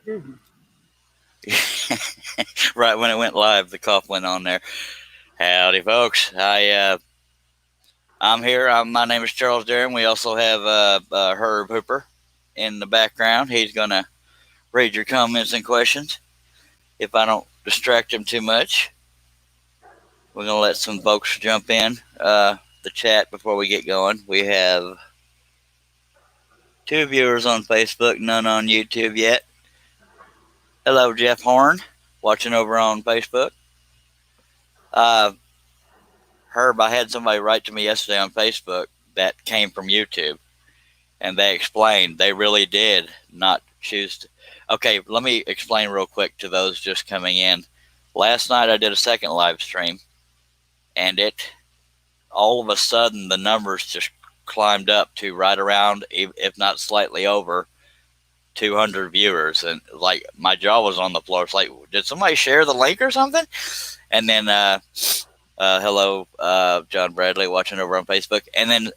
Excuse me. Right when it went live, the cough went on there. Howdy, folks. I'm here. My name is Charles Darren. We also have Herb Hooper in the background. He's gonna read your comments and questions. If I don't distract him too much, we're gonna let some folks jump in the chat before we get going. We have two viewers on Facebook, none on YouTube yet. Hello, Jeff Horn, watching over on Facebook. Uh, Herb, I had somebody write to me yesterday on Facebook that came from YouTube, and they explained they really did not choose to. Okay, let me explain real quick to those just coming in. Last night I did a second live stream, and it all of a sudden the numbers just climbed up to right around, if not slightly over, 200 viewers, and like my jaw was on the floor. It's like, did somebody share the link or something? And then hello, John Bradley, watching over on Facebook. And then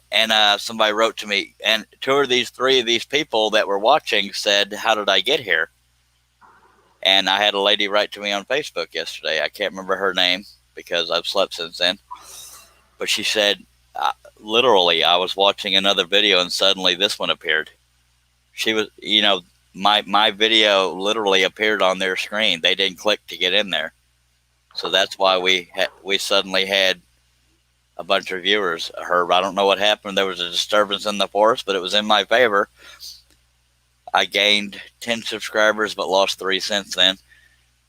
somebody wrote to me, and three of these people that were watching said, "How did I get here?" And I had a lady write to me on Facebook yesterday. I can't remember her name because I've slept since then. But she said, literally, I was watching another video and suddenly this one appeared. She was, my video literally appeared on their screen. They didn't click to get in there. So that's why we suddenly had a bunch of viewers. Herb, I don't know what happened. There was a disturbance in the force, but it was in my favor. I gained 10 subscribers, but lost 3 since then.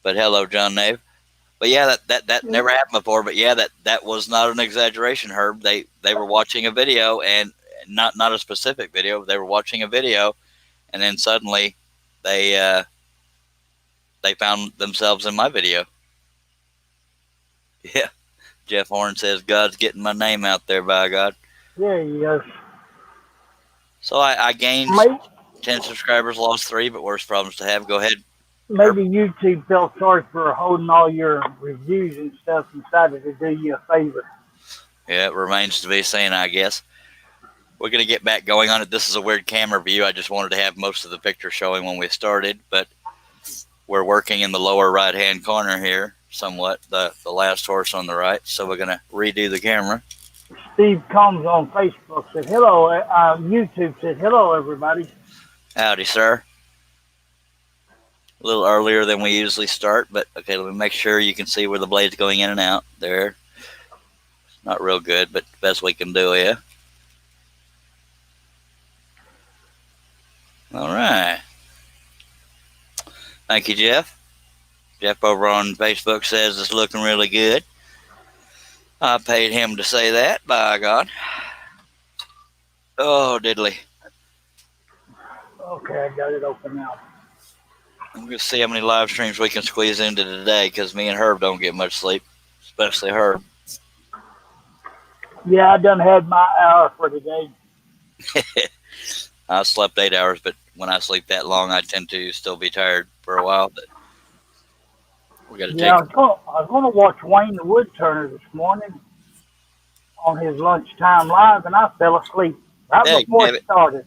But hello, John Nave. But yeah, that never happened before. But yeah, that was not an exaggeration, Herb. They were watching a video, and not a specific video. They were watching a video, and then suddenly they found themselves in my video. Yeah. Jeff Horn says, God's getting my name out there, by God. Yeah, he is. So I gained Maybe, 10 subscribers, lost 3, but worse problems to have. Go ahead. maybe YouTube felt sorry for holding all your reviews and stuff and decided to do you a favor. Yeah, it remains to be seen, I guess. We're going to get back going on it. This is a weird camera view. I just wanted to have most of the picture showing when we started, but we're working in the lower right-hand corner here, somewhat, the last horse on the right, so we're going to redo the camera. Steve Combs on Facebook said, hello. YouTube said, hello, everybody. Howdy, sir. A little earlier than we usually start, but okay, let me make sure you can see where the blade's going in and out. There. Not real good, but the best we can do, yeah. All right. Thank you, Jeff. Jeff over on Facebook says it's looking really good. I paid him to say that, by God. Oh, diddly. Okay, I got it open now. I'm going to see how many live streams we can squeeze into today, because me and Herb don't get much sleep, especially Herb. Yeah, I done had my hour for today. I slept 8 hours, but when I sleep that long, I tend to still be tired for a while. But we got to Yeah, take. I was going to watch Wayne the Woodturner this morning on his lunchtime live, and I fell asleep right before it started.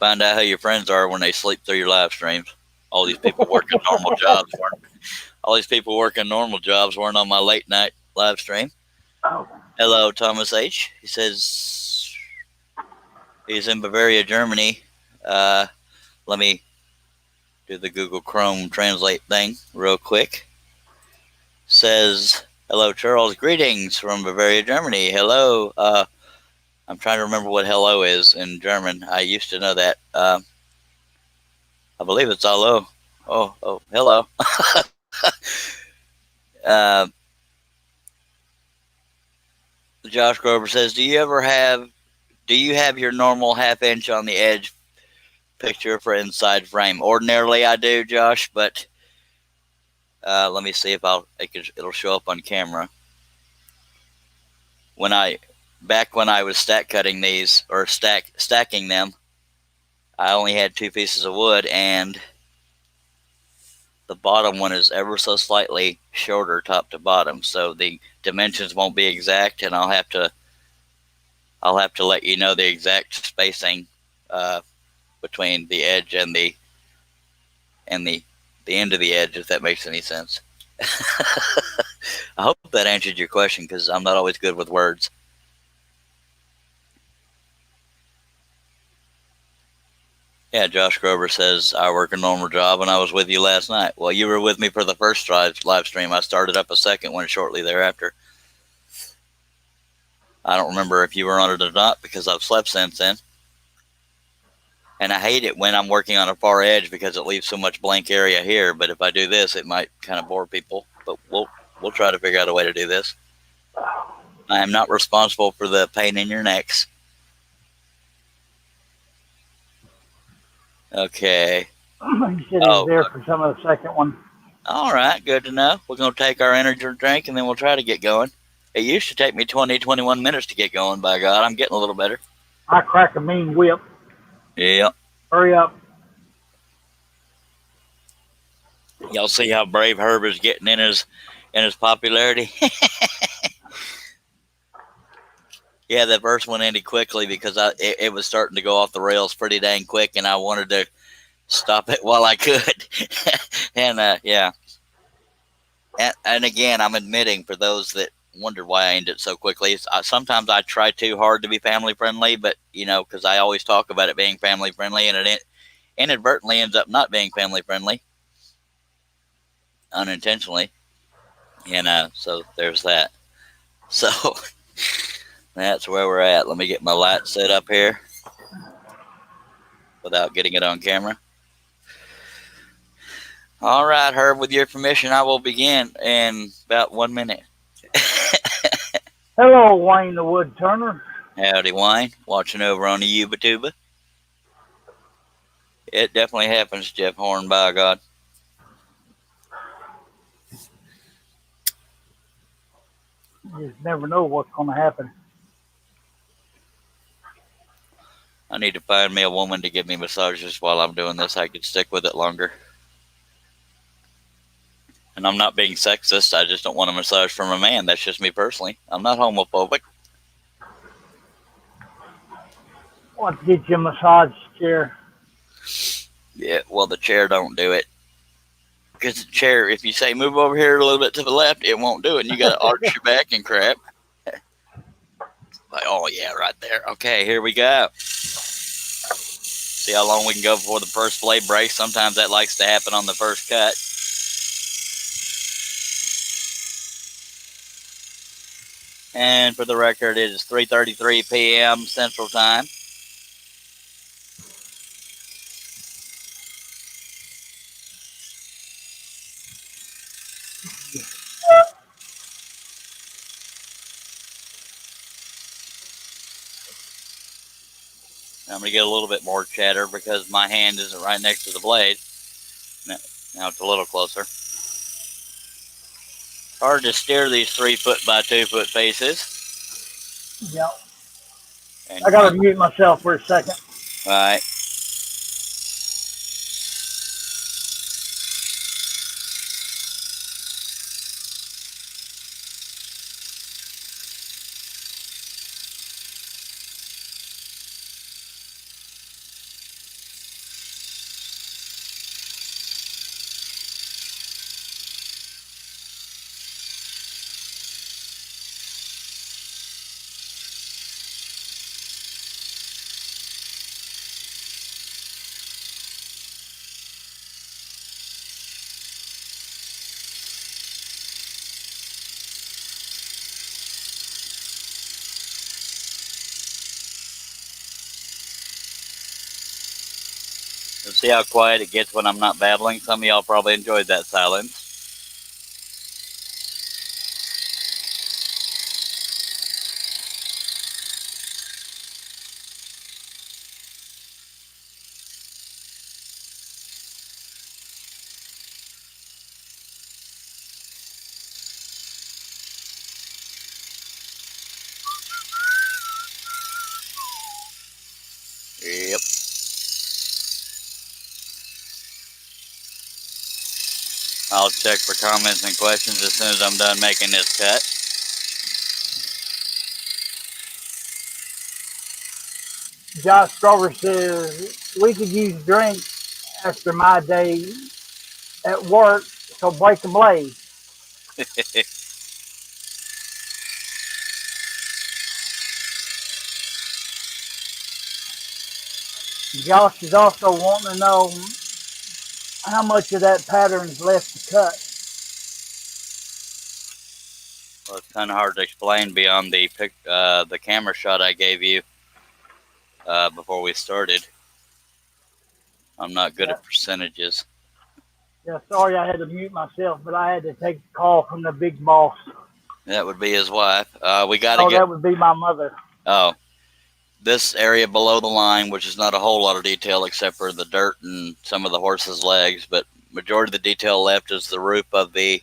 Find out how your friends are when they sleep through your live streams. All these people working normal jobs weren't on my late night live stream. Oh. Hello, Thomas H. He says he's in Bavaria, Germany. Let me do the Google Chrome translate thing real quick. Says, hello, Charles. Greetings from Bavaria, Germany. Hello. I'm trying to remember what hello is in German. I used to know that. I believe it's hello. Oh, hello. Josh Grover says, do you have your normal half inch on the edge picture for inside frame? Ordinarily I do, Josh, but let me see if it'll show up on camera. Back when I was stack cutting these, or stacking them, I only had 2 pieces of wood, and the bottom one is ever so slightly shorter top to bottom, so the dimensions won't be exact, and I'll have to let you know the exact spacing between the edge and the and the end of the edge, if that makes any sense. I hope that answered your question, because I'm not always good with words. Yeah, Josh Grover says, I work a normal job and I was with you last night. Well, you were with me for the first live stream. I started up a second one shortly thereafter. I don't remember if you were on it or not, because I've slept since then. And I hate it when I'm working on a far edge, because it leaves so much blank area here. But if I do this, it might kind of bore people. But we'll try to figure out a way to do this. I am not responsible for the pain in your necks. Okay. He said he was there for some of the second one. All right, good to know. We're going to take our energy drink, and then we'll try to get going. It used to take me 20, 21 minutes to get going, by God. I'm getting a little better. I crack a mean whip. Yeah. Hurry up. Y'all see how brave Herb is getting in his popularity? Yeah, that verse one ended quickly because it was starting to go off the rails pretty dang quick, and I wanted to stop it while I could. And yeah. And again, I'm admitting, for those that wonder why I ended it so quickly, sometimes I try too hard to be family friendly, but because I always talk about it being family friendly, and it inadvertently ends up not being family friendly, unintentionally. So there's that. So that's where we're at. Let me get my light set up here without getting it on camera. All right, Herb, with your permission, I will begin in about 1 minute. Hello, Wayne the Wood Turner. Howdy, Wayne. Watching over on the Yuba Tuba. It definitely happens, Jeff Horn, by God. You just never know what's going to happen. I need to find me a woman to give me massages while I'm doing this. I could stick with it longer. And I'm not being sexist. I just don't want a massage from a man. That's just me personally. I'm not homophobic. Want to get you a massage chair? Yeah, well, the chair don't do it. Because the chair, if you say move over here a little bit to the left, it won't do it. And you got to arch your back and crap. Like, oh, yeah, right there. Okay, here we go. See how long we can go before the first blade breaks? Sometimes that likes to happen on the first cut. And for the record, it is 3:33 p.m. Central Time. I'm going to get a little bit more chatter because my hand isn't right next to the blade. Now it's a little closer. Hard to steer these 3 foot by 2 foot faces. Yep. I got to mute myself for a second. All right. Let's see how quiet it gets when I'm not babbling. Some of y'all probably enjoyed that silence. Yep. I'll check for comments and questions as soon as I'm done making this cut. Josh Grover says we could use drink after my day at work, so break the blade. Josh is also wanting to know how much of that pattern is left to cut. Well, it's kind of hard to explain beyond the camera shot I gave you before we started. I'm not good at percentages. Yeah, sorry I had to mute myself, but I had to take a call from the big boss. That would be his wife. We got to Oh, get. that would be my mother. Oh, this area below the line, which is not a whole lot of detail except for the dirt and some of the horse's legs, but majority of the detail left is the roof of the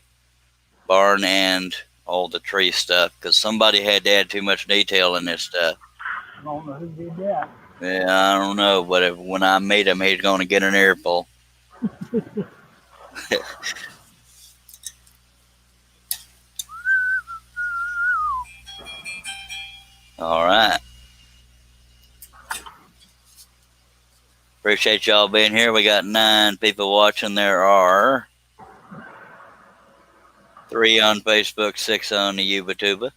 barn and all the tree stuff, because somebody had to add too much detail in this stuff. I don't know who did that. Yeah, I don't know, but when I meet him, he's going to get an earful. All right. Appreciate y'all being here. We got 9 people watching. There are 3 on Facebook, 6 on the YouTuber.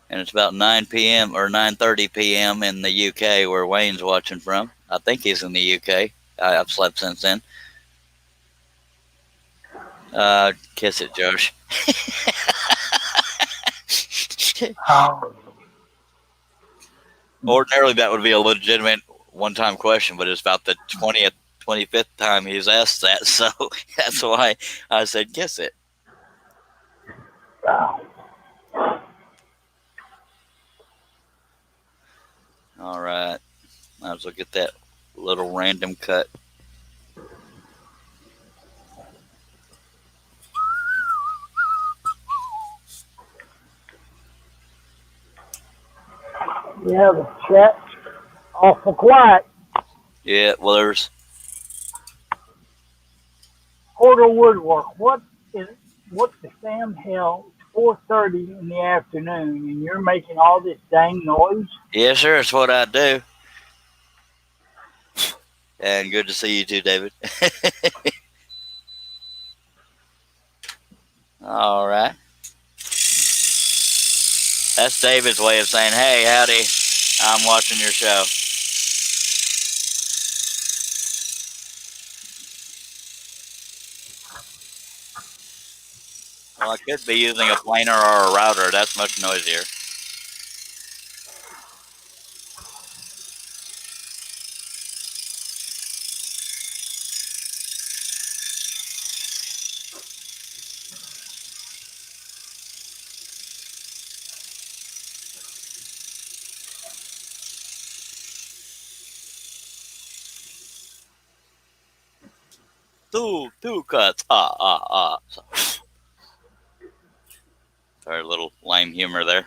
And it's about 9 p.m. or 9:30 p.m. in the UK, where Wayne's watching from. I think he's in the UK. I've slept since then. Kiss it, Josh. Oh. Ordinarily, that would be a legitimate one-time question, but it's about the 25th time he's asked that, so that's why I said kiss it. Wow. All right. Might as well get that little random cut. Yeah, the chat's awful quiet. Yeah, well, there's Porter Woodwork, what's the damn hell? It's 4:30 in the afternoon, and you're making all this dang noise? yes, sir. It's what I do. And good to see you too, David. All right. That's David's way of saying, hey, howdy, I'm watching your show. Well, I could be using a planer or a router. That's much noisier. Two cuts. So, sorry, a little lame humor there.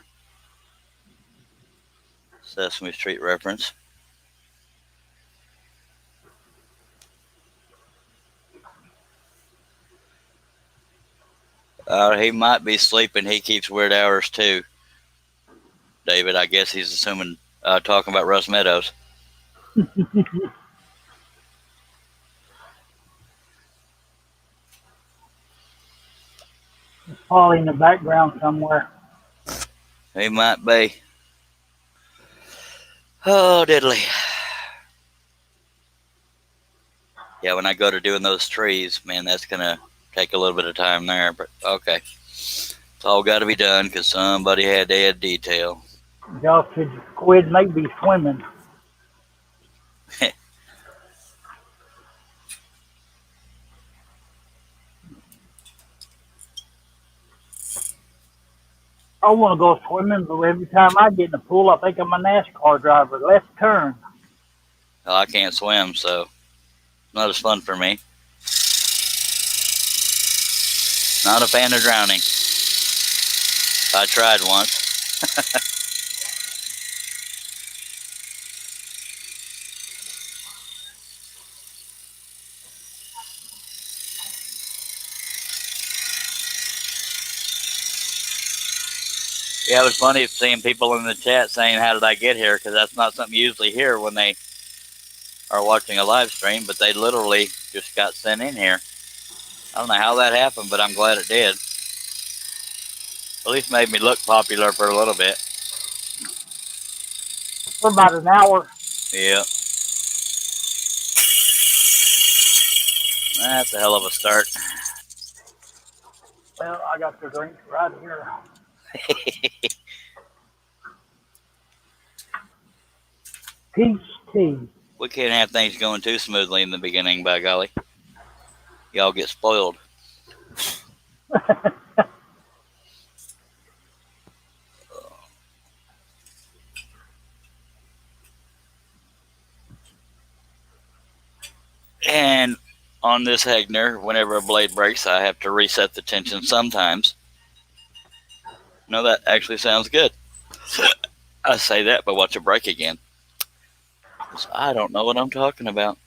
Sesame Street reference. He might be sleeping. He keeps weird hours too. David, I guess he's assuming talking about Russ Meadows. It's probably in the background somewhere. He might be. Oh, diddly. Yeah, when I go to doing those trees, man, that's going to take a little bit of time there. But okay. It's all got to be done because somebody had to add detail. Josh said squid may be swimming. I want to go swimming, but every time I get in the pool, I think I'm a NASCAR driver. Left turn. Well, I can't swim, so not as fun for me. Not a fan of drowning. I tried once. Yeah, it was funny seeing people in the chat saying, how did I get here? Because that's not something you usually hear when they are watching a live stream, but they literally just got sent in here. I don't know how that happened, but I'm glad it did. At least made me look popular for a little bit. For about an hour. Yeah. That's a hell of a start. Well, I got the drink right here. Peach tea. We can't have things going too smoothly in the beginning, by golly. Y'all get spoiled. And on this Hegner, whenever a blade breaks, I have to reset the tension sometimes. No, that actually sounds good. I say that, but watch it break again. I don't know what I'm talking about.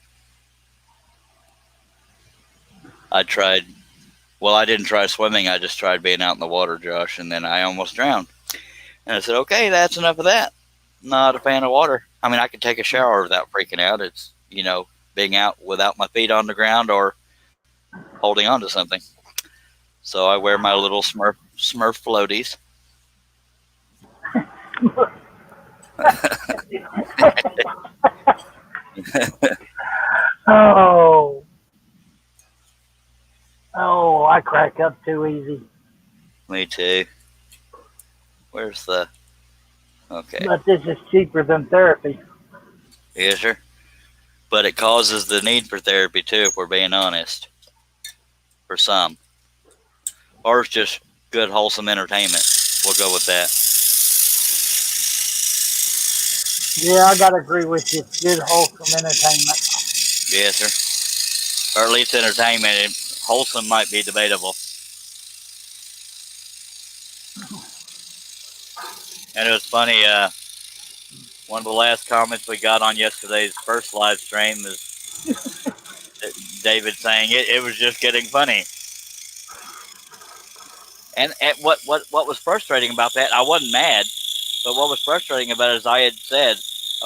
I didn't try swimming. I just tried being out in the water, Josh, and then I almost drowned. And I said, okay, that's enough of that. Not a fan of water. I mean, I could take a shower without freaking out. It's, being out without my feet on the ground or holding on to something. So I wear my little Smurf floaties. Oh, I crack up too easy. Me too. Where's the... Okay. But this is cheaper than therapy. Yes, sir. But it causes the need for therapy too, if we're being honest. For some. Or it's just good, wholesome entertainment. We'll go with that. Yeah, I gotta agree with you. It's good, wholesome entertainment. Yes, sir. Or at least entertainment. Wholesome might be debatable. And it was funny, one of the last comments we got on yesterday's first live stream is David saying it was just getting funny. And what was frustrating about that, I wasn't mad, but what was frustrating about it is I had said,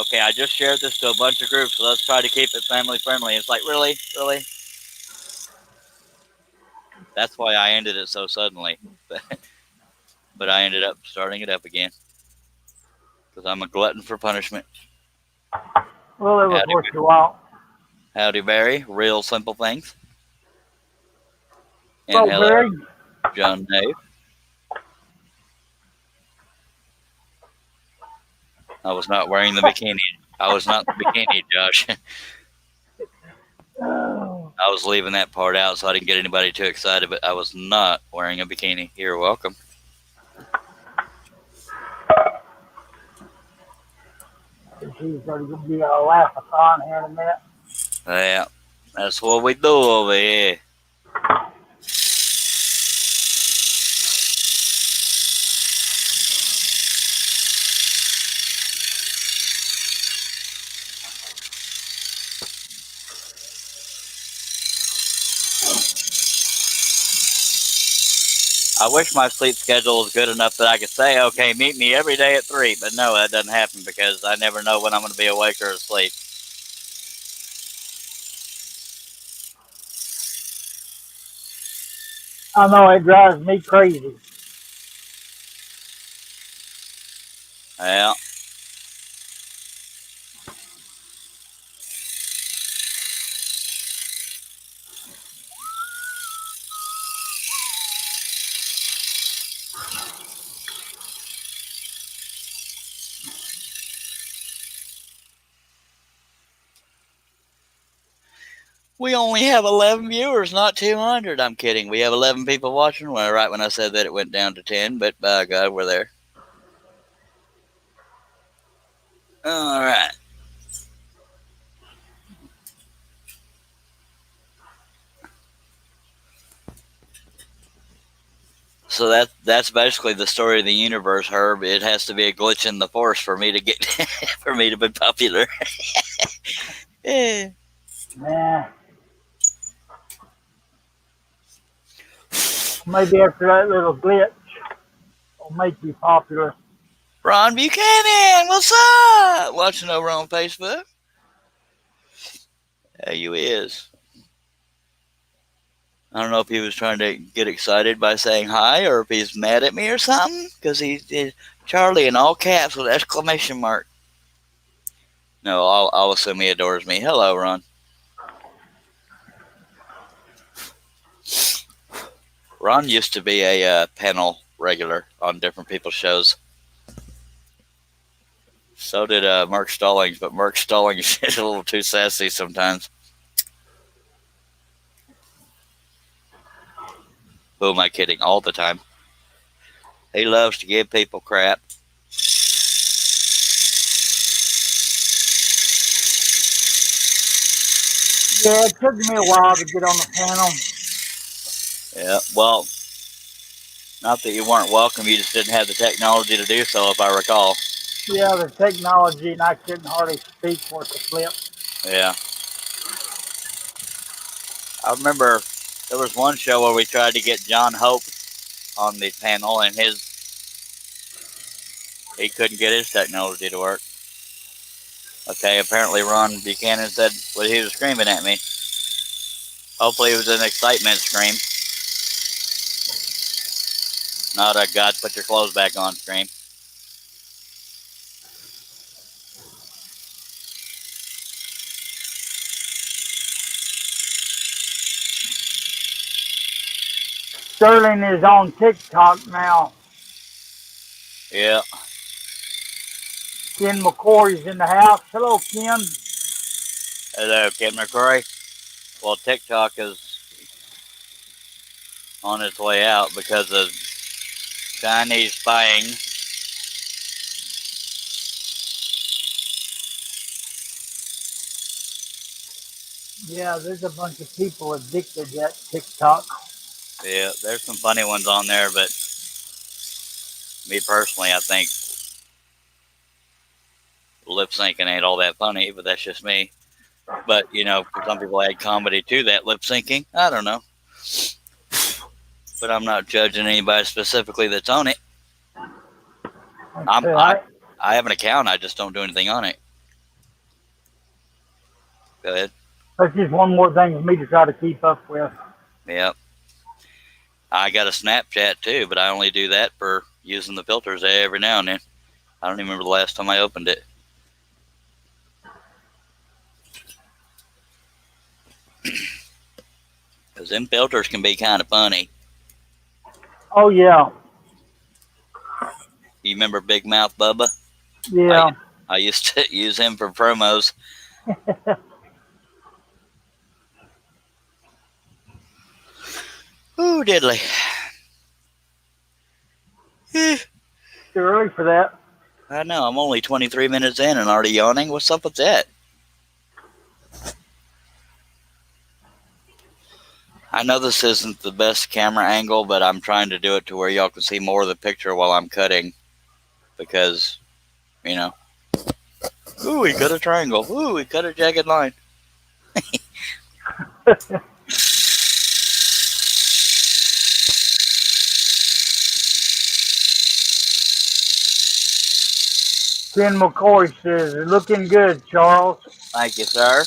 okay, I just shared this to a bunch of groups, so let's try to keep it family friendly. It's like, really? That's why I ended it so suddenly. But I ended up starting it up again. Because I'm a glutton for punishment. Well, it was worth your while. Howdy, Barry. Real simple things. And well, hello, Barry. John Dave. I was not wearing the bikini. I was not the bikini, Josh. I was leaving that part out so I didn't get anybody too excited, but I was not wearing a bikini. You're welcome. She's going to be a laugh-a-thon here in a minute. Yeah, that's what we do over here. I wish my sleep schedule was good enough that I could say, okay, meet me every day at 3, but no, that doesn't happen because I never know when I'm going to be awake or asleep. I know, it drives me crazy. Yeah. We only have 11 viewers, not 200. I'm kidding. We have 11 people watching. Right when I said that, it went down to 10, but by God, we're there. All right. So that's basically the story of the universe, Herb. It has to be a glitch in the force for me to get for me to be popular. Yeah. Nah. Maybe after that little glitch, it'll make you popular. Ron Buchanan, what's up? Watching over on Facebook. Yeah, you is. I don't know if he was trying to get excited by saying hi or if he's mad at me or something, because he did Charlie in all caps with exclamation mark. No, I'll assume he adores me. Hello, Ron. Ron used to be a panel regular on different people's shows. So did Mark Stallings, but Mark Stallings is a little too sassy sometimes. Who am I kidding? All the time. He loves to give people crap. Yeah, it took me a while to get on the panel. Yeah, well, not that you weren't welcome, you just didn't have the technology to do so, if I recall. Yeah, the technology, and I couldn't hardly speak worth a flip. Yeah. I remember there was one show where we tried to get John Hope on the panel, and he couldn't get his technology to work. Okay, apparently Ron Buchanan said well, he was screaming at me. Hopefully it was an excitement scream. Not a God, put your clothes back on scream. Sterling is on TikTok now. Yeah. Ken McCory's in the house. Hello, Ken. Hello, Ken McCrory. Well, TikTok is on its way out because of Chinese spying. Yeah, there's a bunch of people addicted to that TikTok. Yeah, there's some funny ones on there, but me personally, I think lip syncing ain't all that funny, but that's just me. But, you know, some people add comedy to that lip syncing. I don't know. But I'm not judging anybody specifically that's on it. I have an account, I just don't do anything on it. Go ahead. That's just one more thing for me to try to keep up with. Yep. I got a Snapchat too, but I only do that for using the filters every now and then. I don't even remember the last time I opened it. Because them filters can be kind of funny. Oh, yeah. You remember Big Mouth Bubba? Yeah. I used to use him for promos. Ooh, diddly. Too early for that. I know, I'm only 23 minutes in and already yawning. What's up with that? I know this isn't the best camera angle, but I'm trying to do it to where y'all can see more of the picture while I'm cutting. Because, you know. Ooh, we cut a triangle. Ooh, we cut a jagged line. Ken McCoy says, looking good, Charles. Thank you, sir.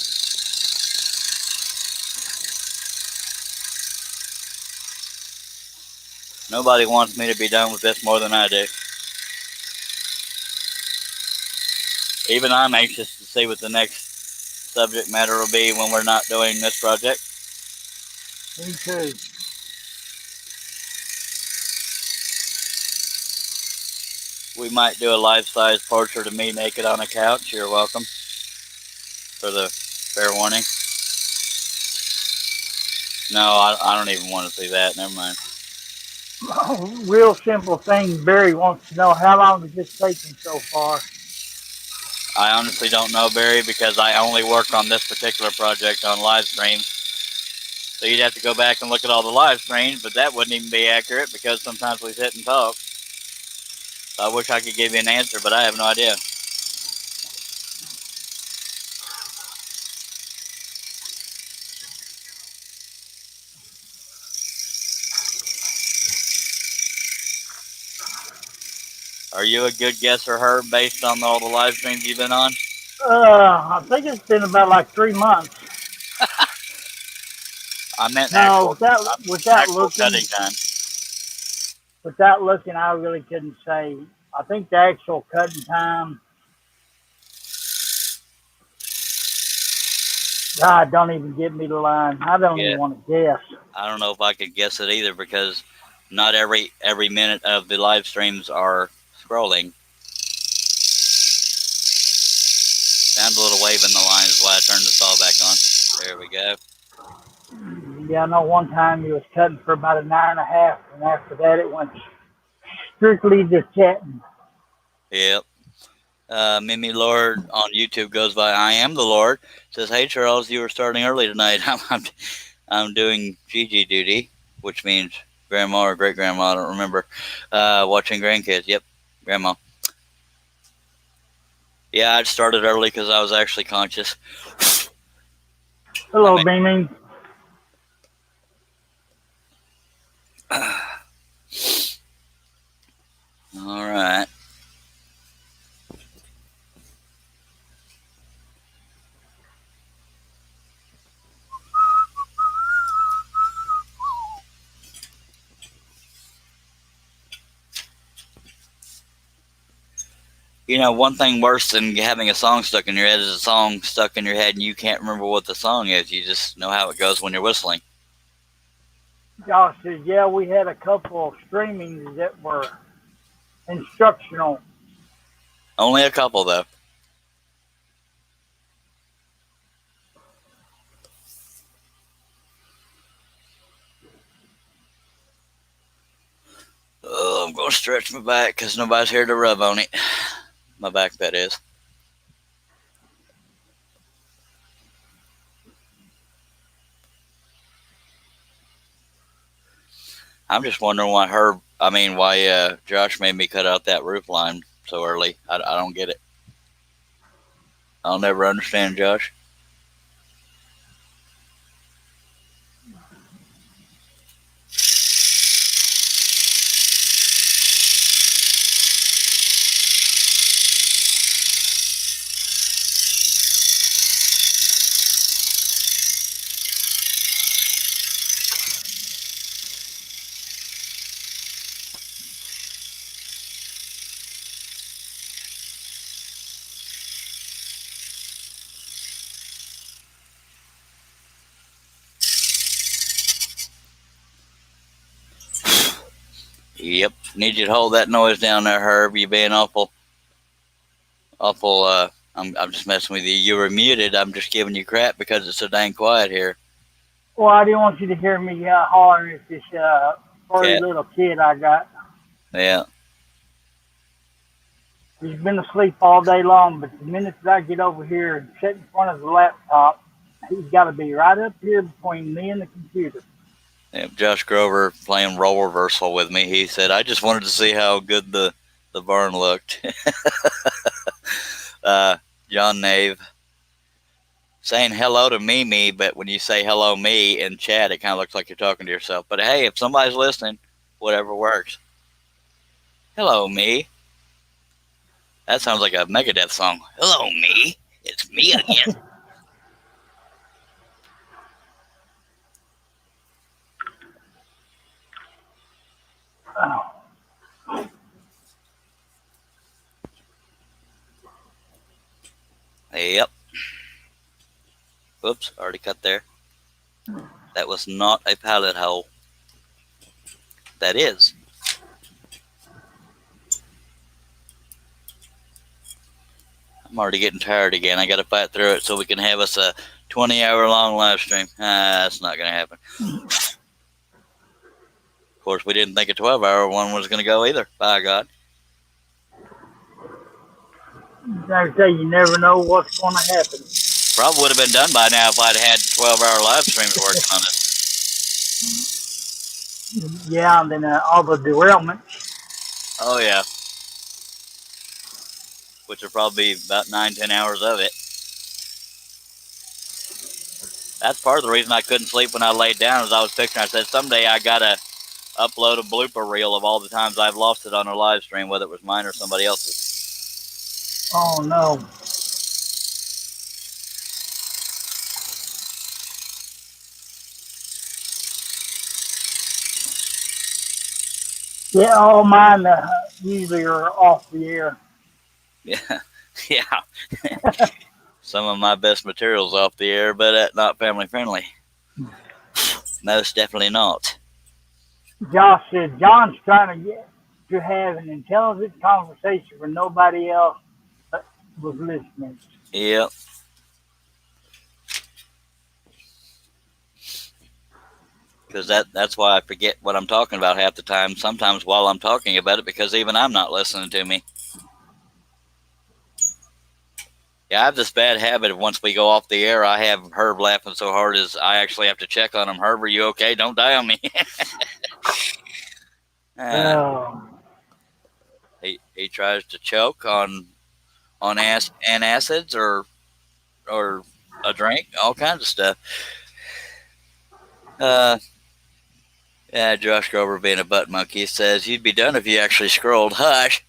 Nobody wants me to be done with this more than I do. Even I'm anxious to see what the next subject matter will be when we're not doing this project. Me too. We might do a life-size portrait of me naked on a couch. You're welcome. For the fair warning. No, I don't even want to see that. Never mind. Real simple thing. Barry wants to know, how long has this taken so far? I honestly don't know, Barry, because I only work on this particular project on live streams. So you'd have to go back and look at all the live streams, but that wouldn't even be accurate because sometimes we sit and talk. So I wish I could give you an answer, but I have no idea. Are you a good guesser, Herb, based on all the live streams you've been on? I think it's been about like 3 months. I meant No, actual cutting time. without looking, I really couldn't say. I think the actual cutting time. God, don't even give me the line. I don't Yeah. even want to guess. I don't know if I could guess it either because not every minute of the live streams are scrolling. Found a little wave in the line is why I turned the saw back on. There we go. Yeah, I know one time he was cutting for about an hour and a half, and after that it went strictly to chatting. Yep. Mimi Lord on YouTube goes by I Am the Lord. Says, hey Charles, you were starting early tonight. I'm doing Gigi duty, which means grandma or great grandma, I don't remember. Watching grandkids. Yep, grandma. Yeah, I started early because I was actually conscious. Hello, Beaming. All right. You know, one thing worse than having a song stuck in your head is a song stuck in your head and you can't remember what the song is. You just know how it goes when you're whistling. Josh says, yeah, we had a couple of streamings that were instructional. Only a couple, though. Oh, I'm going to stretch my back because nobody's here to rub on it. My back, that is. I'm just wondering why Josh made me cut out that roof line so early. I don't get it. I'll never understand Josh. Yep. Need you to hold that noise down there, Herb. You being awful. I'm just messing with you. You were muted. I'm just giving you crap because it's so dang quiet here. Well, I didn't want you to hear me hollering at this furry little kid I got. Yeah. He's been asleep all day long, but the minute that I get over here and sit in front of the laptop, he's got to be right up here between me and the computer. Yeah, Josh Grover playing role reversal with me. He said, I just wanted to see how good the barn looked. John Nave saying hello to Mimi, but when you say hello me in chat, it kind of looks like you're talking to yourself. But hey, if somebody's listening, whatever works. Hello me. That sounds like a Megadeth song. Hello me. It's me again. Yep. Oops, already cut there. That was not a pallet hole. That is. I'm already getting tired again. I got to fight through it so we can have us a 20-hour-long live stream. That's not going to happen. Of course, we didn't think a 12-hour one was going to go either. By God. Like I say, you never know what's going to happen. Probably would have been done by now if I'd had 12-hour live streams working on it. Yeah, and then all the derailments. Oh, yeah. Which will probably be about 9-10 hours of it. That's part of the reason I couldn't sleep when I laid down. As I was picturing, I said, someday I got to upload a blooper reel of all the times I've lost it on a live stream, whether it was mine or somebody else's. Oh, no. Yeah, all mine usually are off the air. Yeah, yeah. Some of my best materials off the air, but not family friendly. Most definitely not. Josh said John's trying to get to have an intelligent conversation where nobody else was listening. Yep. Because that's why I forget what I'm talking about half the time. Sometimes while I'm talking about it, because even I'm not listening to me. Yeah, I have this bad habit of once we go off the air, I have Herb laughing so hard as I actually have to check on him. Herb, are you okay? Don't die on me. Oh, He tries to choke on antacids or a drink, all kinds of stuff. Yeah, Josh Grover being a butt monkey says you'd be done if you actually scrolled. Hush.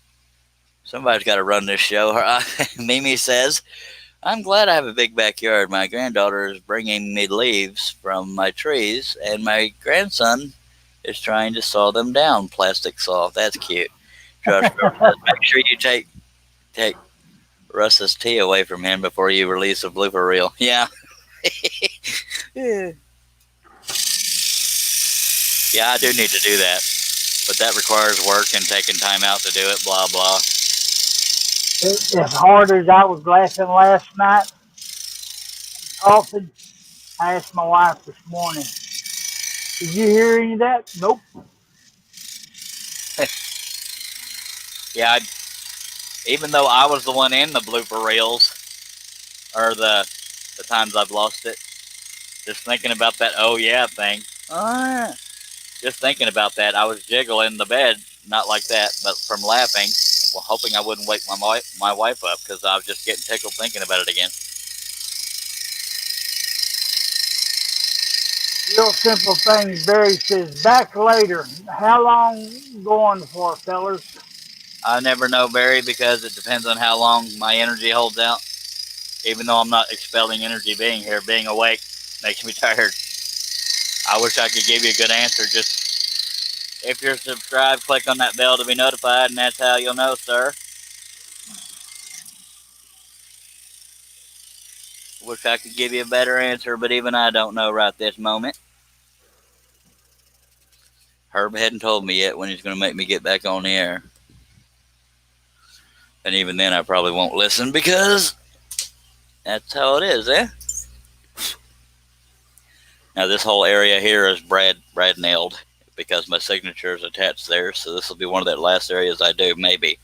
Somebody's got to run this show. Mimi says, I'm glad I have a big backyard. My granddaughter is bringing me leaves from my trees, and my grandson is trying to saw them down. Plastic saw. That's cute. Josh Grover says, make sure you take Russ's tea away from him before you release a blooper reel. Yeah. Yeah, I do need to do that. But that requires work and taking time out to do it, blah, blah. as hard as I was laughing last night, coughing, I asked my wife this morning, did you hear any of that? Nope. Yeah, even though I was the one in the blooper reels, or the times I've lost it, just thinking about that oh yeah thing, just thinking about that, I was jiggling the bed, not like that, but from laughing, well, hoping I wouldn't wake my wife up because I was just getting tickled thinking about it again. Real simple things. Barry says, back later. How long going for, fellas? I never know, Barry, because it depends on how long my energy holds out. Even though I'm not expelling energy being here, being awake makes me tired. I wish I could give you a good answer. Just if you're subscribed, click on that bell to be notified, and that's how you'll know, sir. Wish I could give you a better answer, but even I don't know right this moment. Herb hadn't told me yet when he's going to make me get back on the air. And even then, I probably won't listen because that's how it is, eh? Now, this whole area here is Brad nailed because my signature is attached there. So this will be one of the last areas I do, maybe.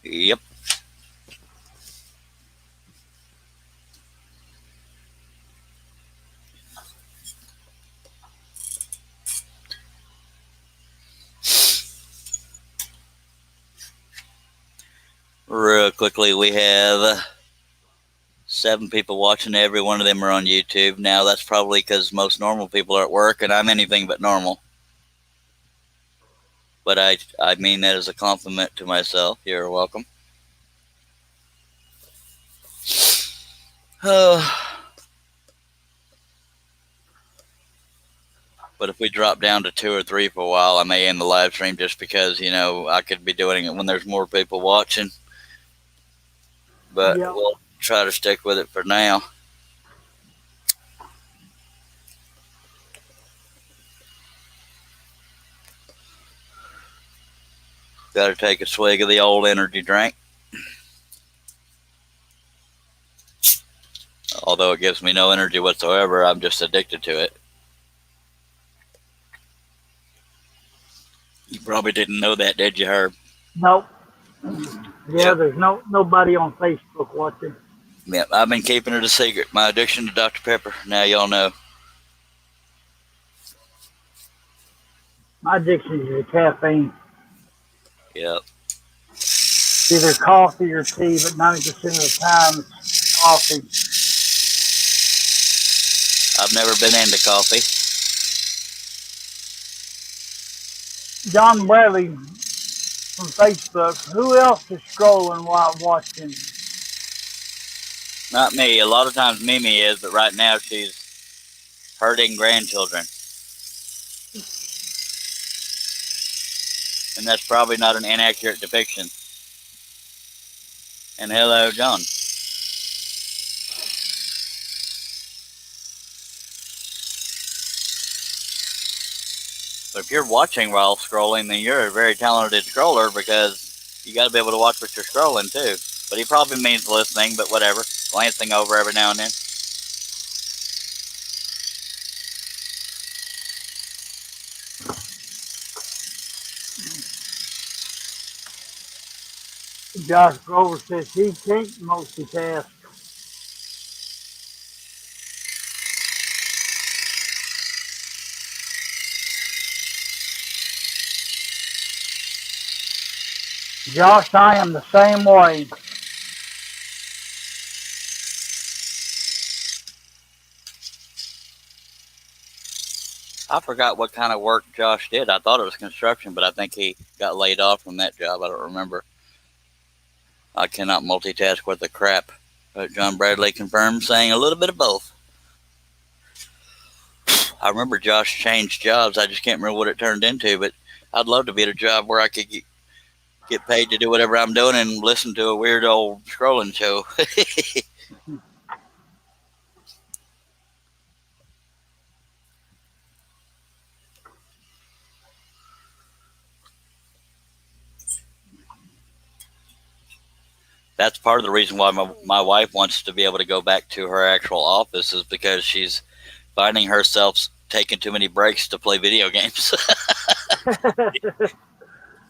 Yep. Real quickly, we have 7 people watching. Every one of them are on YouTube. Now, that's probably because most normal people are at work, and I'm anything but normal. But I mean that as a compliment to myself. You're welcome. But if we drop down to 2 or 3 for a while, I may end the live stream just because, I could be doing it when there's more people watching. But Yep. we'll try to stick with it for now. Got to take a swig of the old energy drink. Although it gives me no energy whatsoever, I'm just addicted to it. You probably didn't know that, did you, Herb? Nope. Yeah, there's nobody on Facebook watching. Yep, I've been keeping it a secret. My addiction to Dr. Pepper. Now y'all know. My addiction is to caffeine. Yep. Either coffee or tea, but 90% of the time it's coffee. I've never been into coffee. John Bradley from Facebook. Who else is scrolling while watching? Not me. A lot of times Mimi is, but right now she's hurting grandchildren. And that's probably not an inaccurate depiction. And hello, John. But if you're watching while scrolling, then you're a very talented scroller, because you got to be able to watch what you're scrolling too. But he probably means listening, but whatever. Glancing over every now and then. Josh Grover says he can't multitask. Josh, I am the same way. I forgot what kind of work Josh did. I thought it was construction, but I think he got laid off from that job. I don't remember. I cannot multitask with the crap. John Bradley confirmed, saying a little bit of both. I remember Josh changed jobs. I just can't remember what it turned into, but I'd love to be at a job where I could get paid to do whatever I'm doing and listen to a weird old scrolling show. That's part of the reason why my wife wants to be able to go back to her actual office, is because she's finding herself taking too many breaks to play video games.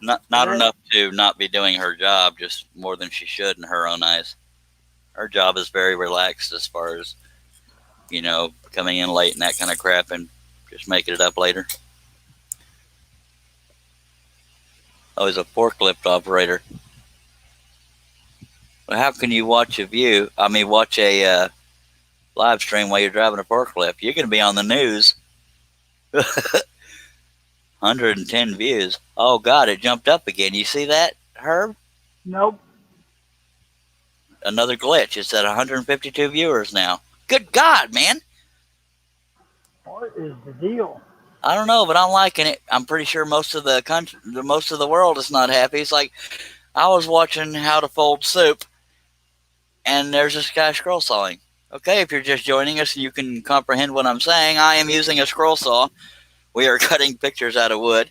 Not enough to not be doing her job, just more than she should in her own eyes. Her job is very relaxed as far as, coming in late and that kind of crap and just making it up later. Oh, he's a forklift operator. Well, how can you watch a live stream while you're driving a forklift? You're going to be on the news. 110 views. Oh, God, it jumped up again. You see that, Herb? Nope. Another glitch. It's at 152 viewers now. Good God, man. What is the deal? I don't know, but I'm liking it. I'm pretty sure most of the world is not happy. It's like I was watching How to Fold Soup, and there's this guy scroll sawing. Okay, if you're just joining us and you can comprehend what I'm saying, I am using a scroll saw. We are cutting pictures out of wood.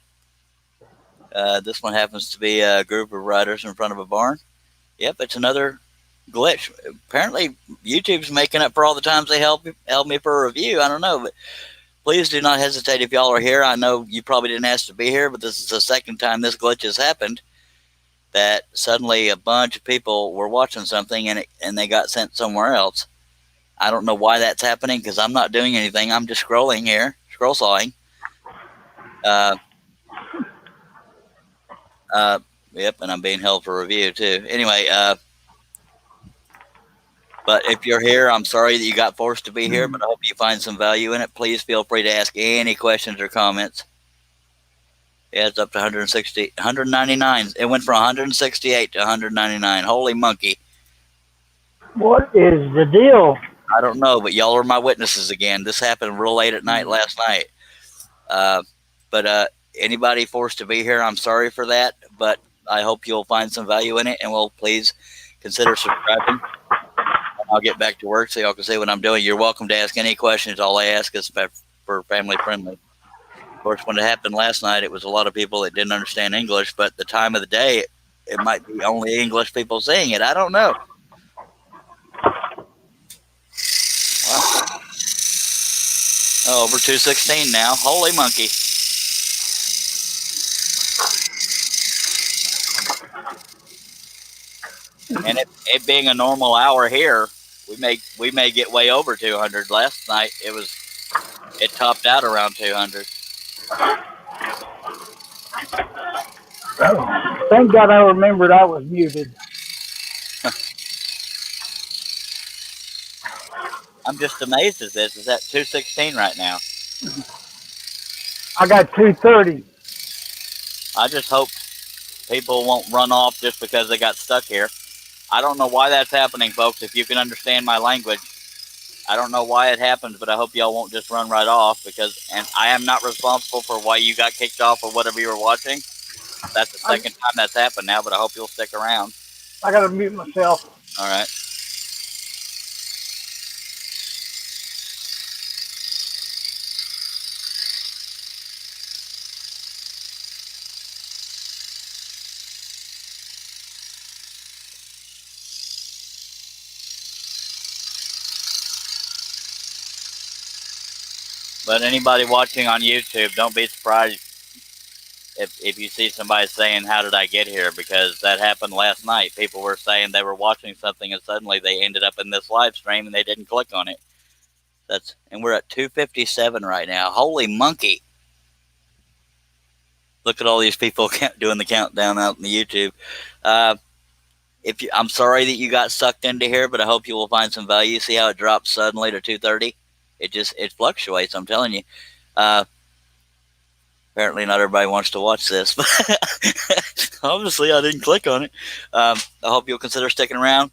This one happens to be a group of riders in front of a barn. Yep, it's another glitch. Apparently, YouTube's making up for all the times they held me for a review. I don't know, but please do not hesitate if y'all are here. I know you probably didn't ask to be here, but this is the second time this glitch has happened, that suddenly a bunch of people were watching something and they got sent somewhere else. I don't know why that's happening, because I'm not doing anything. I'm just scrolling here, scroll sawing. Yep, and I'm being held for review too. Anyway, but if you're here, I'm sorry that you got forced to be here, but I hope you find some value in it. Please feel free to ask any questions or comments. Yeah, it's up to 199. It went from 168 to 199. Holy monkey. What is the deal? I don't know, but y'all are my witnesses again. This happened real late at night last night. But anybody forced to be here, I'm sorry for that, but I hope you'll find some value in it, and will please consider subscribing. I'll get back to work so y'all can see what I'm doing. You're welcome to ask any questions. All I ask is for family friendly. Of course, when it happened last night, it was a lot of people that didn't understand English, but the time of the day, it might be only English people seeing it. I don't know. Wow. Oh, over 216 now. Holy monkey. And it being a normal hour here, we may get way over 200. Last night it topped out around 200. Oh, thank God I remembered I was muted. I'm just amazed at this. It's at 216 right now. I got 230. I just hope people won't run off just because they got stuck here. I don't know why that's happening, folks. If you can understand my language, I don't know why it happens, but I hope y'all won't just run right off and I am not responsible for why you got kicked off or whatever you were watching. That's the second time that's happened now, but I hope you'll stick around. I gotta mute myself. All right. But anybody watching on YouTube, don't be surprised if you see somebody saying, "How did I get here?" Because that happened last night. People were saying they were watching something and suddenly they ended up in this live stream and they didn't click on it. And we're at 257 right now. Holy monkey. Look at all these people doing the countdown out in the YouTube. I'm sorry that you got sucked into here, but I hope you will find some value. See how it drops suddenly to 230? It fluctuates, I'm telling you. Apparently not everybody wants to watch this, but obviously I didn't click on it. I hope you'll consider sticking around.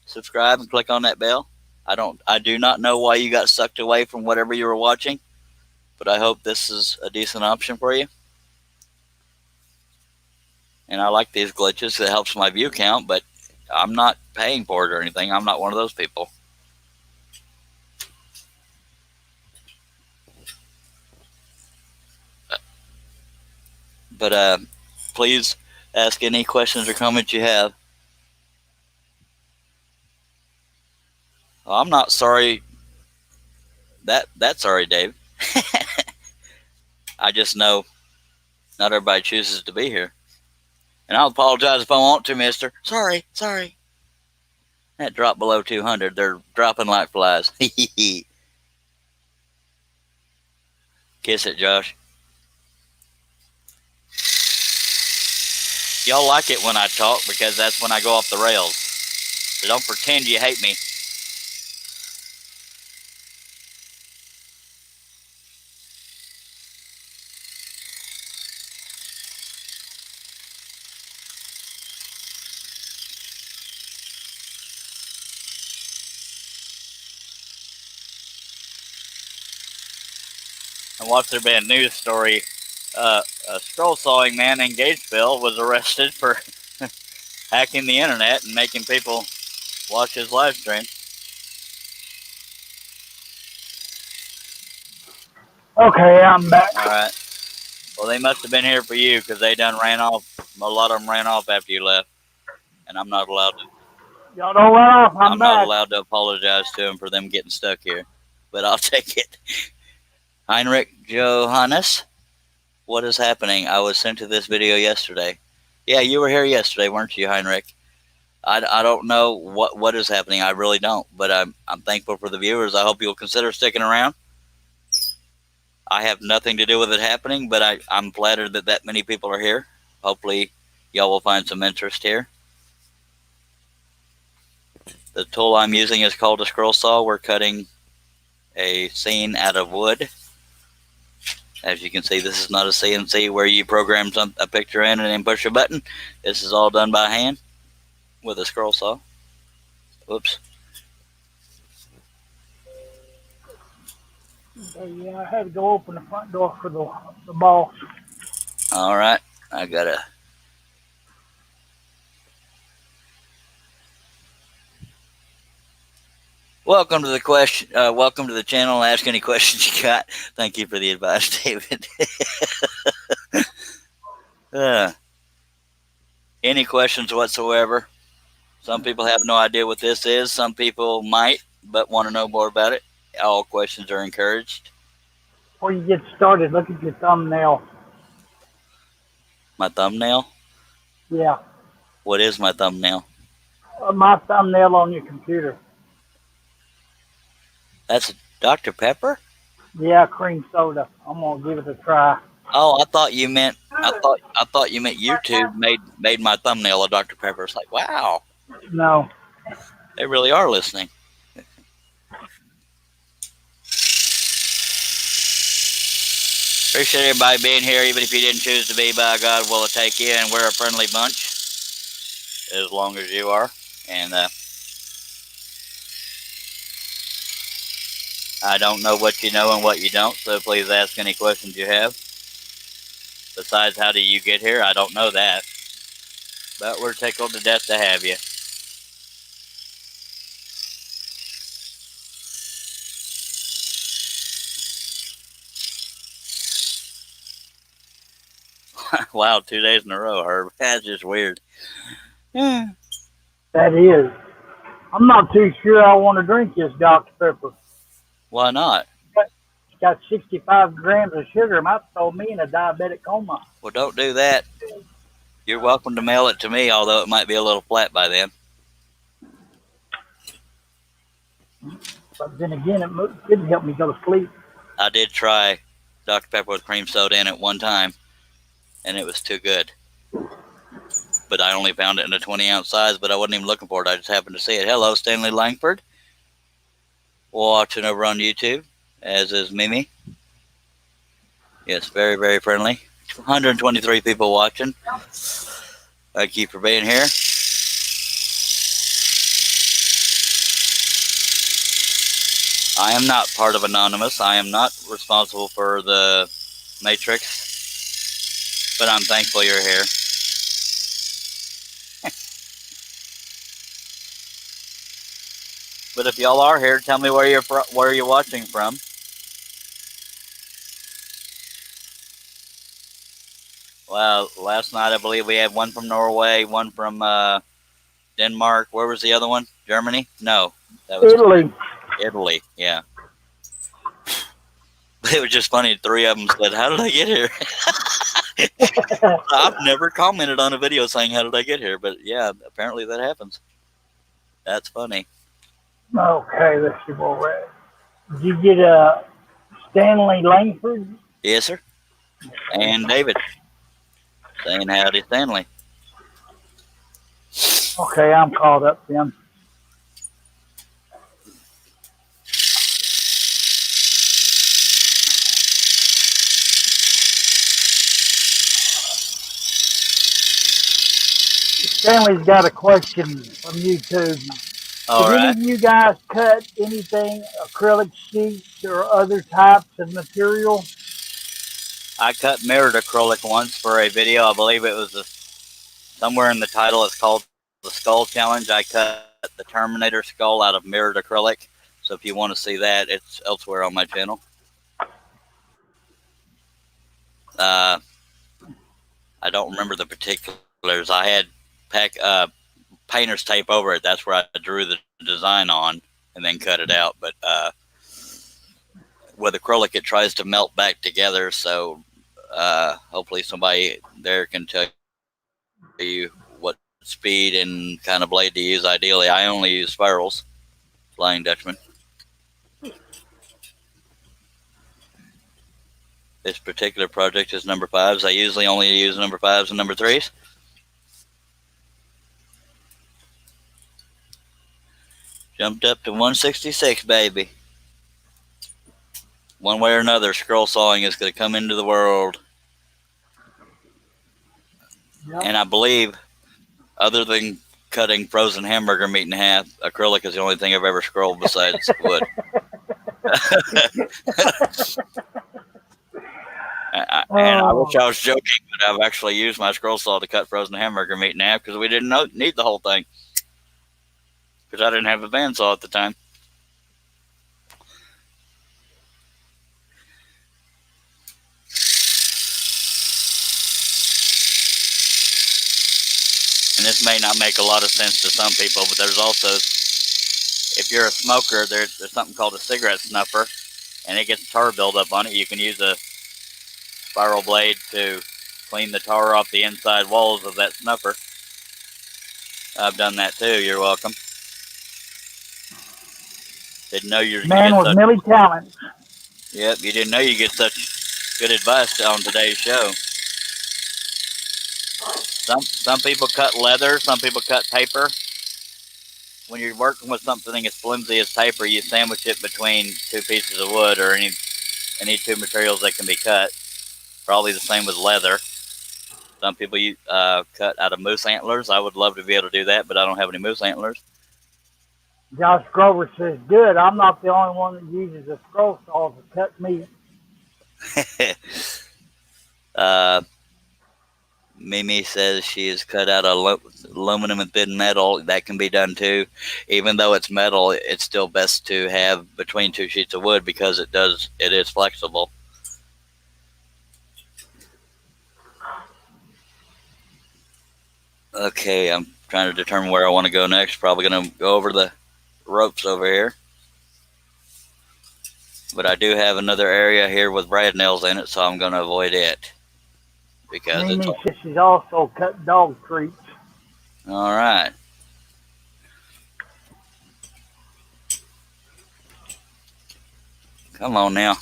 Subscribe and click on that bell. I do not know why you got sucked away from whatever you were watching, but I hope this is a decent option for you. And I like these glitches. It helps my view count, but I'm not paying for it or anything. I'm not one of those people. But please ask any questions or comments you have. I'm not sorry. That's sorry, Dave. I just know not everybody chooses to be here. And I'll apologize if I want to, mister. Sorry. That dropped below 200. They're dropping like flies. Kiss it, Josh. Y'all like it when I talk because that's when I go off the rails. So don't pretend you hate me. And watch there be a news story. A scroll sawing man in Gatesville was arrested for hacking the internet and making people watch his live stream. Okay, I'm back. All right. Well, they must have been here for you because they done ran off. A lot of them ran off after you left, and I'm not allowed to. Y'all don't run off. I'm back. Not allowed to apologize to them for them getting stuck here, but I'll take it. Heinrich Johannes, what is happening? I was sent to this video yesterday. Yeah, you were here yesterday, weren't you, Heinrich? I don't know what is happening. I really don't, but I'm thankful for the viewers. I hope you'll consider sticking around. I have nothing to do with it happening, but I'm flattered that many people are here. Hopefully, y'all will find some interest here. The tool I'm using is called a scroll saw. We're cutting a scene out of wood. As you can see, this is not a CNC where you program a picture in and then push a button. This is all done by hand with a scroll saw. Whoops. Yeah, I had to go open the front door for the boss. All right, I gotta. Welcome to the channel. Ask any questions you got. Thank you for the advice, David. Any questions whatsoever? Some people have no idea what this is. Some people might, but want to know more about it. All questions are encouraged. Before you get started, look at your thumbnail. My thumbnail? Yeah. What is my thumbnail? My thumbnail on your computer. That's Dr. Pepper? Yeah, cream soda. I'm gonna give it a try. Oh, I thought you meant YouTube made my thumbnail a Dr. Pepper. It's like, wow. No. They really are listening. Appreciate everybody being here, even if you didn't choose to be. By God, we'll take you, and we're a friendly bunch, as long as you are. And I don't know what you know and what you don't, so please ask any questions you have. Besides, how do you get here? I don't know that. But we're tickled to death to have you. Wow, 2 days in a row, Herb. That's just weird. That is. I'm not too sure I want to drink this Dr. Pepper. Why not? It's got 65 grams of sugar. It might throw me in a diabetic coma. Well, don't do that. You're welcome to mail it to me, although it might be a little flat by then. But then again, it didn't help me go to sleep. I did try Dr. Pepper with cream soda in it one time, and it was too good. But I only found it in a 20-ounce size, but I wasn't even looking for it. I just happened to see it. Hello, Stanley Langford. Watching over on YouTube, as is Mimi. Yes, very, very friendly. 123 people watching. Thank you for being here. I am not part of Anonymous. I am not responsible for the Matrix, but I'm thankful you're here. But if y'all are here, tell me where you're watching from. Well, last night I believe we had one from Norway, one from Denmark. Where was the other one? Germany? No, that was Italy. Italy, yeah. It was just funny. 3 of them said, "How did I get here?" I've never commented on a video saying, "How did I get here?" But yeah, apparently that happens. That's funny. Okay, let's see where we're at. Did you get Stanley Langford? Yes, sir. And David saying howdy, Stanley. Okay, I'm caught up then. Stanley's got a question from YouTube. All Did right. any of you guys cut anything, acrylic sheets or other types of material? I cut mirrored acrylic once for a video. I believe it was somewhere in the title. It's called the Skull Challenge. I cut the Terminator skull out of mirrored acrylic. So if you want to see that, it's elsewhere on my channel. I don't remember the particulars. I had painter's tape over it. That's where I drew the design on and then cut it out. But with acrylic, it tries to melt back together. So hopefully somebody there can tell you what speed and kind of blade to use. Ideally, I only use spirals. Flying Dutchman. This particular project is number 5s. I usually only use number 5s and number 3s. Jumped up to 166, baby. One way or another, scroll sawing is going to come into the world. Yep. And I believe, other than cutting frozen hamburger meat in half, acrylic is the only thing I've ever scrolled besides wood. And I wish I was joking, but I've actually used my scroll saw to cut frozen hamburger meat in half because we didn't need the whole thing. Because I didn't have a bandsaw at the time. And this may not make a lot of sense to some people, but there's also, if you're a smoker, there's something called a cigarette snuffer, and it gets tar buildup on it. You can use a spiral blade to clean the tar off the inside walls of that snuffer. I've done that too. You're welcome. Didn't know you Man with many talents. Yep, you didn't know you get such good advice on today's show. Some people cut leather, some people cut paper. When you're working with something as flimsy as paper, you sandwich it between 2 pieces of wood or any 2 materials that can be cut. probably the same with leather. Some people cut out of moose antlers. I would love to be able to do that, but I don't have any moose antlers. Josh Grover says, good. I'm not the only one that uses a scroll saw to cut meat. Mimi says she is cut out of aluminum and thin metal. That can be done too. Even though it's metal, it's still best to have between two sheets of wood because it is flexible. Okay, I'm trying to determine where I want to go next. Probably going to go over the ropes over here. But I do have another area here with brad nails in it, so I'm going to avoid it. Because Mimi says she's also cut dog treats. All right. Come on now.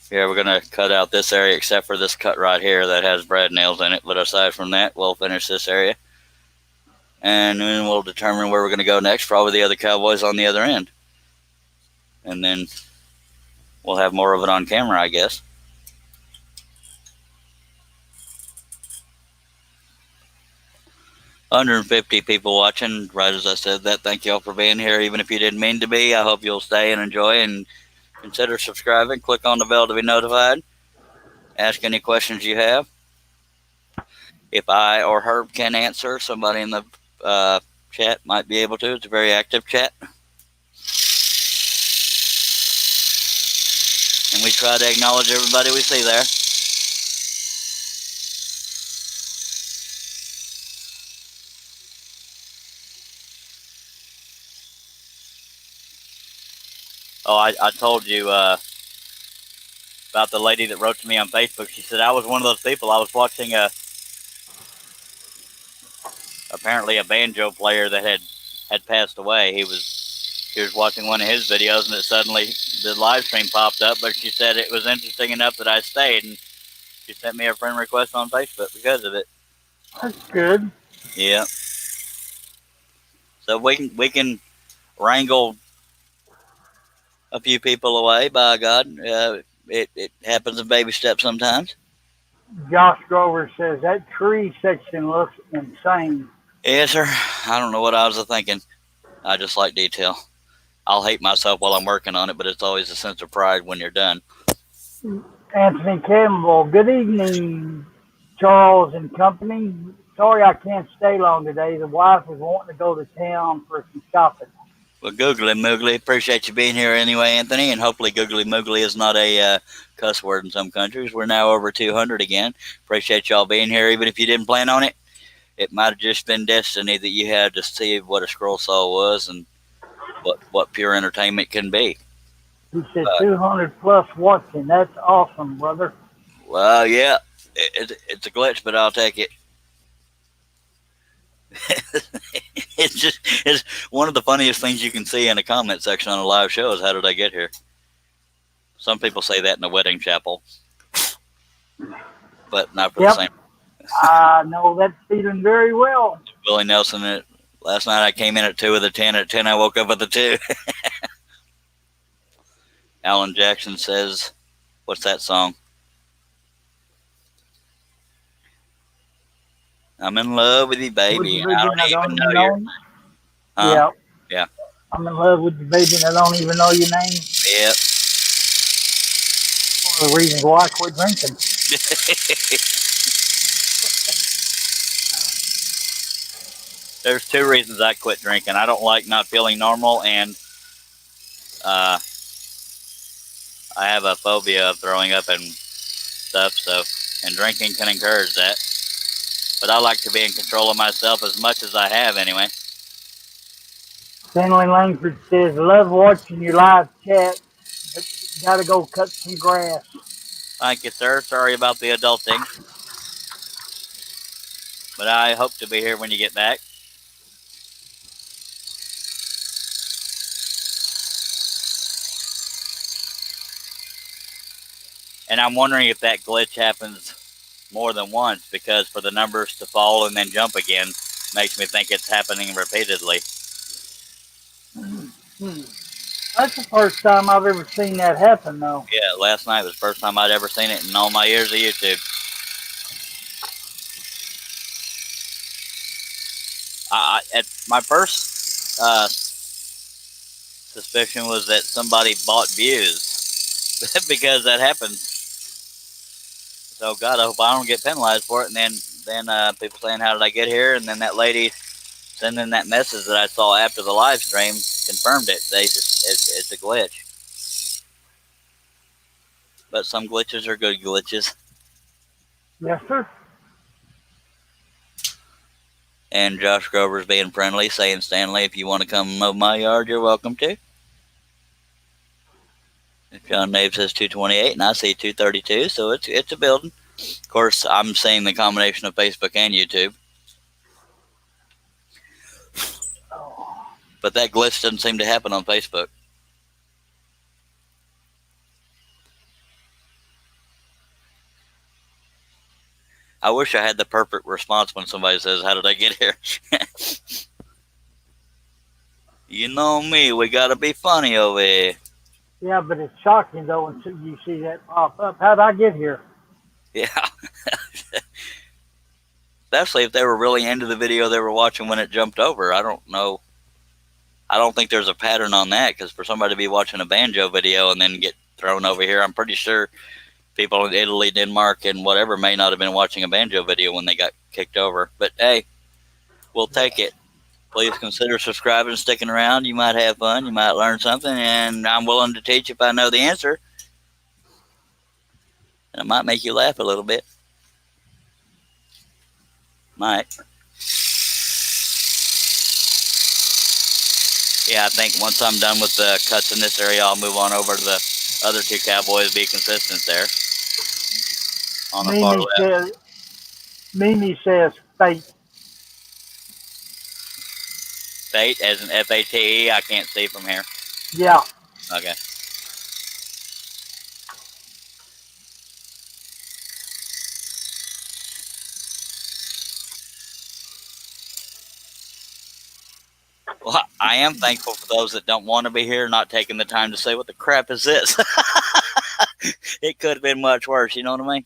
Yeah, we're going to cut out this area except for this cut right here that has brad nails in it. But aside from that, we'll finish this area. And then we'll determine where we're going to go next. Probably the other cowboys on the other end. And then we'll have more of it on camera, I guess. "150 people watching. Right as I said that, thank y'all for being here. Even if you didn't mean to be, I hope you'll stay and enjoy and consider subscribing. Click on the bell to be notified. Ask any questions you have. If I or Herb can answer, somebody in the chat might be able to. It's a very active chat. And we try to acknowledge everybody we see there. Oh, I told you about the lady that wrote to me on Facebook. She said I was one of those people. I was watching apparently a banjo player that had passed away. She was watching one of his videos, and it suddenly the live stream popped up. But she said it was interesting enough that I stayed, and she sent me a friend request on Facebook because of it. That's good. Yeah. So we can wrangle a few people away. By God, it happens in baby steps sometimes. Josh Grover says that tree section looks insane. Yes, sir. I don't know what I was thinking. I just like detail. I'll hate myself while I'm working on it, but it's always a sense of pride when you're done. Anthony Campbell, good evening, Charles and company. Sorry I can't stay long today. The wife was wanting to go to town for some shopping. Well, googly moogly, appreciate you being here anyway, Anthony, and hopefully googly moogly is not a cuss word in some countries. We're now over 200 again. Appreciate y'all being here, even if you didn't plan on it. It might have just been destiny that you had to see what a scroll saw was and what pure entertainment can be. He said 200 plus watching. That's awesome, brother. Well, yeah, it's a glitch, but I'll take it. It's one of the funniest things you can see in a comment section on a live show is how did I get here? Some people say that in a wedding chapel, but not for the same. I know that feeling very well. Willie Nelson. Last night I came in at 2 with a 10. At 10 I woke up with a 2. Alan Jackson says, what's that song? I'm in love with you, baby. I don't even know you. Yeah. I'm in love with you, baby, and I don't even know your name. Yep. One of the reasons why I quit drinking. There's 2 reasons I quit drinking. I don't like not feeling normal, and I have a phobia of throwing up and stuff, and drinking can encourage that. But I like to be in control of myself as much as I have anyway. Stanley Langford says, love watching your live chat, but gotta go cut some grass. Thank you, sir. Sorry about the adulting. But I hope to be here when you get back. And I'm wondering if that glitch happens more than once, because for the numbers to fall and then jump again makes me think it's happening repeatedly. That's the first time I've ever seen that happen, though. Yeah, last night was the first time I'd ever seen it in all my years of YouTube. At my first suspicion was that somebody bought views because that happens. So God, I hope I don't get penalized for it. And then people saying, "How did I get here?" And then that lady sending that message that I saw after the live stream confirmed it. It's a glitch. But some glitches are good glitches. Yes, sir. And Josh Grover's being friendly, saying, "Stanley, if you want to come mow my yard, you're welcome to." John Nave says 228, and I see 232, so it's a building. Of course, I'm seeing the combination of Facebook and YouTube. But that glitch doesn't seem to happen on Facebook. I wish I had the perfect response when somebody says, "How did I get here?" You know me, we gotta be funny over here. Yeah, but it's shocking, though, until you see that pop up. How'd I get here? Yeah. Especially if they were really into the video they were watching when it jumped over. I don't know. I don't think there's a pattern on that, because for somebody to be watching a banjo video and then get thrown over here, I'm pretty sure people in Italy, Denmark, and whatever may not have been watching a banjo video when they got kicked over. But hey, we'll take it. Please consider subscribing and sticking around. You might have fun. You might learn something, and I'm willing to teach if I know the answer. And it might make you laugh a little bit. Might. Yeah, I think once I'm done with the cuts in this area, I'll move on over to the other two cowboys, be consistent there. On the far left. Mimi says fate. Fate, as in F-A-T-E, I can't see from here. Yeah. Okay. Well, I am thankful for those that don't want to be here, not taking the time to say, "What the crap is this?" It could have been much worse, you know what I mean?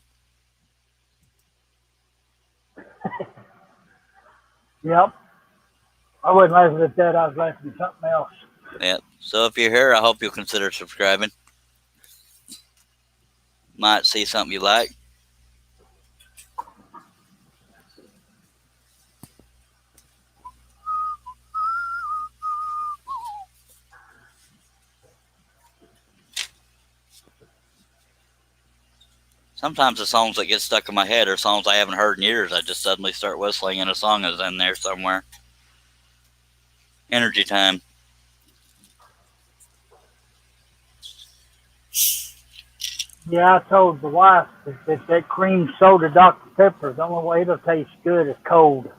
Yep. I wasn't laughing at that. I was laughing at something else. Yeah. So if you're here, I hope you'll consider subscribing. Might see something you like. Sometimes the songs that get stuck in my head are songs I haven't heard in years. I just suddenly start whistling and a song is in there somewhere. Energy time. Yeah, I told the wife that cream soda Dr. Pepper, the only way it'll taste good is cold.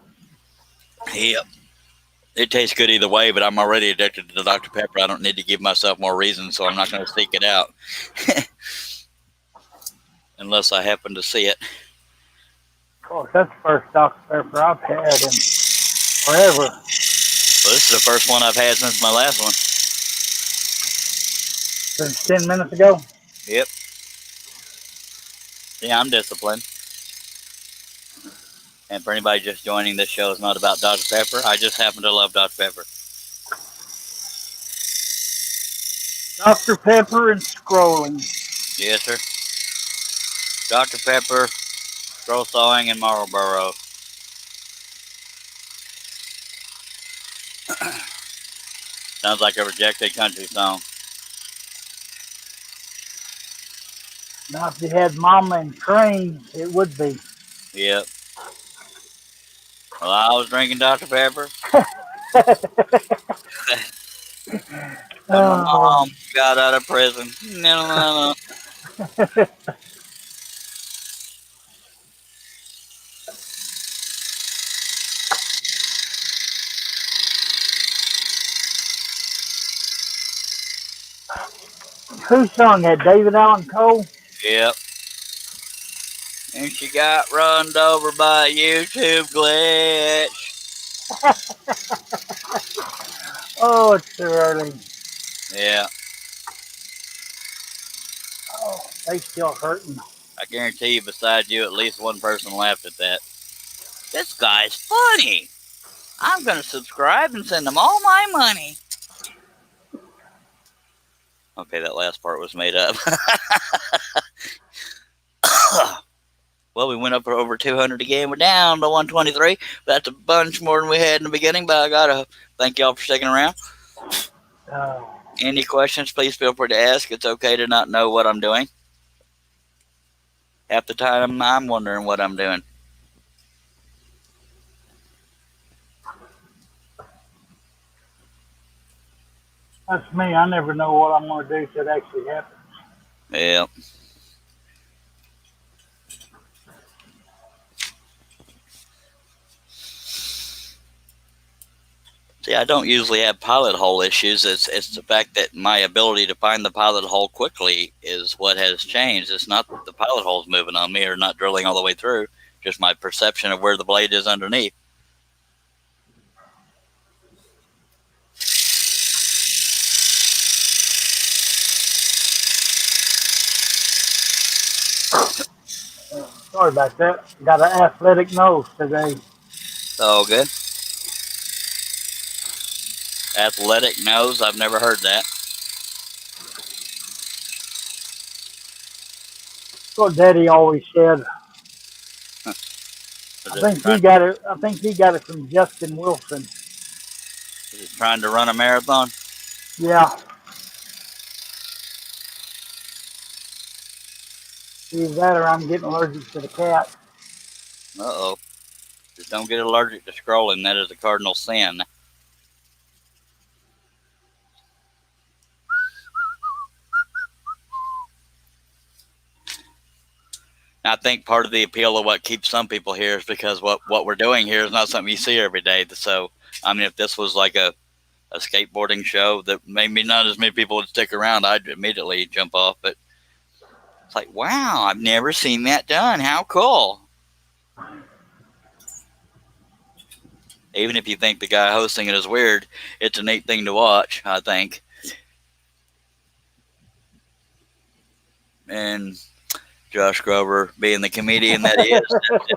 Yep. It tastes good either way, but I'm already addicted to Dr. Pepper. I don't need to give myself more reasons, so I'm not going to seek it out. Unless I happen to see it. Of course, that's the first Dr. Pepper I've had in forever. Well, this is the first one I've had since my last one. Since 10 minutes ago? Yep. Yeah, I'm disciplined. And for anybody just joining, this show is not about Dr. Pepper. I just happen to love Dr. Pepper. Dr. Pepper and scrolling. Yes, sir. Dr. Pepper, scroll sawing, and Marlboro. Sounds like a rejected country song. Now, if you had Mama and Train, it would be. Yep. Well, I was drinking Dr. Pepper. My mom got out of prison. No. Who sung that? David Allan Coe? Yep. And she got run over by a YouTube glitch. Oh, it's too early. Yeah, Oh, they still hurting. I guarantee you, besides you, at least one person laughed at that. This guy's funny. I'm going to subscribe and send him all my money. Okay, that last part was made up. Well, we went up for over 200 again. We're down to 123. That's a bunch more than we had in the beginning, but I got to thank y'all for sticking around. Any questions, please feel free to ask. It's okay to not know what I'm doing. Half the time, I'm wondering what I'm doing. That's me. I never know what I'm going to do till it actually happens. Yeah. See, I don't usually have pilot hole issues. It's the fact that my ability to find the pilot hole quickly is what has changed. It's not the pilot holes moving on me or not drilling all the way through, just my perception of where the blade is underneath. Sorry about that. Got an athletic nose today. Oh, good. Athletic nose. I've never heard that. That's what Daddy always said. I think he got it. I think he got it from Justin Wilson. Is it trying to run a marathon? Yeah. Either that or I'm getting allergic to the cat. Uh-oh. Just don't get allergic to scrolling. That is a cardinal sin. I think part of the appeal of what keeps some people here is because what we're doing here is not something you see every day. So, I mean, if this was like a skateboarding show that maybe not as many people would stick around, I'd immediately jump off. But it's like, wow, I've never seen that done. How cool. Even if you think the guy hosting it is weird, it's a neat thing to watch, I think. And Josh Grover, being the comedian that he is,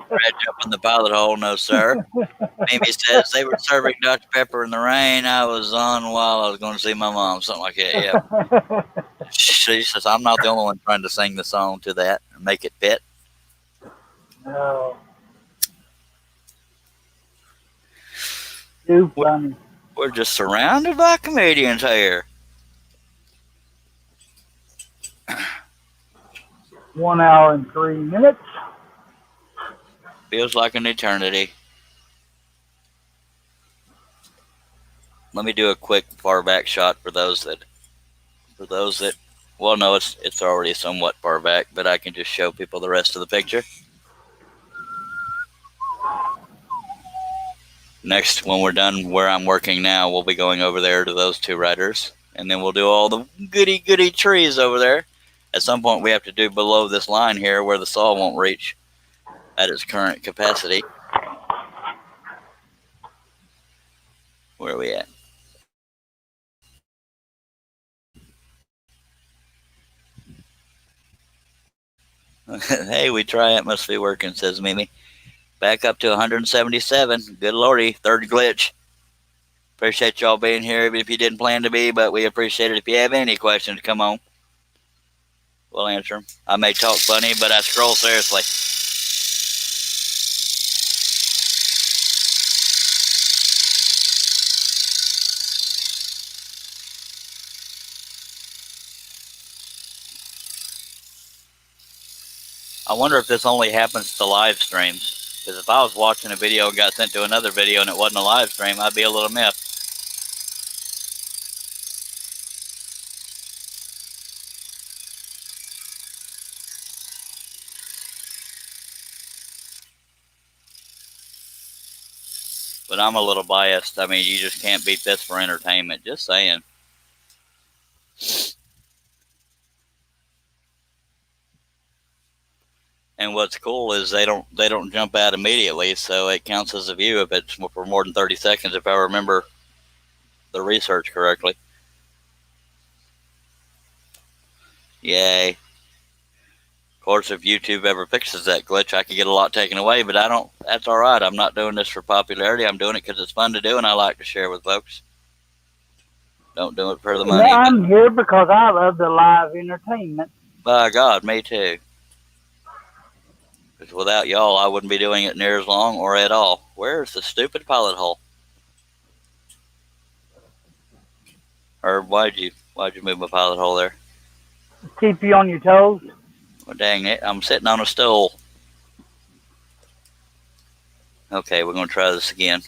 Brad jumping the pilot hole. No, sir. Mimi says they were serving Dr. Pepper in the rain. I was on while I was going to see my mom. Something like that, yeah. She says, I'm not the only one trying to sing the song to that and make it fit. No. Too funny. We're just surrounded by comedians here. 1 hour and 3 minutes. Feels like an eternity. Let me do a quick far back shot for those that well, no, it's already somewhat far back, but I can just show people the rest of the picture. Next, when we're done where I'm working now, we'll be going over there to those two riders, and then we'll do all the goody trees over there. At some point, we have to do below this line here where the saw won't reach at its current capacity. Where are we at? Hey, we try. It must be working, says Mimi. Back up to 177. Good lordy, third glitch. Appreciate y'all being here, even if you didn't plan to be, but we appreciate it. If you have any questions, come on. We'll answer them. I may talk funny, but I scroll seriously. I wonder if this only happens to live streams. Because if I was watching a video and got sent to another video and it wasn't a live stream, I'd be a little miffed. But I'm a little biased. I mean, you just can't beat this for entertainment. Just saying. And what's cool is they don't jump out immediately, so it counts as a view if it's for more than 30 seconds, if I remember the research correctly. Yay. Of course, if YouTube ever fixes that glitch, I could get a lot taken away, but I don't. That's all right. I'm not doing this for popularity. I'm doing it because it's fun to do, and I like to share with folks. Don't do it for the money. I'm here because I love the live entertainment. By God, me too. Because without y'all, I wouldn't be doing it near as long or at all. Where's the stupid pilot hole? Or why'd you move my pilot hole there? Keep you on your toes. Well, dang it, I'm sitting on a stool. Okay, we're going to try this again.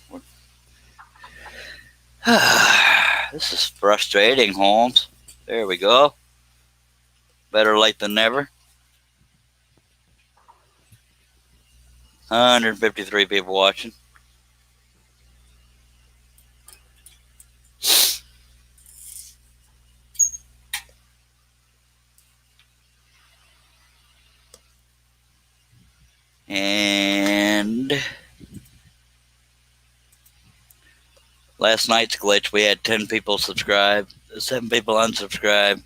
This is frustrating, Holmes. There we go. Better late than never. 153 people watching. And last night's glitch, we had 10 people subscribe, 7 people unsubscribe.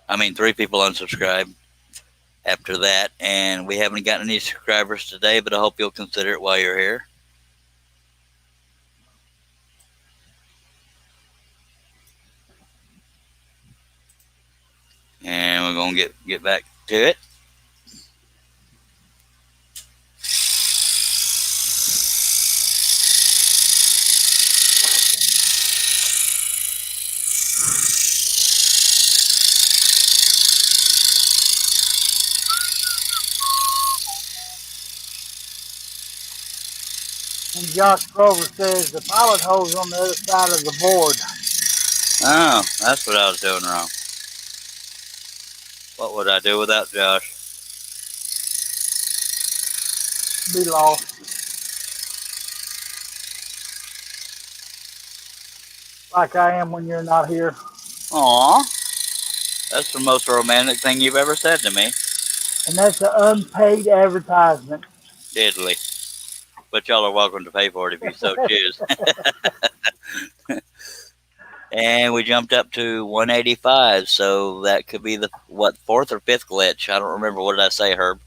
3 people unsubscribe after that. And we haven't gotten any subscribers today, but I hope you'll consider it while you're here. And we're going to get back to it. And Josh Grover says the pilot hole's on the other side of the board. Oh, that's what I was doing wrong. What would I do without Josh? Be lost. Like I am when you're not here. Aw. That's the most romantic thing you've ever said to me. And that's an unpaid advertisement. Diddly. But y'all are welcome to pay for it if you so choose. And we jumped up to 185, so that could be the, 4th or 5th glitch? I don't remember. What did I say, Herb?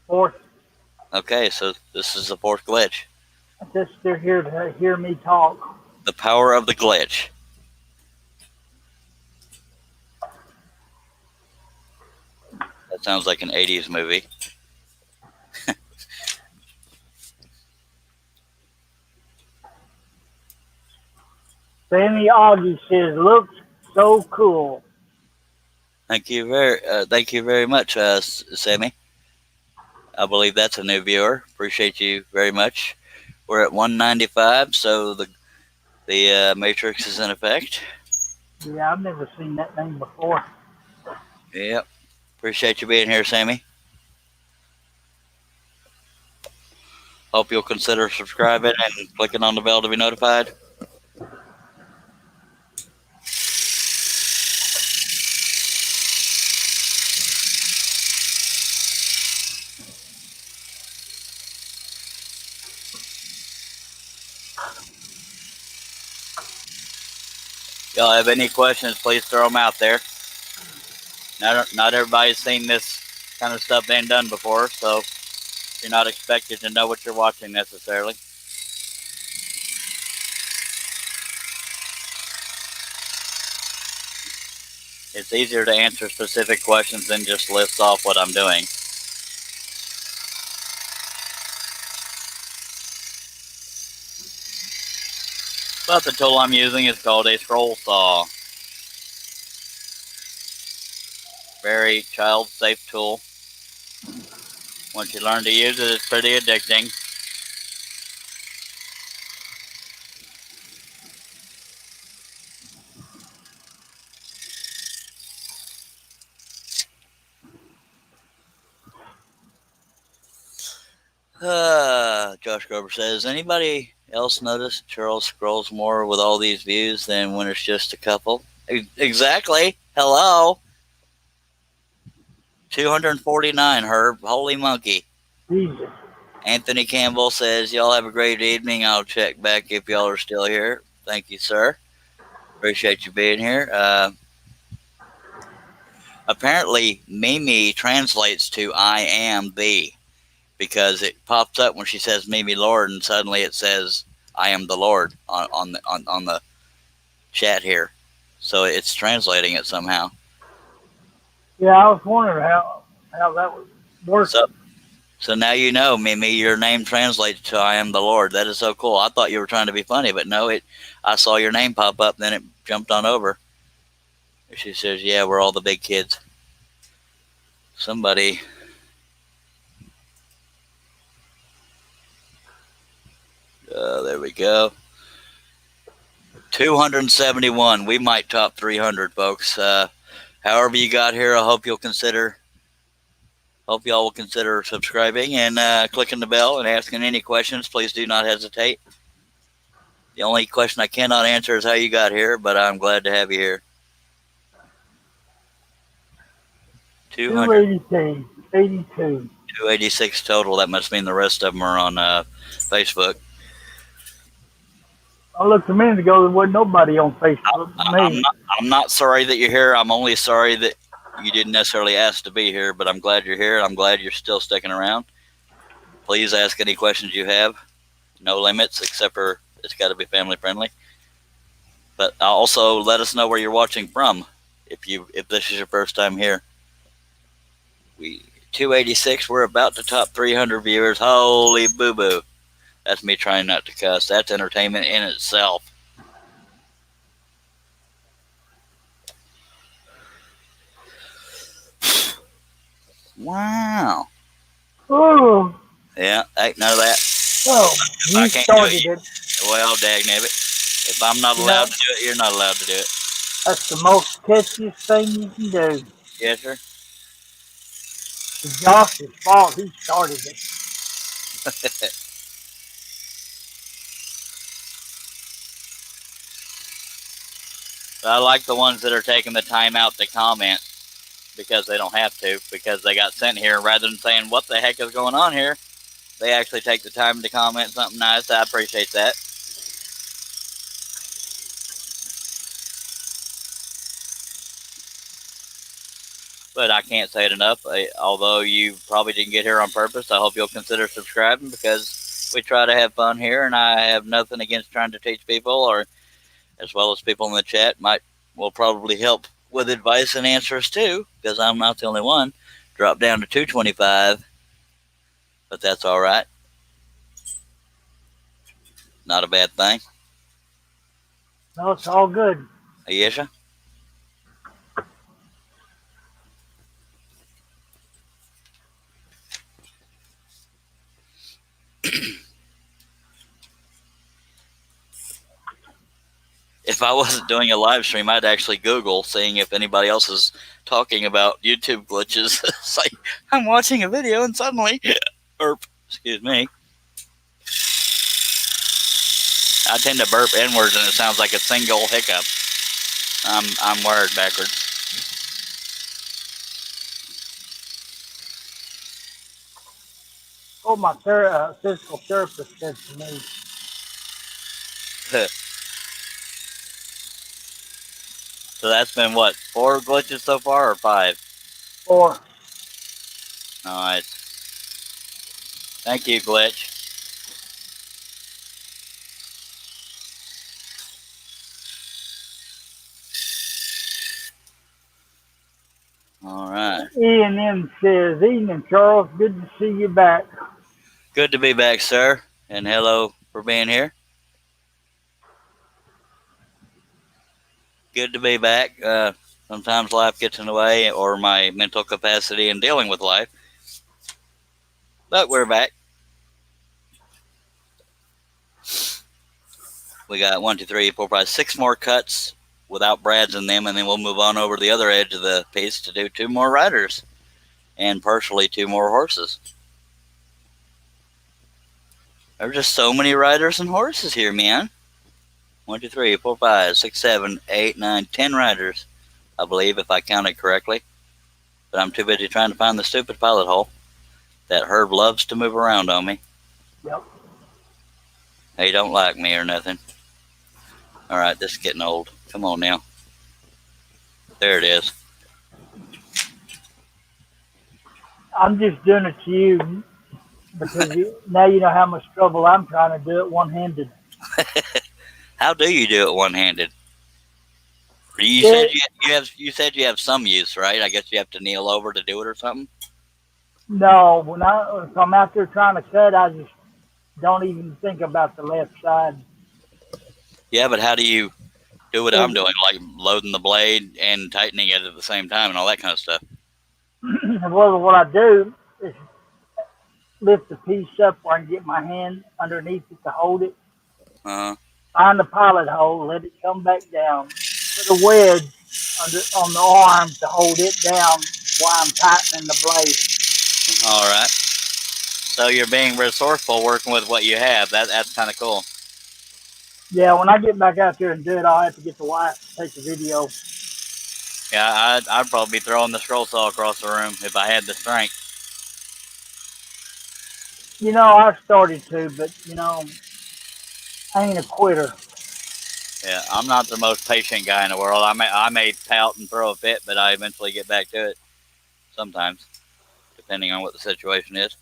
4th. Okay, so this is the 4th glitch. Just they're here to hear me talk. The power of the glitch. That sounds like an 80s movie. Sammy Augie says, looks so cool. Thank you very much, Sammy. I believe that's a new viewer. Appreciate you very much. We're at 195, so the Matrix is in effect. Yeah, I've never seen that name before. Yep. Appreciate you being here, Sammy. Hope you'll consider subscribing and clicking on the bell to be notified. Y'all have any questions, please throw them out there. Not everybody's seen this kind of stuff being done before, so you're not expected to know what you're watching necessarily. It's easier to answer specific questions than just list off what I'm doing. But the tool I'm using is called a scroll saw. Very child-safe tool. Once you learn to use it, it's pretty addicting. Josh Grover says, anybody else notice Charles scrolls more with all these views than when it's just a couple? Exactly. Hello. 249, Herb. Holy monkey. Jesus. Anthony Campbell says, y'all have a great evening. I'll check back if y'all are still here. Thank you, sir. Appreciate you being here. Apparently, Mimi translates to I am thee, because it pops up when she says Mimi Lord, and suddenly it says I am the Lord on the chat here. So it's translating it somehow. Yeah, I was wondering how that would work. So now you know, Mimi, your name translates to I am the Lord. That is so cool. I thought you were trying to be funny, but no, I saw your name pop up, then it jumped on over. She says, yeah, we're all the big kids. Somebody. There we go. 271. We might top 300, folks. However you got here, I hope y'all will consider subscribing and clicking the bell and asking any questions. Please do not hesitate. The only question I cannot answer is how you got here, but I'm glad to have you here. 282. 286 total. That must mean the rest of them are on Facebook. I looked a minute ago, there wasn't nobody on Facebook but me. I'm not sorry that you're here. I'm only sorry that you didn't necessarily ask to be here, but I'm glad you're here, and I'm glad you're still sticking around. Please ask any questions you have. No limits, except for it's got to be family friendly. But also let us know where you're watching from if this is your first time here. 286, we're about to top 300 viewers. Holy boo-boo. That's me trying not to cuss. That's entertainment in itself. Wow. Oh. Yeah, ain't none of that. Oh, you started it. Well, dagnabbit. If I'm not allowed to do it, you're not allowed to do it. That's the most catchiest thing you can do. Yes, sir. It's Josh's fault. He started it. I like the ones that are taking the time out to comment because they don't have to, because they got sent here. Rather than saying, what the heck is going on here, they actually take the time to comment something nice. I appreciate that. But I can't say it enough. Although you probably didn't get here on purpose, I hope you'll consider subscribing, because we try to have fun here, and I have nothing against trying to teach people, or as well as people in the chat will probably help with advice and answers too, because I'm not the only one. Drop down to 225, but that's all right. Not a bad thing. No, it's all good. Yes, sir. If I wasn't doing a live stream, I'd actually Google seeing if anybody else is talking about YouTube glitches. It's like, I'm watching a video and suddenly, excuse me. I tend to burp inwards and it sounds like a single hiccup. I'm wired backwards. Oh, my physical therapist said to me. So that's been what, 4 glitches so far, or 5? 4. Alright. Thank you, glitch. Alright. Ian M says, evening, Charles. Good to see you back. Good to be back, sir. And hello for being here. Good to be back. Sometimes life gets in the way, or my mental capacity in dealing with life. But we're back. We got 1, 2, 3, 4, 5, 6 more cuts without brads in them, and then we'll move on over to the other edge of the piece to do 2 more riders, and partially 2 more horses. There's just so many riders and horses here, man. 1, 2, 3, 4, 5, 6, 7, 8, 9, 10 riders, I believe, if I counted correctly. but I'm too busy trying to find the stupid pilot hole that Herb loves to move around on me. Yep. He don't like me or nothing. All right, this is getting old. Come on now. There it is. I'm just doing it to you because now you know how much trouble I'm trying to do it one-handed. How do you do it one-handed? You Yeah, said you said you have some use, right? I guess you have to kneel over to do it or something. no, if I'm out there trying to cut, I just don't even think about the left side. Yeah, but how do you do what I'm Well, doing, like loading the blade and tightening it at the same time and all that kind of stuff? well, what I do is lift the piece up where I can get my hand underneath it to hold it, Uh, find the pilot hole, let it come back down, put a wedge on the arm to hold it down while I'm tightening the blade. all right. So you're being resourceful, working with what you have. That's kind of cool. Yeah, when I get back out there and do it, I'll have to get the wife to take a video. Yeah, I'd probably be throwing the scroll saw across the room if I had the strength. You know, I started to, but I ain't a quitter. Yeah, I'm not the most patient guy in the world. I may pout and throw a fit, but I eventually get back to it. Sometimes, depending on what the situation is.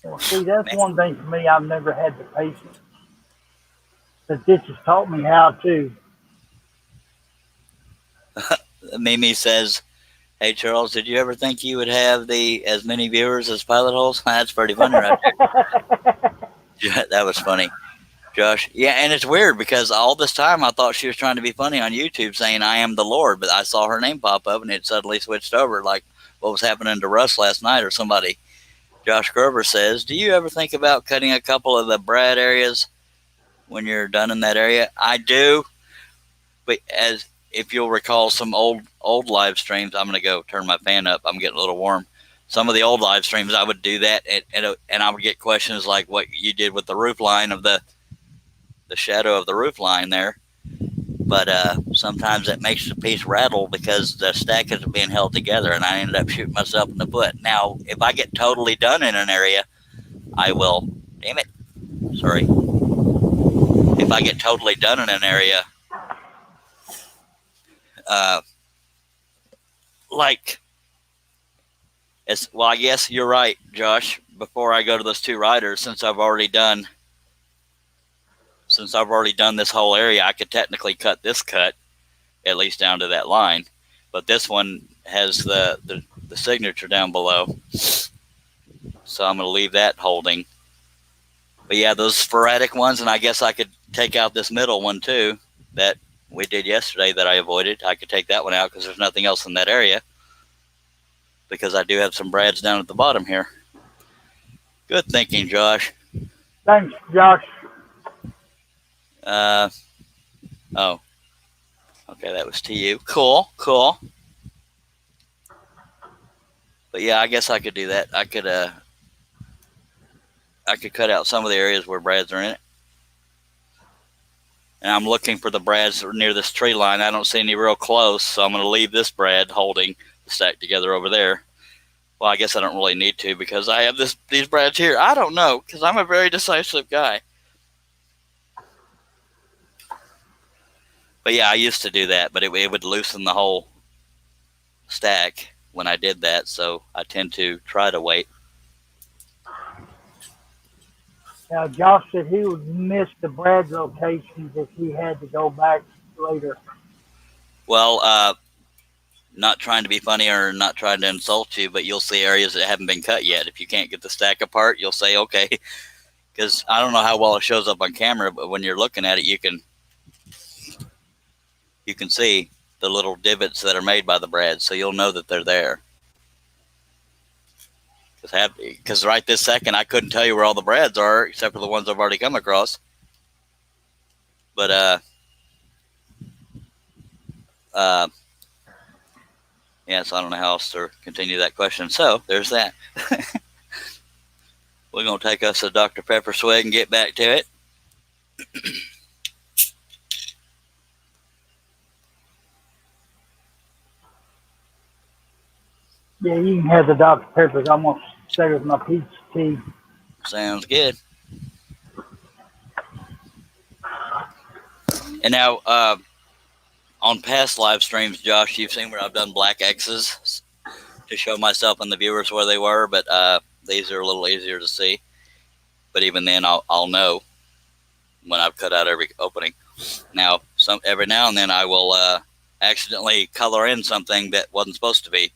Well, see, that's one thing for me. I've never had the patience, but this has taught me how to. Mimi says, "Hey Charles, did you ever think you would have as many viewers as Pilot Holes?" That's pretty funny, right there. That was funny, Josh. Yeah, and it's weird because all this time I thought she was trying to be funny on YouTube, saying "I am the Lord," but I saw her name pop up and it suddenly switched over, like what was happening to Russ last night or somebody. Josh Grover says, "Do you ever think about cutting a couple of the Brad areas when you're done in that area?" I do, but as if you'll recall some old live streams, I'm gonna go turn my fan up. I'm getting a little warm. Some of the old live streams, I would do that, and I would get questions like what you did with the roof line of the shadow of the roof line there. But sometimes it makes the piece rattle because the stack isn't being held together, and I ended up shooting myself in the foot. Now, if I get totally done in an area, I will. Damn it! Sorry. If I get totally done in an area, uh, like well, I guess you're right, Josh. Before I go to those two riders, since I've already done this whole area, I could technically cut this cut at least down to that line, but this one has the signature down below, so I'm going to leave that holding. But yeah, those sporadic ones, and I guess I could take out this middle one too that we did yesterday that I avoided. I could take that one out because there's nothing else in that area, because I do have some brads down at the bottom here. Good thinking, Josh. Thanks, Josh. Oh, okay, that was to you. Cool. But yeah, I guess I could do that. I could cut out some of the areas where brads are in it. And I'm looking for the brads near this tree line. I don't see any real close, so I'm going to leave this brad holding the stack together over there. Well, I guess I don't really need to because I have these brads here. I don't know, because I'm a very decisive guy. But yeah, I used to do that, but it would loosen the whole stack when I did that, so I tend to try to wait. Now, Josh said he would miss the Brad locations if he had to go back later. Well, not trying to be funny or not trying to insult you, but you'll see areas that haven't been cut yet. If you can't get the stack apart, you'll say, okay, because I don't know how well it shows up on camera, but when you're looking at it, you can see the little divots that are made by the brads, so you'll know that they're there. Because right this second, I couldn't tell you where all the brads are, except for the ones I've already come across. But yeah, so I don't know how else to continue that question. So there's that. We're gonna take us a Dr. Pepper swig and get back to it. Yeah, you can have the Dr. Pepper. I'm gonna stay with my peach tea. Sounds good. And now, on past live streams, Josh, you've seen where I've done black X's to show myself and the viewers where they were, but these are a little easier to see. But even then, I'll know when I've cut out every opening. Now, every now and then, I will accidentally color in something that wasn't supposed to be,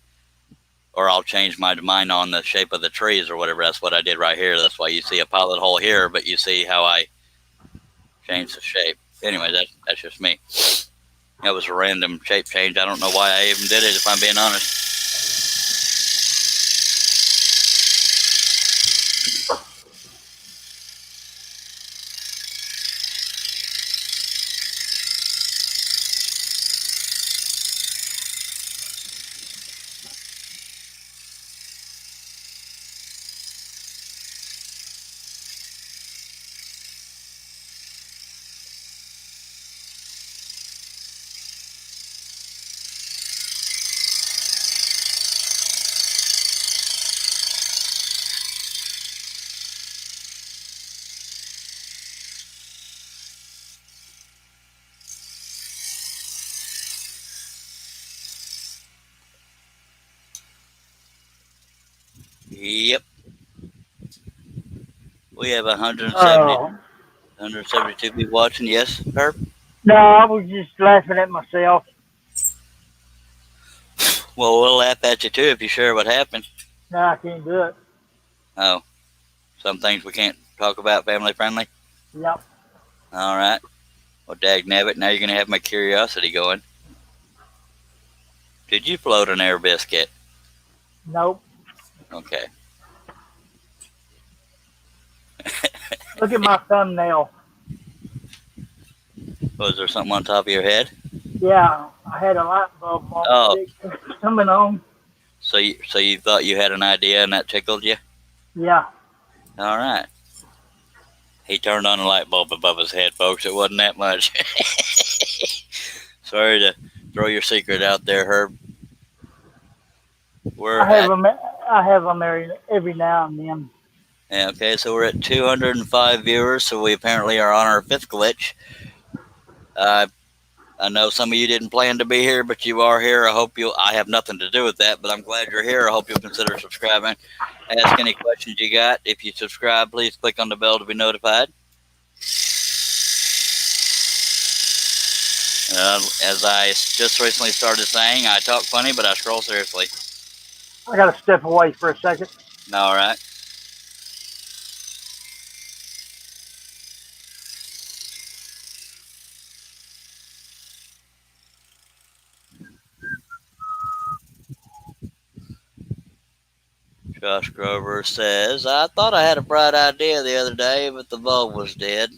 or I'll change my mind on the shape of the trees or whatever. That's what I did right here. That's why you see a pilot hole here, but you see how I changed the shape. Anyway, that's just me. That was a random shape change. I don't know why I even did it, if I'm being honest. Yep. We have 172 people watching. Yes, Herb? No, I was just laughing at myself. Well, we'll laugh at you too if you share what happened. No, I can't do it. Oh, some things we can't talk about family friendly? Yep. All right. Well, dagnabbit, now you're going to have my curiosity going. Did you float an air biscuit? Nope. Okay. Look at my thumbnail. Was there something on top of your head? Yeah, I had a light bulb on coming on. So you thought you had an idea and that tickled you? Yeah. All right. He turned on a light bulb above his head, folks. It wasn't that much. Sorry to throw your secret out there, Herb. I have them every now and then. Yeah, okay, so we're at 205 viewers, so we apparently are on our 5th glitch. I know some of you didn't plan to be here, but you are here. I have nothing to do with that, but I'm glad you're here. I hope you'll consider subscribing. Ask any questions you got. If you subscribe, please click on the bell to be notified. As I just recently started saying, I talk funny, but I scroll seriously. I got to step away for a second. All right. Josh Grover says, I thought I had a bright idea the other day, but the bulb was dead.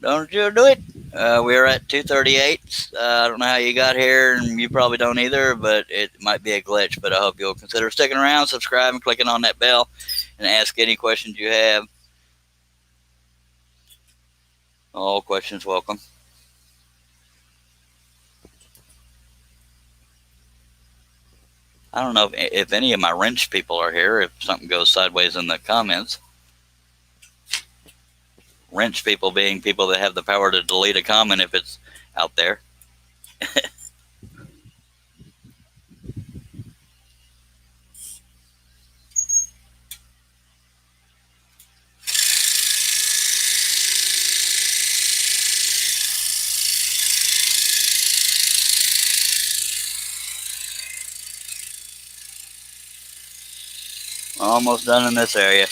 Don't you do it? We're at 238. I don't know how you got here, and you probably don't either, but it might be a glitch. But I hope you'll consider sticking around, subscribing, clicking on that bell, and ask any questions you have. All questions welcome. I don't know if any of my wrench people are here, if something goes sideways in the comments. Wrench people being people that have the power to delete a comment if it's out there. Almost done in this area.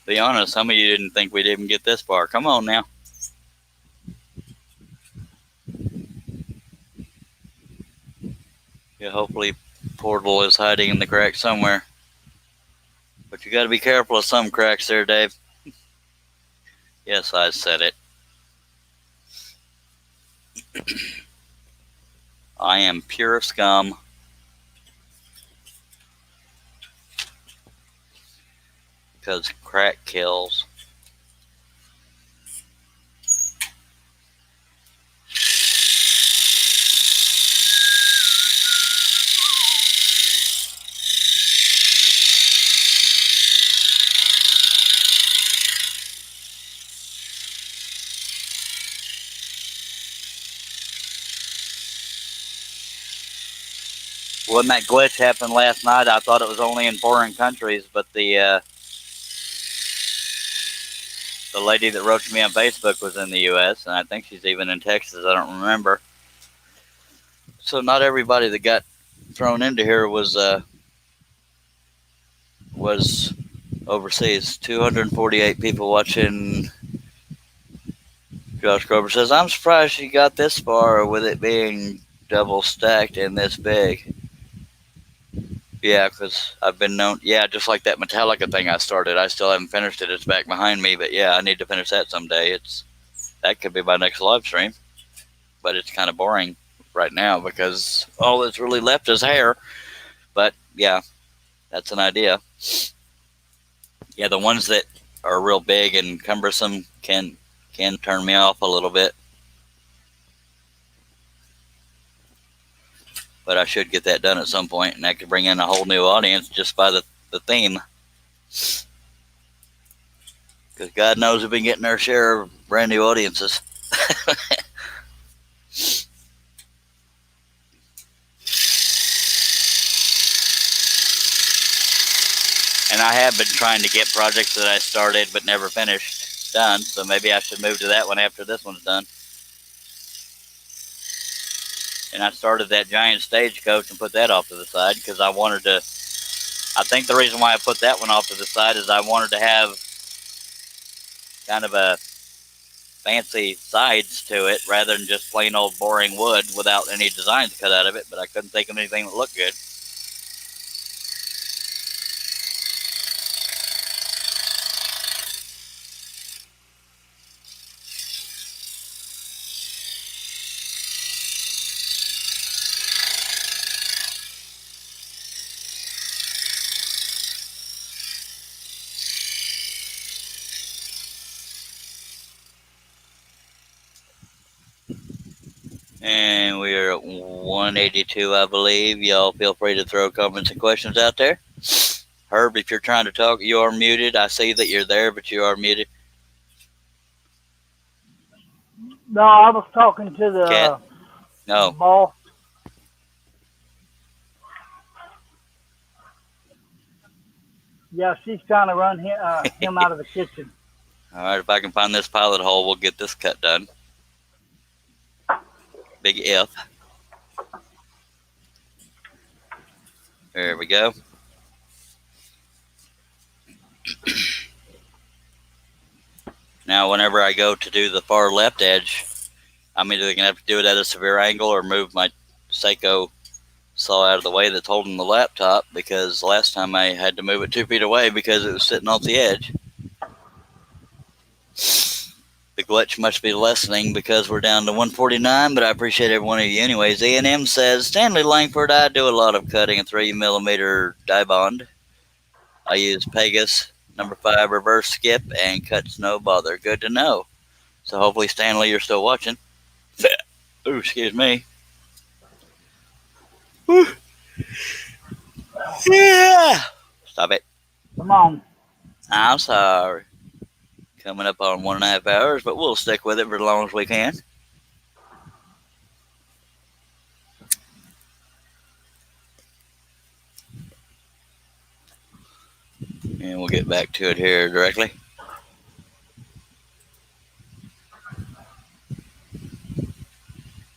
Be honest, some of you didn't think we'd even get this far. Come on now. Yeah, hopefully Portal is hiding in the crack somewhere. But you got to be careful of some cracks there, Dave. Yes, I said it. I am pure scum. Because crack kills. when that glitch happened last night, I thought it was only in foreign countries, but the lady that wrote to me on Facebook was in the U.S., and I think she's even in Texas. I don't remember. So not everybody that got thrown into here was overseas. 248 people watching. Josh Grover says, "I'm surprised she got this far with it being double stacked and this big." Yeah, because I've been known. Yeah, just like that Metallica thing I started. I still haven't finished it. It's back behind me, but yeah, I need to finish that someday. That could be my next live stream, but it's kind of boring right now because all that's really left is hair. But yeah, that's an idea. Yeah, the ones that are real big and cumbersome can turn me off a little bit. But I should get that done at some point, and that could bring in a whole new audience just by the theme. Because God knows we've been getting our share of brand new audiences. And I have been trying to get projects that I started but never finished done, so maybe I should move to that one after this one's done. And I started that giant stagecoach and put that off to the side because I wanted to. I think the reason why I put that one off to the side is I wanted to have kind of a fancy sides to it rather than just plain old boring wood without any designs cut out of it, but I couldn't think of anything that looked good. And we are at 182, I believe. Y'all feel free to throw comments and questions out there. Herb, if you're trying to talk, you are muted. I see that you're there, but you are muted. No, I was talking to the Cat? No. boss. Yeah, she's trying to run him out of the kitchen. All right, if I can find this pilot hole, we'll get this cut done. Big F. There we go. Now, whenever I go to do the far left edge, I'm either going to have to do it at a severe angle or move my Seiko saw out of the way that's holding the laptop, because last time I had to move it 2 feet away because it was sitting off the edge. The glitch must be lessening because we're down to 149, but I appreciate every one of you anyways. E&M says, Stanley Langford, I do a lot of cutting in 3mm die bond. I use Pegas number 5 reverse skip and cuts no bother. Good to know. So hopefully, Stanley, you're still watching. Ooh, excuse me. Whew. Yeah. Stop it. Come on. I'm sorry. Coming up on 1.5 hours, but we'll stick with it for as long as we can. And we'll get back to it here directly.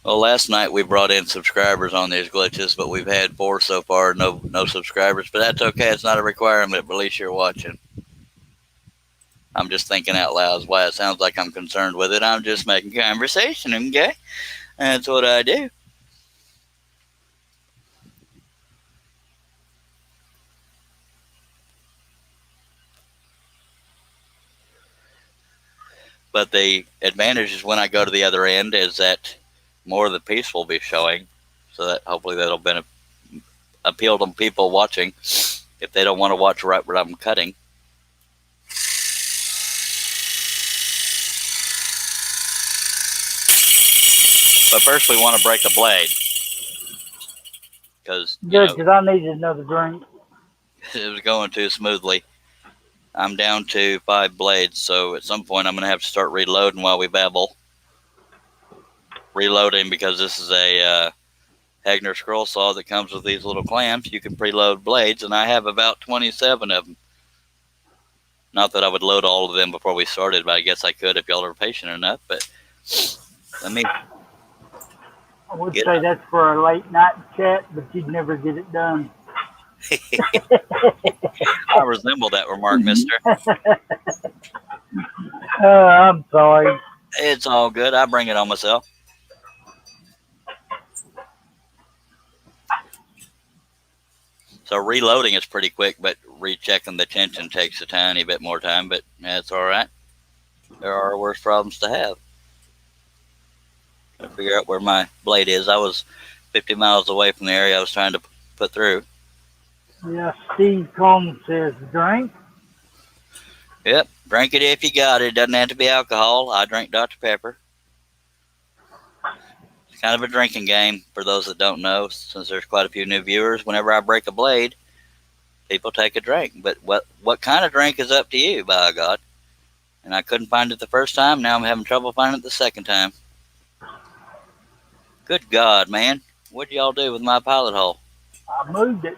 Well, last night we brought in subscribers on these glitches, but we've had 4 so far, no subscribers. But that's okay. It's not a requirement, but at least you're watching. I'm just thinking out loud. Is why it sounds like I'm concerned with it. I'm just making conversation, okay? That's what I do. But the advantage is when I go to the other end is that more of the piece will be showing. So that hopefully that'll appeal to people watching if they don't want to watch right what I'm cutting. But first we want to break a blade. Good, because I needed another drink. It was going too smoothly. I'm down to 5 blades, so at some point I'm going to have to start reloading while we babble. Reloading because this is a Hagner scroll saw that comes with these little clamps. You can preload blades, and I have about 27 of them. Not that I would load all of them before we started, but I guess I could if y'all are patient enough. But let me I would get say that's for a late night chat, but you'd never get it done. I resemble that remark, mister. I'm sorry. It's all good. I bring it on myself. So reloading is pretty quick, but rechecking the tension takes a tiny bit more time, but that's all right. There are worse problems to have. I figure out where my blade is. I was 50 miles away from the area I was trying to put through. Yeah, Steve Coleman says drink. Yep, drink it if you got it. Doesn't have to be alcohol. I drink Dr. Pepper. It's kind of a drinking game for those that don't know, since there's quite a few new viewers. Whenever I break a blade, people take a drink. But what kind of drink is up to you, by God. And I couldn't find it the first time. Now I'm having trouble finding it the second time. Good God, man. What'd y'all do with my pilot hole? I moved it.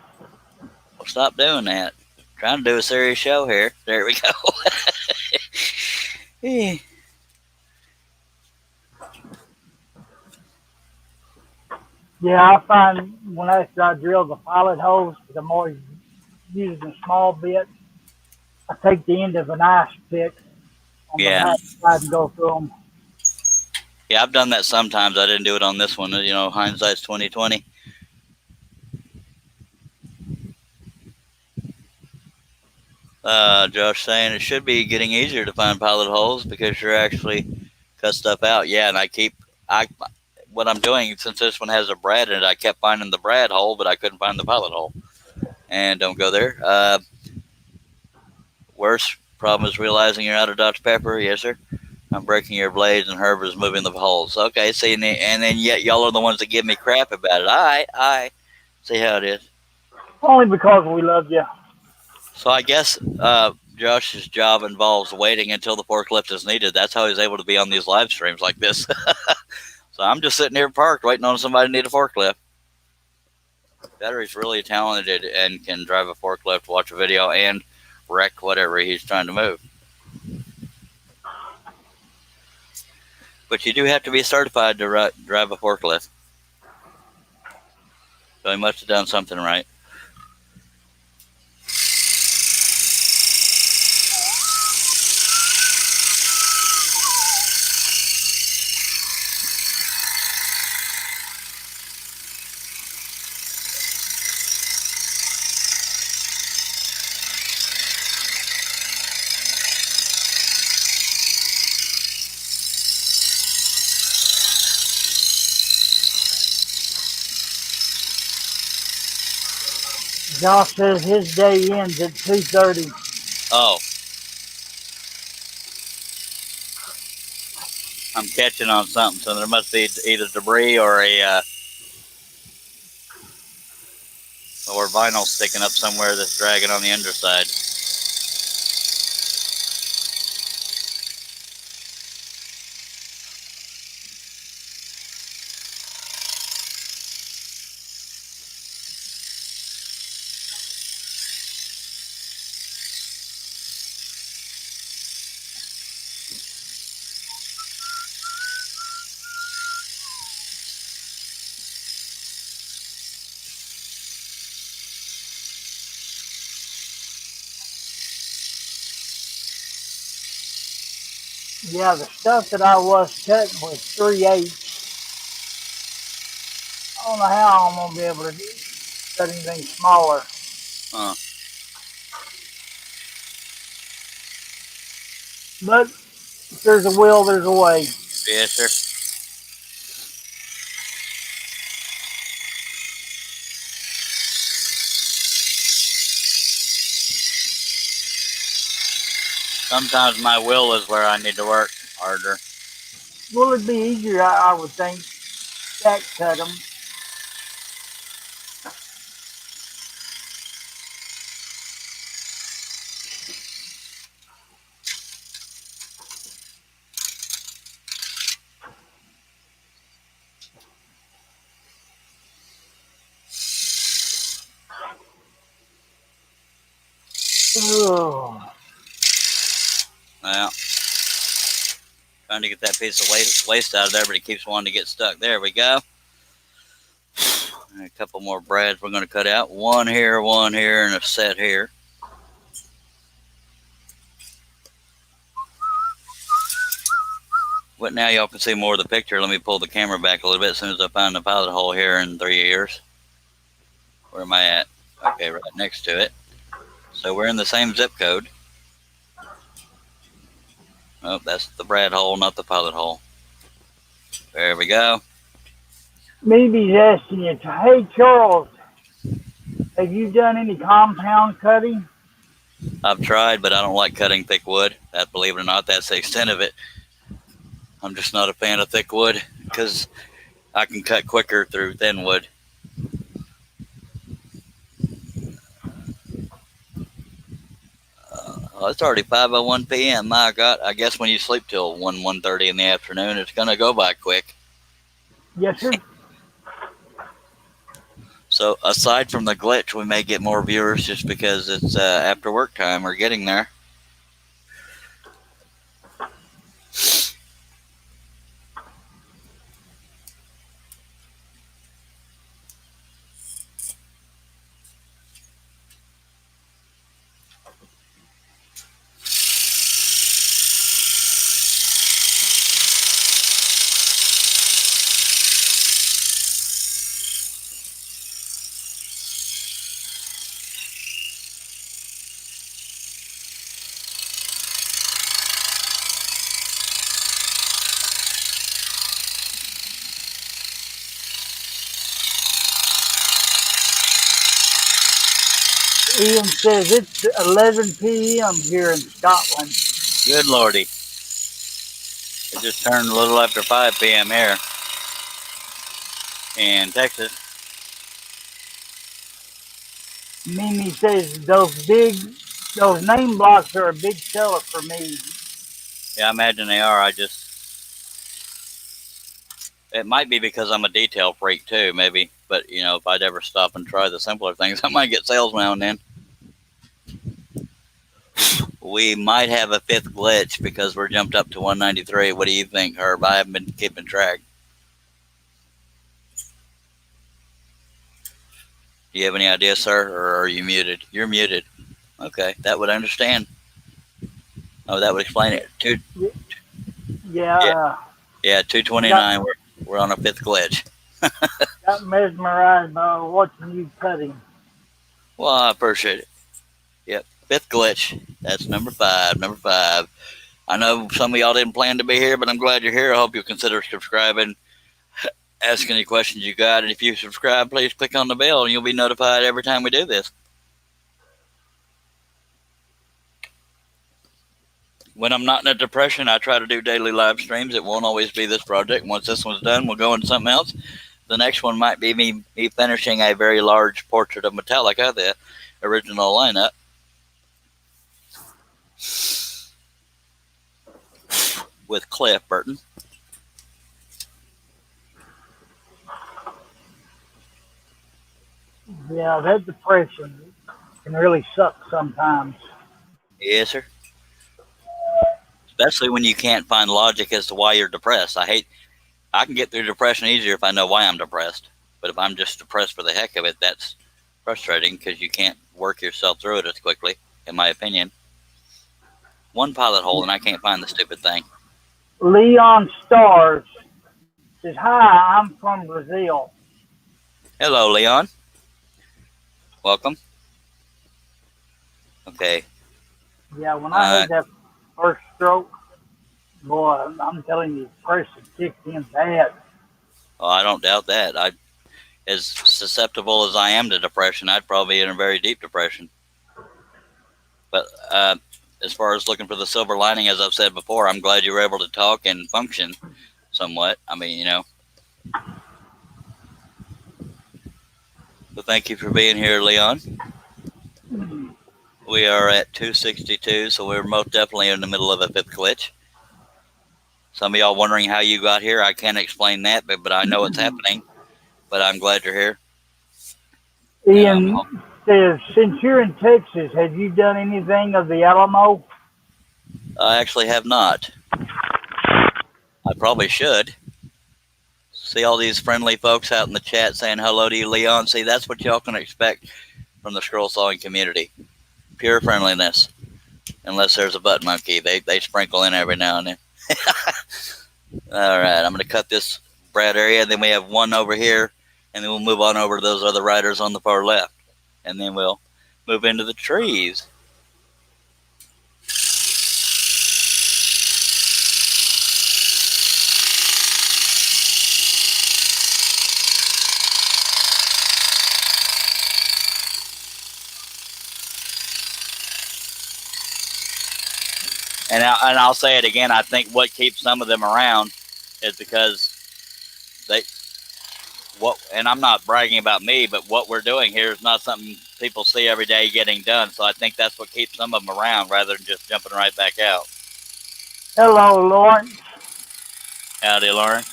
Well, stop doing that. Trying to do a serious show here. There we go. Yeah, I find when after I drill the pilot holes, because I'm always using small bits, I take the end of an ice pick on the Yeah. back side and go through them. Yeah, I've done that sometimes. I didn't do it on this one. You know, hindsight's 20/20. Josh saying it should be getting easier to find pilot holes because you're actually cut stuff out. Yeah, and what I'm doing, since this one has a brad in it, I kept finding the brad hole, but I couldn't find the pilot hole. And don't go there. Worst problem is realizing you're out of Dr. Pepper. Yes, sir. I'm breaking your blades, and Herb is moving the holes. Okay, see, and then yet y'all are the ones that give me crap about it. I see how it is. Only because we love you. So I guess Josh's job involves waiting until the forklift is needed. That's how he's able to be on these live streams like this. So I'm just sitting here parked waiting on somebody to need a forklift. Battery's really talented and can drive a forklift, watch a video, and wreck whatever he's trying to move. But you do have to be certified to drive a forklift. So he must have done something right. Josh says his day ends at 2:30. Oh. I'm catching on something, so there must be either debris or or vinyl sticking up somewhere that's dragging on the underside. Yeah, the stuff that I was cutting was 3/8. I don't know how I'm going to be able to cut anything smaller. But if there's a will, there's a way. Yes, sir. Sometimes my will is where I need to work harder. Will it be easier, I would think, stack cut them? Oh, Well, trying to get that piece of waste out of there, but it keeps wanting to get stuck. There we go. And a couple more brads we're going to cut out. One here, and a set here. But now y'all can see more of the picture. Let me pull the camera back a little bit as soon as I find the pilot hole here in 3 years. Where am I at? Okay, right next to it. So we're in the same zip code. Oh, that's the brad hole, not the pilot hole. There we go. Maybe he's asking you, hey Charles, have you done any compound cutting? I've tried, but I don't like cutting thick wood. That, believe it or not, that's the extent of it. I'm just not a fan of thick wood because I can cut quicker through thin wood. It's already 5:01 p.m. My God, I guess when you sleep till 1:30 in the afternoon, it's going to go by quick. Yes, sir. So aside from the glitch, we may get more viewers just because it's after work time or getting there. Ian says it's 11 p.m. here in Scotland. Good Lordy. It just turned a little after 5 p.m. here in Texas. Mimi says those name blocks are a big seller for me. Yeah, I imagine they are. It might be because I'm a detail freak too, maybe. But, you know, if I'd ever stop and try the simpler things, I might get sales now and then. We might have a fifth glitch because we're jumped up to 193. What do you think, Herb? I haven't been keeping track. Do you have any idea, sir, or are you muted? You're muted. Okay, that would understand. Oh, that would explain it. Yeah. Yeah, 229. We're on a fifth glitch. Got mesmerized by watching you cutting. Well, I appreciate it. Yep, fifth glitch. That's number 5. Number 5. I know some of y'all didn't plan to be here, but I'm glad you're here. I hope you'll consider subscribing, ask any questions you got, and if you subscribe, please click on the bell, and you'll be notified every time we do this. When I'm not in a depression, I try to do daily live streams. It won't always be this project. Once this one's done, we'll go into something else. The next one might be me finishing a very large portrait of Metallica, the original lineup. With Cliff Burton. Yeah, that depression can really suck sometimes. Yes, sir. Especially when you can't find logic as to why you're depressed. I can get through depression easier if I know why I'm depressed. But if I'm just depressed for the heck of it, that's frustrating because you can't work yourself through it as quickly, in my opinion. One pilot hole and I can't find the stupid thing. Leon Stars says, hi, I'm from Brazil. Hello, Leon. Welcome. Okay. Yeah, when I had that first stroke, boy, I'm telling you, depression kicked in bad. Well, I don't doubt that. As susceptible as I am to depression, I'd probably be in a very deep depression. But as far as looking for the silver lining, as I've said before, I'm glad you were able to talk and function somewhat. I mean, you know. So thank you for being here, Leon. We are at 262, so we're most definitely in the middle of a fifth glitch. Some of y'all wondering how you got here. I can't explain that, but I know it's happening. But I'm glad you're here. Ian says, since you're in Texas, have you done anything of the Alamo? I actually have not. I probably should. See all these friendly folks out in the chat saying hello to you, Leon. See, that's what y'all can expect from the scroll sawing community. Pure friendliness. Unless there's a butt monkey. They sprinkle in every now and then. All right, I'm going to cut this Brad area. Then we have one over here. And then we'll move on over to those other riders on the far left. And then we'll move into the trees. And I'll say it again. I think what keeps some of them around is because and I'm not bragging about me, but what we're doing here is not something people see every day getting done. So I think that's what keeps some of them around rather than just jumping right back out. Hello, Lawrence. Howdy, Lauren.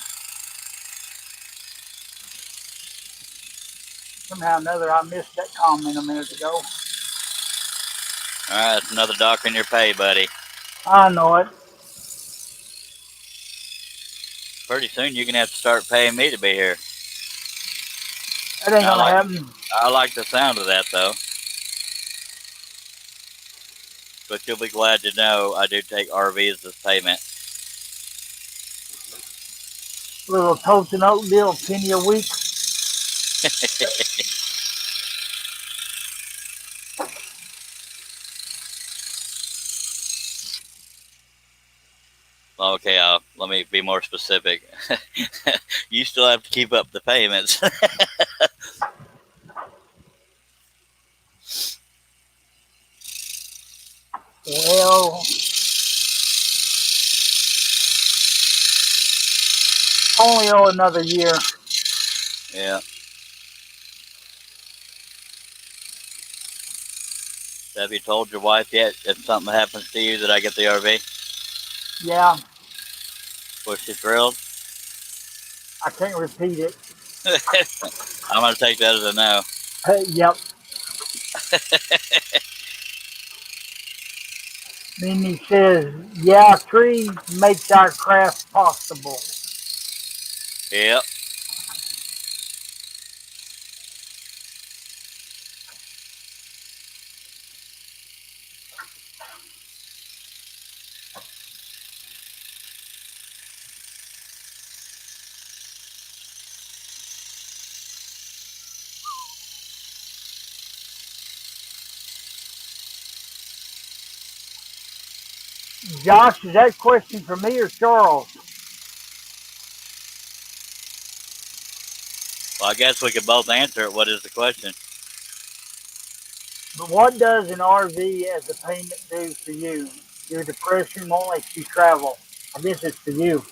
Somehow or another, I missed that comment a minute ago. All right, it's another dock in your pay, buddy. I know it. Pretty soon you're going to have to start paying me to be here. That ain't gonna happen. I like the sound of that, though. But you'll be glad to know I do take RVs as payment. Little toast and oat deal, penny a week. Okay, let me be more specific. You still have to keep up the payments. Well, only owe another year. Yeah. Have you told your wife yet if something happens to you that I get the RV? Yeah. Was she thrilled? I can't repeat it. I'm going to take that as a no. Yep. Then he says, yeah, tree makes our craft possible. Yep. Josh, is that question for me or Charles? Well, I guess we could both answer it. What is the question? But what does an RV as a payment do for you? Your depression won't let you travel. I guess it's for you.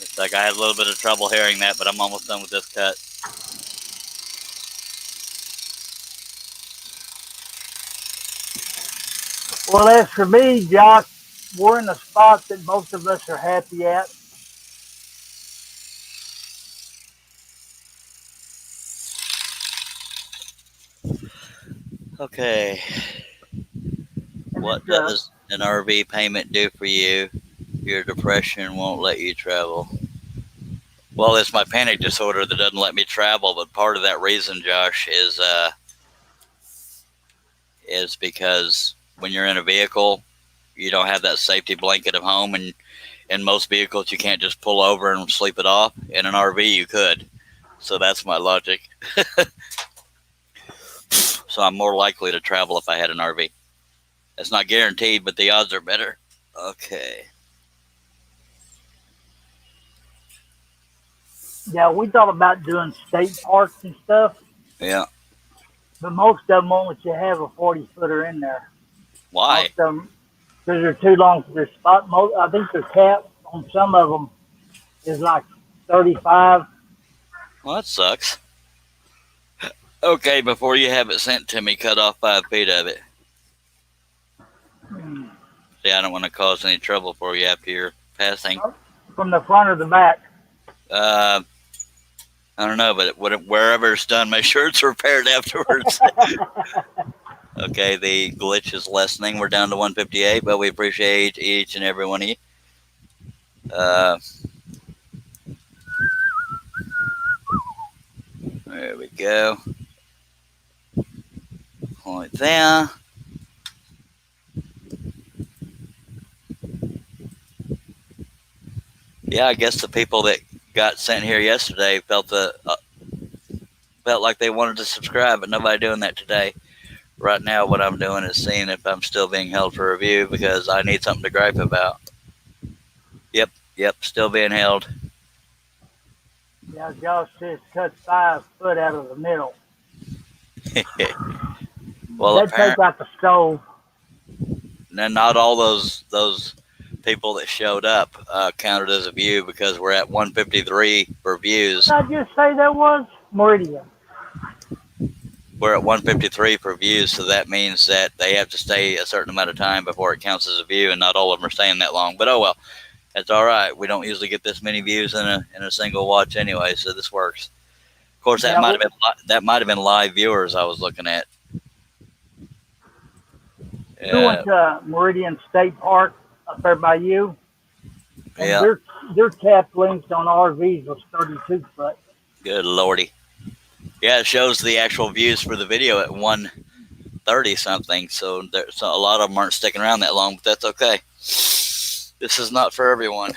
It's like I had a little bit of trouble hearing that, but I'm almost done with this cut. Well, as for me, Josh, we're in a spot that most of us are happy at. Okay. What does an RV payment do for you? Your depression won't let you travel. Well, it's my panic disorder that doesn't let me travel, but part of that reason, Josh, is because when you're in a vehicle, you don't have that safety blanket of home, and in most vehicles you can't just pull over and sleep it off. In an RV you could. So that's my logic. So I'm more likely to travel if I had an RV. It's not guaranteed, but the odds are better. Okay. Yeah, we thought about doing state parks and stuff. Yeah. But most of them won't let you have a 40-footer in there. Why? Most of them, because they're too long for their spot. I think their cap on some of them is like 35. Well, that sucks. Okay, before you have it sent to me, cut off 5 feet of it. See, I don't want to cause any trouble for you after you're passing. From the front or the back? I don't know, but wherever it's done, make sure it's repaired afterwards. Okay, the glitch is lessening. We're down to 158, but we appreciate each and every one of you. There we go. Point there. Yeah, I guess the people that got sent here yesterday felt like they wanted to subscribe, but nobody doing that today. Right now, what I'm doing is seeing if I'm still being held for review because I need something to gripe about. Yep, still being held. Yeah, Josh says cut 5 foot out of the middle. Well, That take apparently, out the stove. not all those people that showed up counted as a view because we're at 153 for views. What did I just say that was? Meridian. We're at 153 for views, so that means that they have to stay a certain amount of time before it counts as a view, and not all of them are staying that long. But oh well, that's all right. We don't usually get this many views in a single watch anyway, so this works. Of course, that might have been live viewers I was looking at. We went to Meridian State Park up there by you, and Yeah. their cap length on RVs was 32 foot. Good lordy. Yeah, it shows the actual views for the video at 130 something, so a lot of them aren't sticking around that long, but that's okay. This is not for everyone.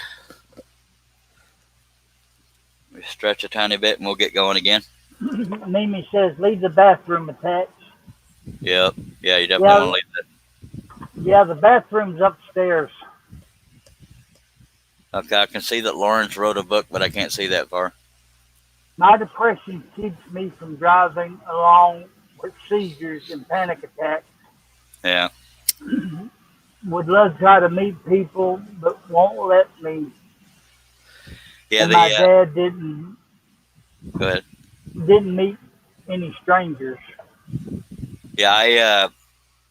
We stretch a tiny bit and we'll get going again. Mimi says leave the bathroom attached. Yep. Yeah, you definitely want to leave that. Yeah, the bathroom's upstairs. Okay, I can see that Lawrence wrote a book, but I can't see that far. My depression keeps me from driving along with seizures and panic attacks. Yeah. Would love to try to meet people, but won't let me. Yeah, and my dad didn't. Go ahead. Didn't meet any strangers. Yeah,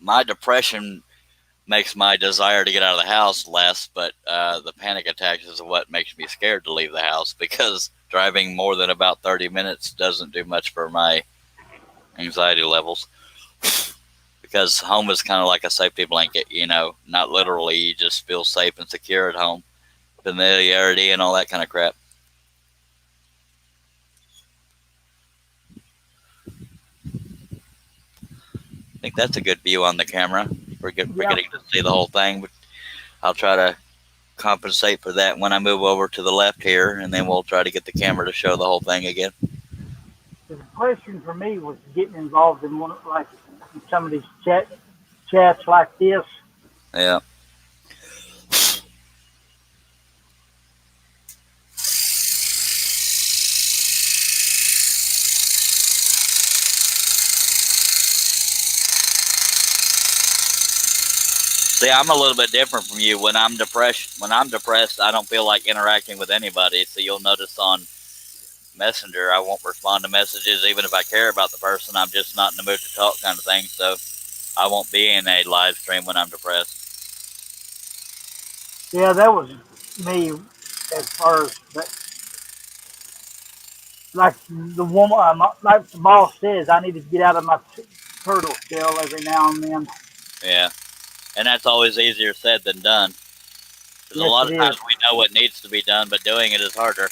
my depression makes my desire to get out of the house less, but the panic attacks is what makes me scared to leave the house because driving more than about 30 minutes doesn't do much for my anxiety levels. Because home is kind of like a safety blanket, not literally. You just feel safe and secure at home. Familiarity and all that kind of crap. I think that's a good view on the camera. We're getting to see the whole thing, but I'll try to compensate for that when I move over to the left here, and then we'll try to get the camera to show the whole thing again. The question for me was getting involved in some of these chats like this. Yeah. See, I'm a little bit different from you. When I'm depressed, I don't feel like interacting with anybody. So you'll notice on Messenger, I won't respond to messages even if I care about the person. I'm just not in the mood to talk, kind of thing. So I won't be in a live stream when I'm depressed. Yeah, that was me at first, but like the woman, like the boss says, I need to get out of my turtle shell every now and then. Yeah. And that's always easier said than done. Because a lot of times we know what needs to be done, but doing it is harder.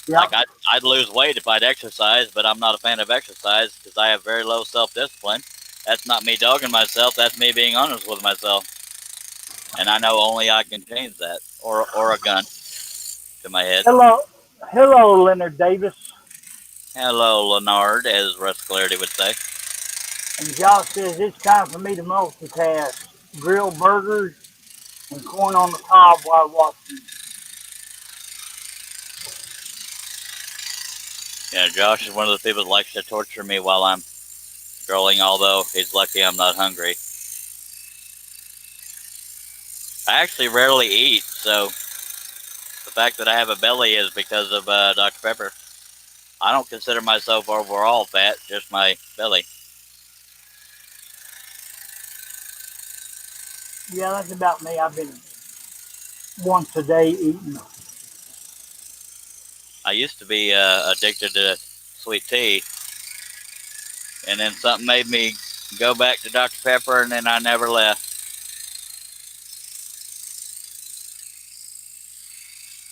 Yep. Like, I'd lose weight if I'd exercise, but I'm not a fan of exercise because I have very low self-discipline. That's not me dogging myself. That's me being honest with myself. And I know only I can change that. Or a gun to my head. Hello, Leonard Davis. Hello, Leonard, as Russ Clarity would say. And Josh says it's time for me to multitask. Grill burgers and corn on the cob while watching. Yeah, Josh is one of the people that likes to torture me while I'm scrolling, although he's lucky I'm not hungry. I actually rarely eat, so the fact that I have a belly is because of Dr. Pepper. I don't consider myself overall fat, just my belly. Yeah, that's about me. I've been once a day eating. I used to be addicted to sweet tea, and then something made me go back to Dr. Pepper, and then I never left.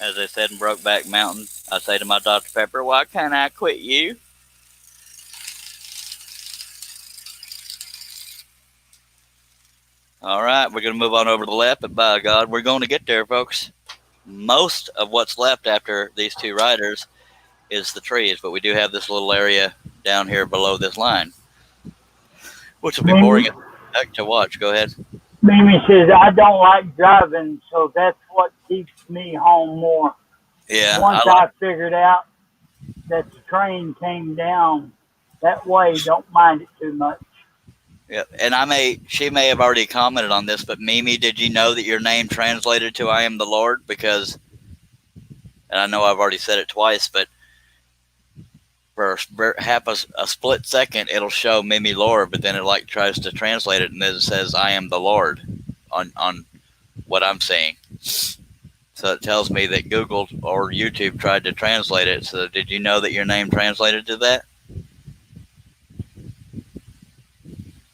As I said in Brokeback Mountain, I say to my Dr. Pepper, why can't I quit you? All right, we're going to move on over to the left, but by God, we're going to get there, folks. Most of what's left after these two riders is the trees, but we do have this little area down here below this line, which will be boring to watch. Go ahead. Mimi says, I don't like driving, so that's what keeps me home more. Yeah. Once I figured out that the train came down that way, don't mind it too much. Yeah, and she may have already commented on this, but Mimi, did you know that your name translated to I am the Lord? Because, and I know I've already said it twice, but for half a split second, it'll show Mimi Lord, but then it tries to translate it, and then it says I am the Lord on what I'm saying. So it tells me that Google or YouTube tried to translate it. So did you know that your name translated to that?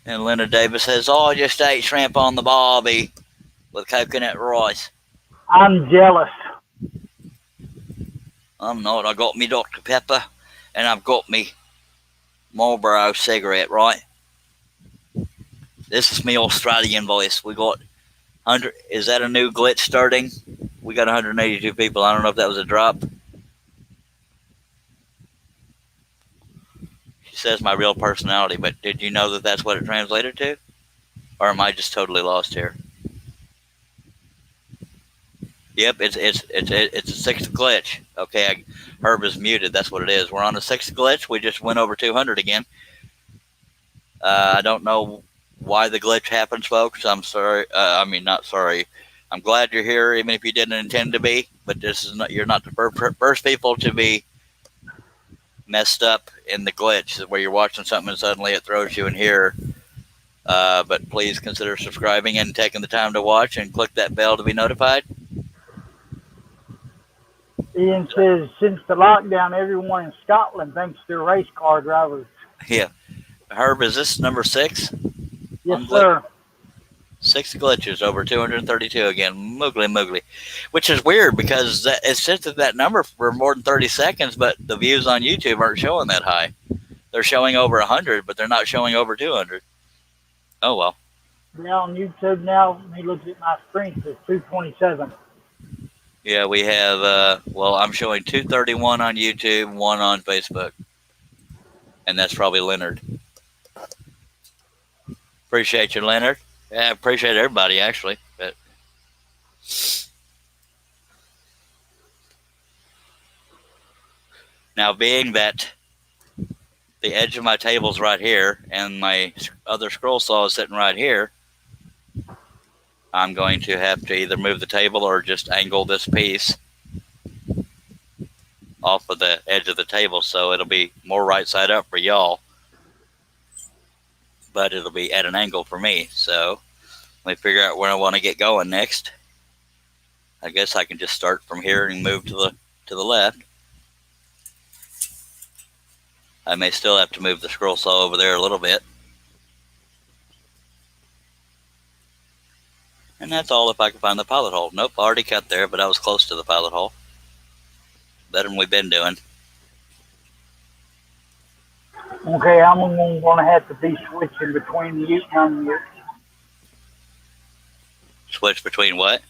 And Leonard Davis says, oh, I just ate shrimp on the barbie with coconut rice. I'm jealous. I'm not. I got me Dr. Pepper, and I've got me Marlboro cigarette, right? This is me Australian voice. We got 100. Is that a new glitch starting? We got 182 people. I don't know if that was a drop. She says my real personality, but did you know that that's what it translated to? Or am I just totally lost here? Yep, it's a sixth glitch. Okay, Herb is muted. That's what it is. We're on the sixth glitch. We just went over 200 again. I don't know why the glitch happens, folks. I'm sorry. Not sorry. I'm glad you're here, even if you didn't intend to be. But you're not the first people to be messed up in the glitch, where you're watching something and suddenly it throws you in here. But please consider subscribing and taking the time to watch, and click that bell to be notified. Ian says, since the lockdown, everyone in Scotland thinks they're race car drivers. Yeah. Herb, is this number 6? Yes, sir. 6 glitches over 232 again. Moogly. Which is weird, because it's just that number for more than 30 seconds, but the views on YouTube aren't showing that high. They're showing over 100, but they're not showing over 200. Oh, well. Yeah, on YouTube now, he looks at my screen, it says 227. Yeah, we have, I'm showing 231 on YouTube, 1 on Facebook. And that's probably Leonard. Appreciate you, Leonard. Yeah, I appreciate everybody, actually. But now, being that the edge of my table's right here and my other scroll saw is sitting right here, I'm going to have to either move the table or just angle this piece off of the edge of the table, so it'll be more right side up for y'all, but it'll be at an angle for me. So let me figure out where I want to get going next. I guess I can just start from here and move to the left. I may still have to move the scroll saw over there a little bit. And that's all if I can find the pilot hole. Nope, already cut there, but I was close to the pilot hole. Better than we've been doing. Okay, I'm going to have to be switching between mute and unmute. Switch between what?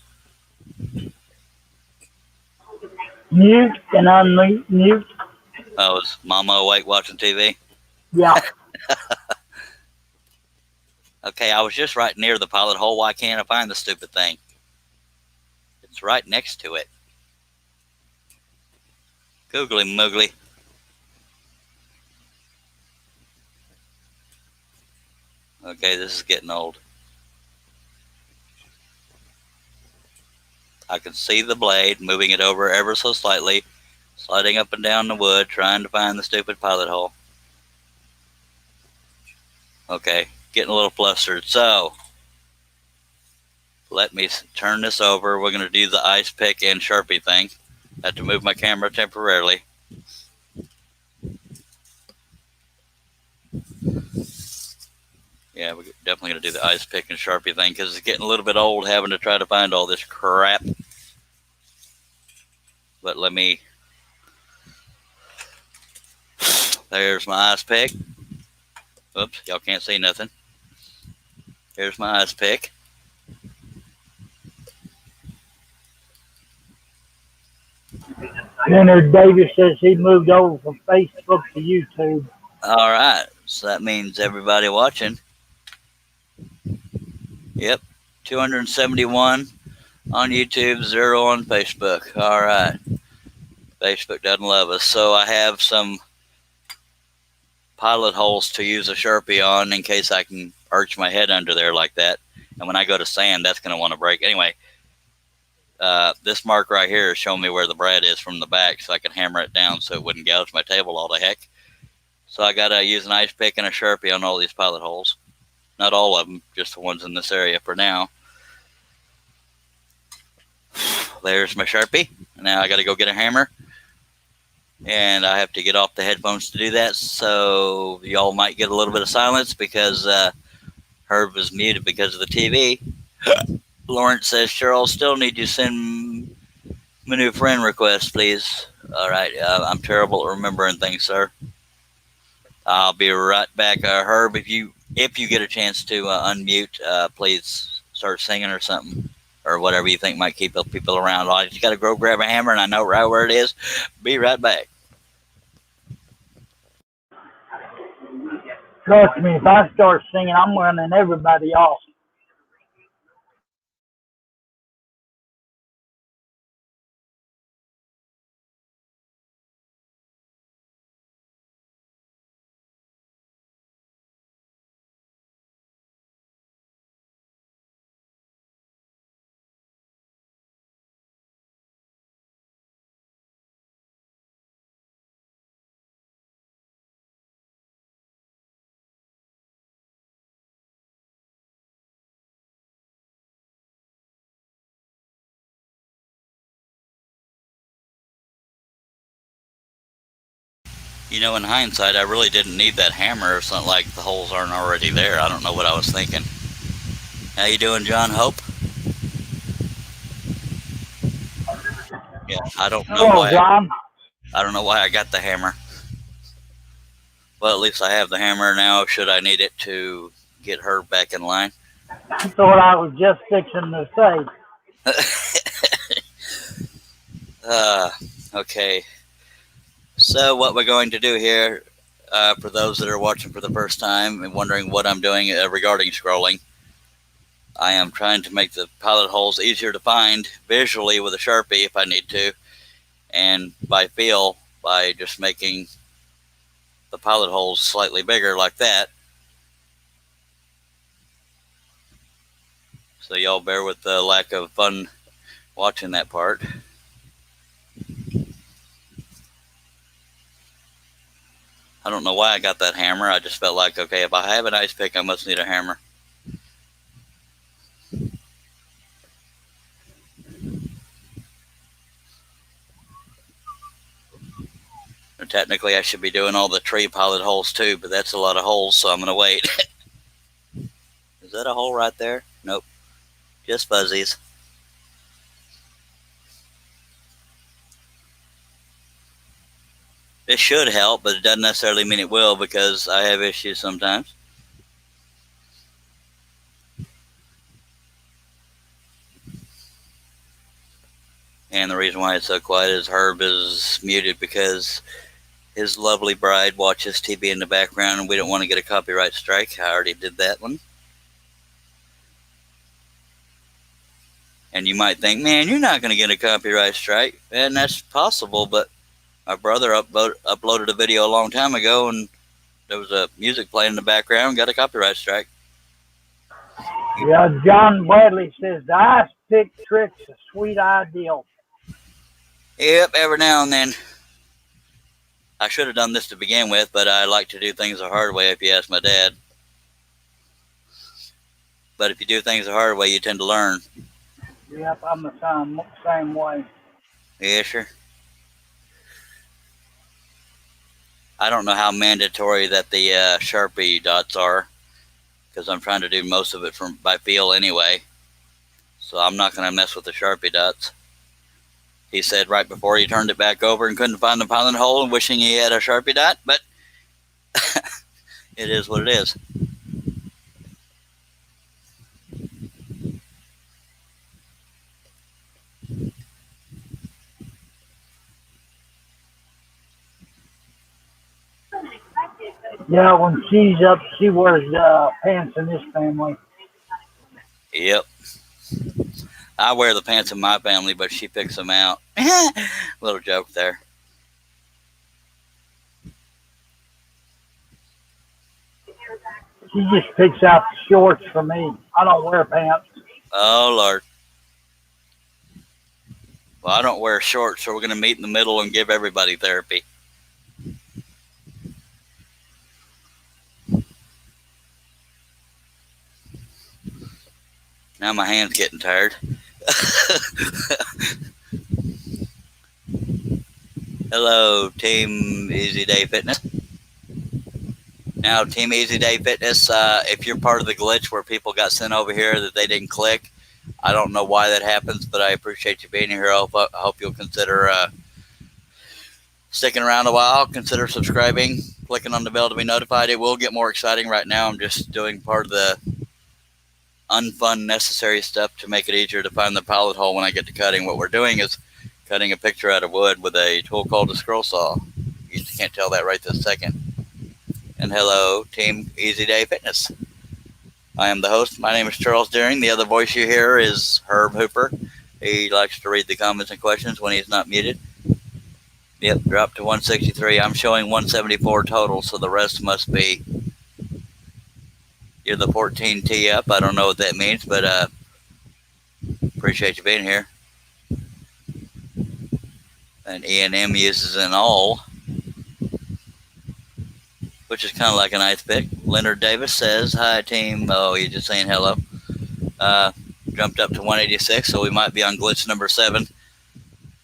Mute and unmute. Oh, is Mama awake watching TV? Yeah. Okay, I was just right near the pilot hole. Why can't I find the stupid thing? It's right next to it. Googly moogly. Okay, this is getting old. I can see the blade, moving it over ever so slightly, sliding up and down the wood, trying to find the stupid pilot hole. Okay, getting a little flustered. So, let me turn this over. We're going to do the ice pick and Sharpie thing. Had to move my camera temporarily. Yeah, we're definitely going to do the ice pick and Sharpie thing because it's getting a little bit old having to try to find all this crap. But let me... There's my ice pick. Oops, y'all can't see nothing. Here's my ice pick. Leonard Davis says he moved over from Facebook to YouTube. All right, so that means everybody watching. Yep, 271 on YouTube, 0 on Facebook. All right, Facebook doesn't love us. So I have some pilot holes to use a Sharpie on in case I can arch my head under there like that. And when I go to sand, that's going to want to break. Anyway, this mark right here is showing me where the brad is from the back so I can hammer it down so it wouldn't gouge my table all the heck. So I got to use an ice pick and a Sharpie on all these pilot holes. Not all of them, just the ones in this area for now. There's my Sharpie. Now I got to go get a hammer. And I have to get off the headphones to do that. So y'all might get a little bit of silence because Herb is muted because of the TV. Lawrence says, sure, I'll still need you to send my new friend request, please. All right. I'm terrible at remembering things, sir. I'll be right back. Herb, if you get a chance to unmute, please start singing or something, or whatever you think might keep people around. I just got to go grab a hammer, and I know right where it is. Be right back. Trust me, if I start singing, I'm running everybody off. You know, in hindsight, I really didn't need that hammer if something like the holes aren't already there. I don't know what I was thinking. How you doing, John Hope? Yeah, I don't know why. John. I don't know why I got the hammer. Well, at least I have the hammer now. Should I need it to get her back in line? That's what I was just fixing to say. Okay. So what we're going to do here, for those that are watching for the first time and wondering what I'm doing regarding scrolling, I am trying to make the pilot holes easier to find visually with a Sharpie if I need to, and by feel by just making the pilot holes slightly bigger like that. So y'all bear with the lack of fun watching that part. I don't know why I got that hammer. I just felt like, okay, if I have an ice pick, I must need a hammer. And technically, I should be doing all the tree pilot holes too, but that's a lot of holes, so I'm going to wait. Is that a hole right there? Nope. Just fuzzies. It should help, but it doesn't necessarily mean it will because I have issues sometimes. And the reason why it's so quiet is Herb is muted because his lovely bride watches TV in the background and we don't want to get a copyright strike. I already did that one. And you might think, man, you're not going to get a copyright strike. And that's possible, but my brother uploaded a video a long time ago and there was a music playing in the background and got a copyright strike. Yeah, John Bradley says the ice pick trick's a sweet ideal. Yep, every now and then. I should have done this to begin with, but I like to do things the hard way if you ask my dad. But if you do things the hard way, you tend to learn. Yep, I'm the same way. Yeah, sure. I don't know how mandatory that the Sharpie dots are, because I'm trying to do most of it by feel anyway. So I'm not going to mess with the Sharpie dots. He said right before he turned it back over and couldn't find the pilot hole and wishing he had a Sharpie dot, but it is what it is. Yeah, when she's up, she wears pants in this family. Yep. I wear the pants in my family, but she picks them out. Little joke there. She just picks out the shorts for me. I don't wear pants. Oh, Lord. Well, I don't wear shorts, so we're going to meet in the middle and give everybody therapy. Now my hand's getting tired. Hello, Team Easy Day Fitness. Now, Team Easy Day Fitness, if you're part of the glitch where people got sent over here that they didn't click, I don't know why that happens, but I appreciate you being here. I hope you'll consider sticking around a while. Consider subscribing, clicking on the bell to be notified. It will get more exciting. Right now, I'm just doing part of the unfun, necessary stuff to make it easier to find the pilot hole when I get to cutting. What we're doing is cutting a picture out of wood with a tool called a scroll saw. You can't tell that right this second. And hello, Team Easy Day Fitness. I am the host. My name is Charles Deering. The other voice you hear is Herb Hooper. He likes to read the comments and questions when he's not muted. Yep, dropped to 163. I'm showing 174 total, so the rest must be. You're the 14T up. I don't know what that means, but appreciate you being here. And E&M uses an all, which is kind of like a nice pick. Leonard Davis says, hi, team. Oh, he's just saying hello. Jumped up to 186, so we might be on glitch number 7.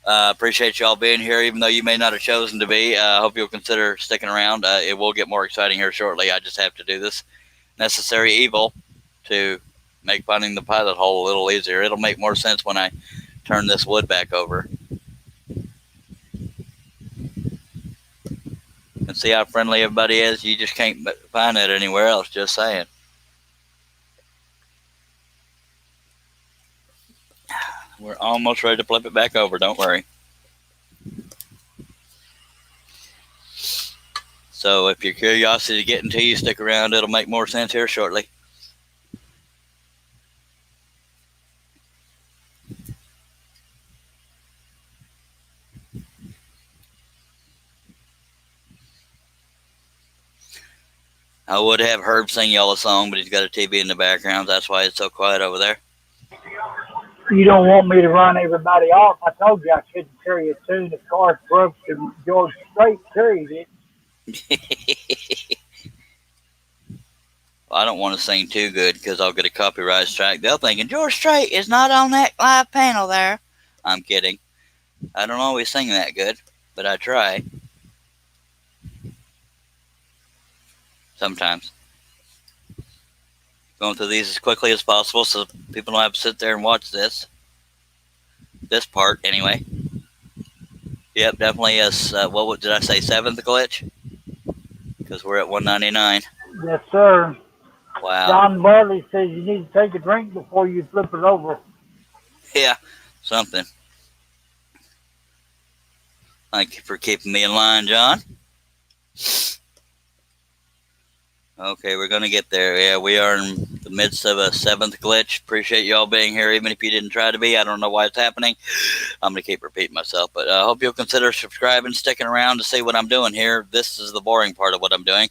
Appreciate y'all being here, even though you may not have chosen to be. I hope you'll consider sticking around. It will get more exciting here shortly. I just have to do this necessary evil to make finding the pilot hole a little easier. It'll make more sense when I turn this wood back over. And see how friendly everybody is? You just can't find it anywhere else, just saying. We're almost ready to flip it back over, don't worry. So if your curiosity is getting to you, stick around. It'll make more sense here shortly. I would have Herb sing y'all a song, but he's got a TV in the background. That's why it's so quiet over there. You don't want me to run everybody off. I told you I couldn't carry a tune. The car broke and George Strait carried it. Well, I don't want to sing too good because I'll get a copyright strike. They'll thinking George Strait is not on that live panel there. I'm kidding. I don't always sing that good, but I try. Sometimes. Going through these as quickly as possible so people don't have to sit there and watch this. This part, anyway. Yep, definitely is. What did I say? 7th glitch? Because we're at 199. Yes, sir. Wow. John Bradley says you need to take a drink before you flip it over. Yeah, something. Thank you for keeping me in line, John. Okay, we're going to get there. Yeah, we are in the midst of a 7th glitch. Appreciate y'all being here, even if you didn't try to be. I don't know why it's happening. I'm going to keep repeating myself, but I hope you'll consider subscribing, sticking around to see what I'm doing here. This is the boring part of what I'm doing,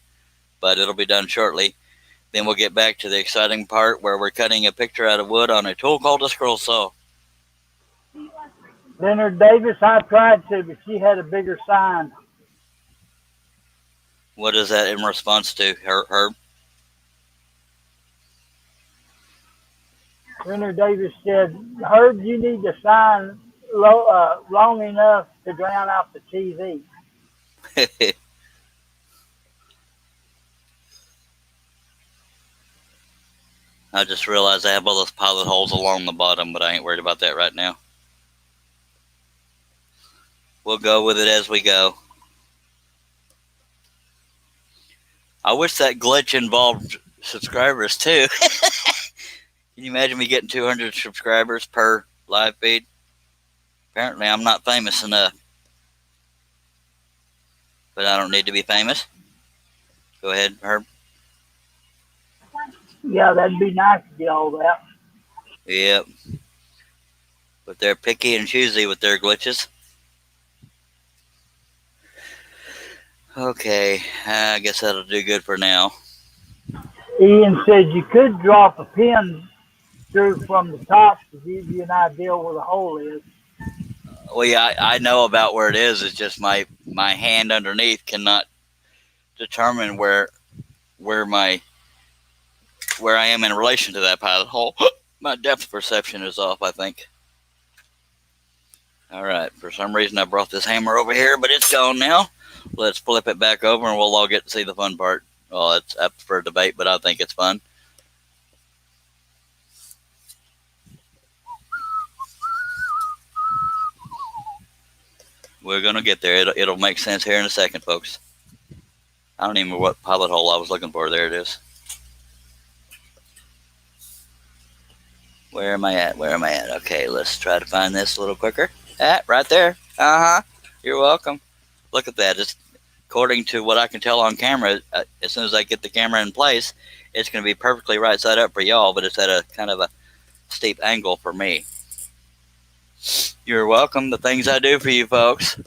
but it'll be done shortly. Then we'll get back to the exciting part where we're cutting a picture out of wood on a tool called a scroll saw. Leonard Davis, I tried to, but she had a bigger sign. What is that in response to, Herb? Leonard Davis said, Herb, you need a sign long enough to drown out the TV. I just realized I have all those pilot holes along the bottom, but I ain't worried about that right now. We'll go with it as we go. I wish that glitch involved subscribers too. Can you imagine me getting 200 subscribers per live feed? Apparently I'm not famous enough. But I don't need to be famous. Go ahead, Herb. Yeah, that'd be nice to get all that. Yep. But they're picky and choosy with their glitches. Okay, I guess that'll do good for now. Ian said you could drop a pin through from the top to give you an idea where the hole is. Well, yeah, I know about where it is. It's just my hand underneath cannot determine where I am in relation to that pilot hole. My depth perception is off, I think. All right, for some reason I brought this hammer over here, but it's gone now. Let's flip it back over and we'll all get to see the fun part. Well, it's up for debate, but I think it's fun. We're going to get there. It'll make sense here in a second, folks. I don't even know what pilot hole I was looking for. There it is. Where am I at? Okay, let's try to find this a little quicker. Right there. You're welcome. Look at that. It's, according to what I can tell on camera, as soon as I get the camera in place, it's going to be perfectly right side up for y'all, but it's at a kind of a steep angle for me. You're welcome. The things I do for you folks.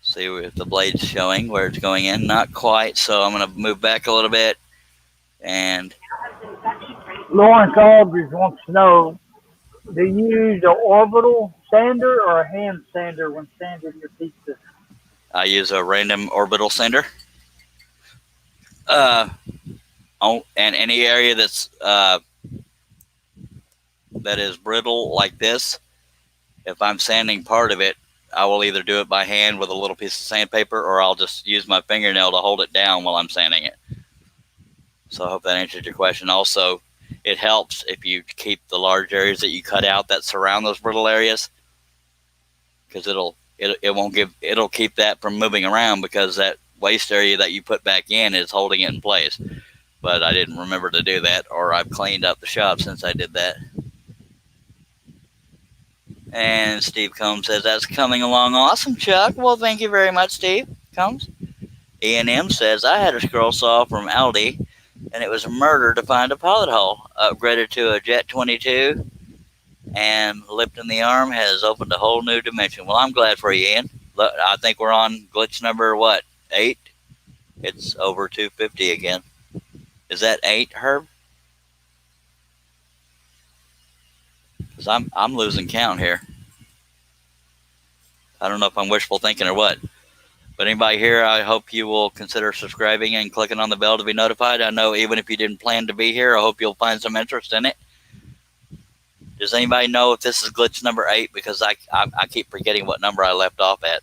See if the blade's showing where it's going in. Not quite, so I'm going to move back a little bit. And Lawrence Aldridge wants to know, do you use an orbital sander or a hand sander when sanding your pizza? I use a random orbital sander. And any area that is brittle like this, if I'm sanding part of it, I will either do it by hand with a little piece of sandpaper, or I'll just use my fingernail to hold it down while I'm sanding it. So I hope that answered your question. Also, it helps if you keep the large areas that you cut out that surround those brittle areas, because it'll keep that from moving around, because that waste area that you put back in is holding it in place. But I didn't remember to do that, or I've cleaned up the shop since I did that. And Steve Combs says, that's coming along awesome, Chuck. Well, thank you very much, Steve Combs. Ian M says, I had a scroll saw from Aldi, and it was a murder to find a pilot hole. Upgraded to a Jet 22, and lifting the arm has opened a whole new dimension. Well, I'm glad for you, Ian. Look, I think we're on glitch number, 8? It's over 250 again. Is that 8, Herb? Because I'm losing count here. I don't know if I'm wishful thinking or what. But anybody here, I hope you will consider subscribing and clicking on the bell to be notified. I know even if you didn't plan to be here, I hope you'll find some interest in it. Does anybody know if this is glitch number 8? Because I keep forgetting what number I left off at.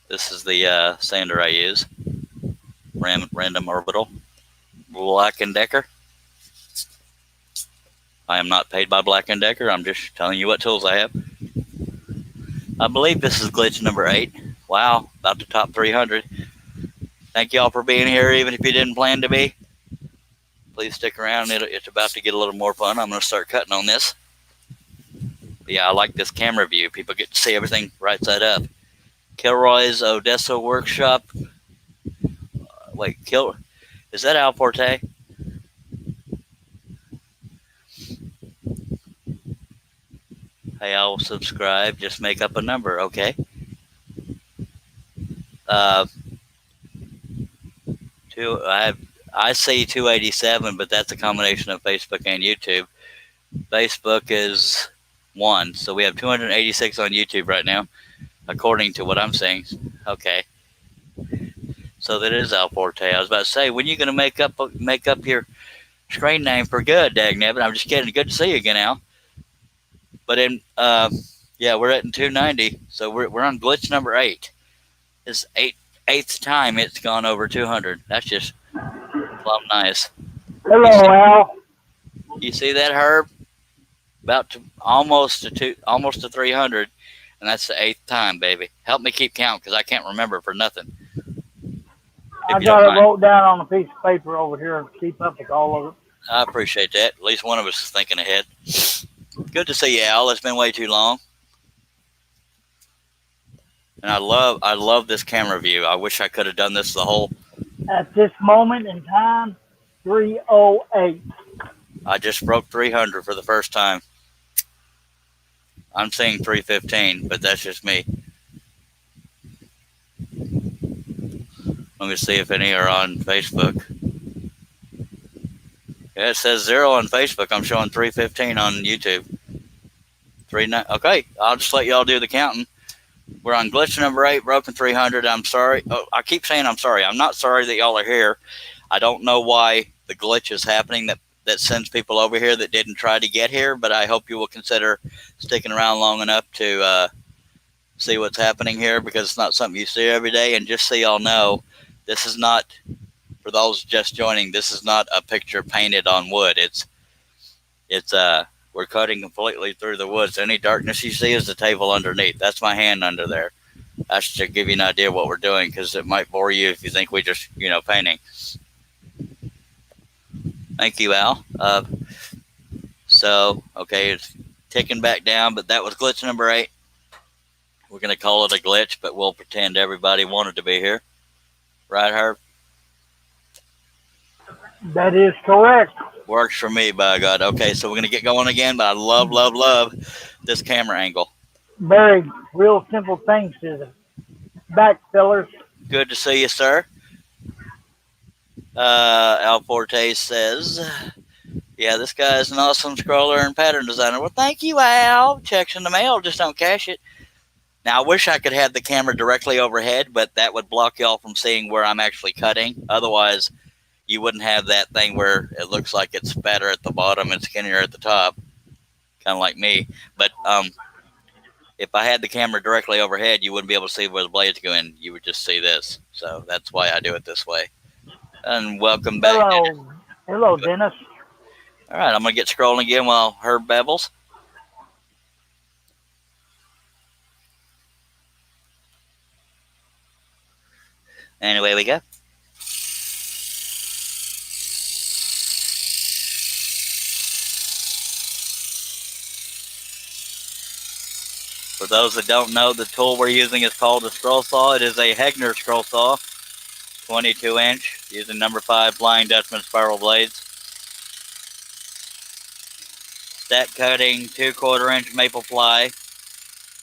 This is the sander I use. Random Orbital. Black & Decker. I am not paid by Black & Decker. I'm just telling you what tools I have. I believe this is glitch number 8. Wow, about to top 300. Thank you all for being here, even if you didn't plan to be. Please stick around. It's about to get a little more fun. I'm going to start cutting on this. But yeah, I like this camera view. People get to see everything right side up. Kilroy's Odessa Workshop. Is that Al Forte? Hey, I'll subscribe. Just make up a number, okay? I say 287, but that's a combination of Facebook and YouTube. Facebook is 1, so we have 286 on YouTube right now, according to what I'm saying. Okay. So that is Al Forte. I was about to say, when are you going to make up your screen name for good, dagnabbit? I'm just kidding. Good to see you again, Al. But Yeah, we're at 290, so we're on glitch number 8. It's eighth time it's gone over 200. That's just plumb nice. Hello, Al. You see that, Herb? About to almost to 300, and that's the 8th time, baby. Help me keep count because I can't remember for nothing. If I you don't got it mind, wrote down on a piece of paper over here and keep up with all of it. I appreciate that. At least one of us is thinking ahead. Good to see you, Al. It's been way too long. And I love this camera view. I wish I could have done this the whole. At this moment in time, 3:08. I just broke 300 for the first time. I'm saying 315, but that's just me. Let me see if any are on Facebook. Yeah, it says 0 on Facebook. I'm showing 315 on YouTube. Okay, I'll just let y'all do the counting. We're on glitch number 8, broken 300. I'm sorry. Oh, I keep saying I'm sorry. I'm not sorry that y'all are here. I don't know why the glitch is happening that sends people over here that didn't try to get here, but I hope you will consider sticking around long enough to see what's happening here, because it's not something you see every day. And just so y'all know, this is not, for those just joining, this is not a picture painted on wood. It's we're cutting completely through the woods. Any darkness you see is the table underneath. That's my hand under there. That's to give you an idea of what we're doing, because it might bore you if you think we just, painting. Thank you, Al. Okay, it's ticking back down, but that was glitch number 8. We're going to call it a glitch, but we'll pretend everybody wanted to be here. Right, Herb? That is correct. Works for me, by God. Okay, so we're going to get going again, but I love this camera angle. Very real simple things to the back fillers. Good to see you, sir. Al Forte says, yeah, this guy's an awesome scroller and pattern designer. Well, thank you, Al. Checks in the mail, just don't cash it. Now, I wish I could have the camera directly overhead, but that would block y'all from seeing where I'm actually cutting. Otherwise, you wouldn't have that thing where it looks like it's fatter at the bottom and skinnier at the top, kind of like me. But if I had the camera directly overhead, you wouldn't be able to see where the blades go in. You would just see this. So that's why I do it this way. And welcome back. Hello, Dennis. All right, I'm going to get scrolling again while Herb babbles. Anyway, we go. For those that don't know, the tool we're using is called a scroll saw. It is a Hegner scroll saw, 22-inch, using number 5 Flying Dutchman spiral blades. Stack cutting 2/4-inch maple ply,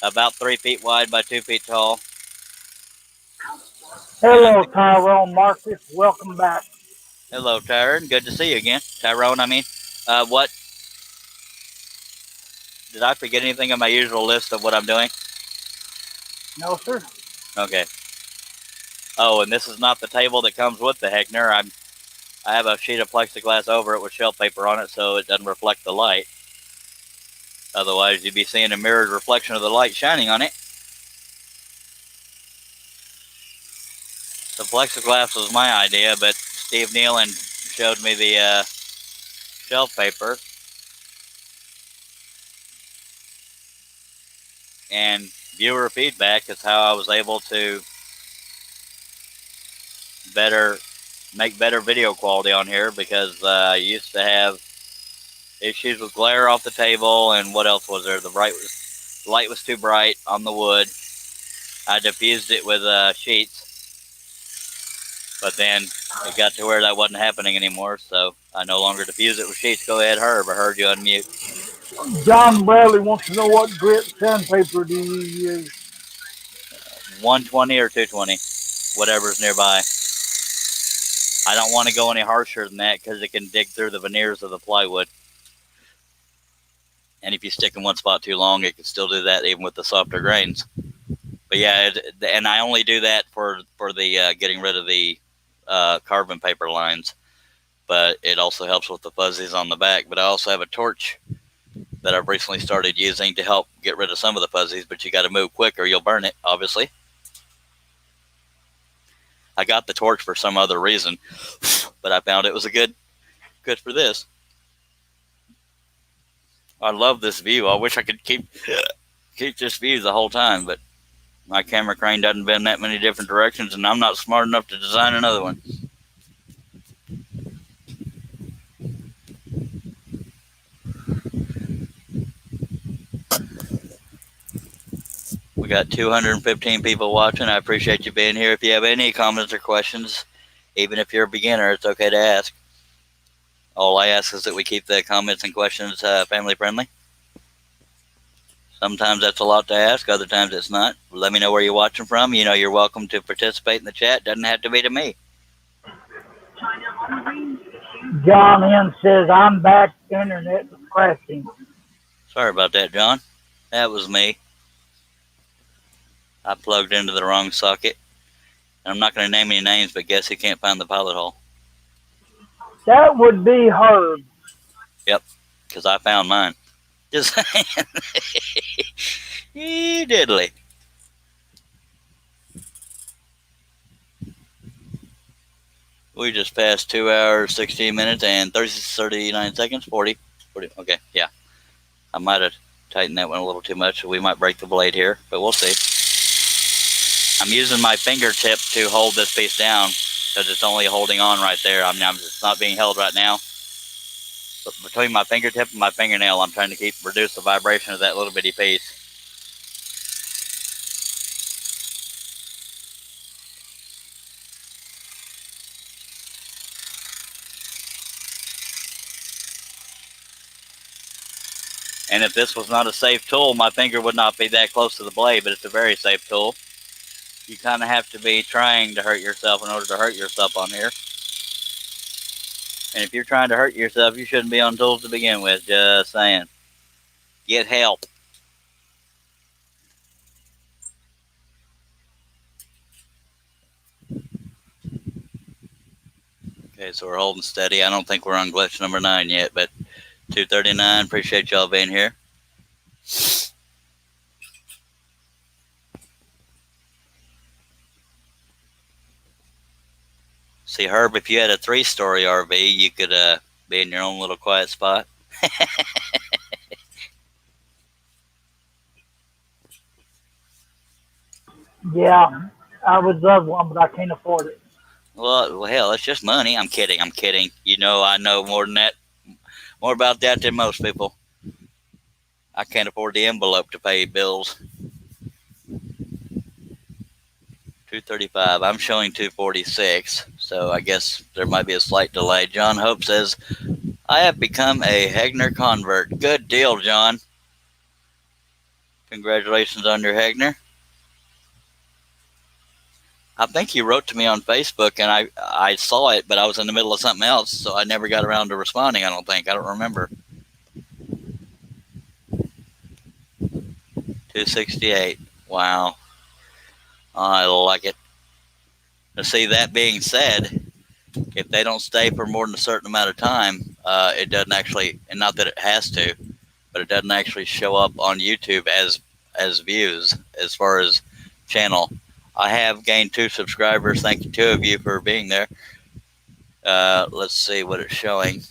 about 3 feet wide by 2 feet tall. Hello, Tyrone Marcus. Welcome back. Hello, Tyrone. Good to see you again. Tyrone, I mean. What? Did I forget anything on my usual list of what I'm doing? No, sir. Okay. Oh, and this is not the table that comes with the Hegner. I have a sheet of plexiglass over it with shelf paper on it so it doesn't reflect the light. Otherwise, you'd be seeing a mirrored reflection of the light shining on it. The plexiglass was my idea, but Steve Nealon showed me the shelf paper. And viewer feedback is how I was able to make better video quality on here, because I used to have issues with glare off the table, and what else was there? The light was too bright on the wood. I diffused it with sheets, but then it got to where that wasn't happening anymore, so I no longer diffuse it with sheets. Go ahead, Herb. I heard you unmute. John Bradley wants to know what grit sandpaper do you use? 120 or 220, whatever's nearby. I don't want to go any harsher than that because it can dig through the veneers of the plywood. And if you stick in one spot too long, it can still do that even with the softer grains. But yeah, and I only do that for the getting rid of the carbon paper lines. But it also helps with the fuzzies on the back. But I also have a torch that I've recently started using to help get rid of some of the fuzzies, but you got to move quick or you'll burn it, obviously. I got the torch for some other reason, but I found it was a good for this. I love this view. I wish I could keep this view the whole time, but my camera crane doesn't bend that many different directions, and I'm not smart enough to design another one. We got 215 people watching. I appreciate you being here. If you have any comments or questions, even if you're a beginner, it's okay to ask. All I ask is that we keep the comments and questions family friendly. Sometimes that's a lot to ask, other times it's not. Let me know where you're watching from. You know you're welcome to participate in the chat. Doesn't have to be to me. John N says, I'm back. The internet was crashing. Sorry about that, John. That was me. I plugged into the wrong socket. I'm not going to name any names, but guess who can't find the pilot hole? That would be Herb. Yep, because I found mine. Just saying. Diddly. We just passed 2 hours, 16 minutes, and 39 seconds. 40. Okay, yeah. I might have tightened that one a little too much, so we might break the blade here, but we'll see. I'm using my fingertip to hold this piece down because it's only holding on right there. It's not being held right now. But between my fingertip and my fingernail, I'm trying to reduce the vibration of that little bitty piece. And if this was not a safe tool, my finger would not be that close to the blade, but it's a very safe tool. You kind of have to be trying to hurt yourself in order to hurt yourself on here. And if you're trying to hurt yourself, you shouldn't be on tools to begin with. Just saying. Get help. Okay, so we're holding steady. I don't think we're on glitch number 9 yet, but 239. Appreciate y'all being here. See, Herb, if you had a 3-story RV, you could be in your own little quiet spot. Yeah, I would love one, but I can't afford it. Well, hell, it's just money. I'm kidding. You know, I know more about that than most people. I can't afford the envelope to pay bills. 235. I'm showing 246, so I guess there might be a slight delay. John Hope says, I have become a Hegner convert. Good deal, John. Congratulations on your Hegner. I think you wrote to me on Facebook, and I saw it, but I was in the middle of something else, so I never got around to responding, I don't think. I don't remember. 268. Wow. I like it. Now, see, that being said, if they don't stay for more than a certain amount of time, it doesn't actually, and not that it has to, but it doesn't actually show up on YouTube as views as far as channel. I have gained 2 subscribers. Thank you, 2 of you, for being there. Let's see what it's showing.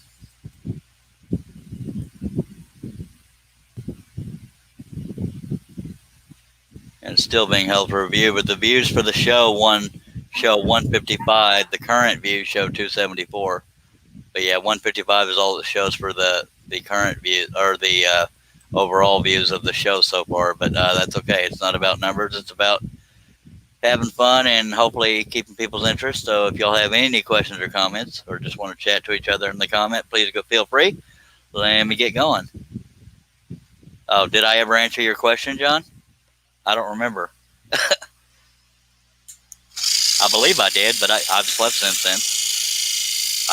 And it's still being held for review, but the views for the show 155. The current views show 274. But yeah, 155 is all that shows for the current view, or the overall views of the show so far. But that's okay. It's not about numbers. It's about having fun and hopefully keeping people's interest. So if y'all have any questions or comments, or just want to chat to each other in the comment, please feel free. Let me get going. Oh, did I ever answer your question, John? I don't remember. I believe I did, but I've slept since then.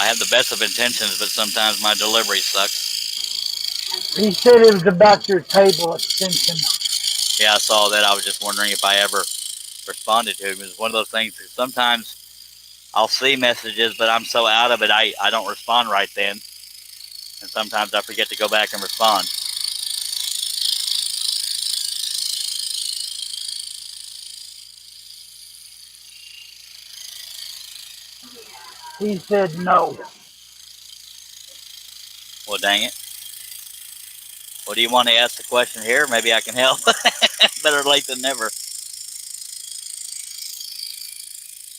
I have the best of intentions, but sometimes my delivery sucks. He said it was about your table extension. Yeah, I saw that. I was just wondering if I ever responded to him. It's one of those things that sometimes I'll see messages, but I'm so out of it, I don't respond right then. And sometimes I forget to go back and respond. He said no. Well, dang it. Well, do you want to ask the question here? Maybe I can help. Better late than never.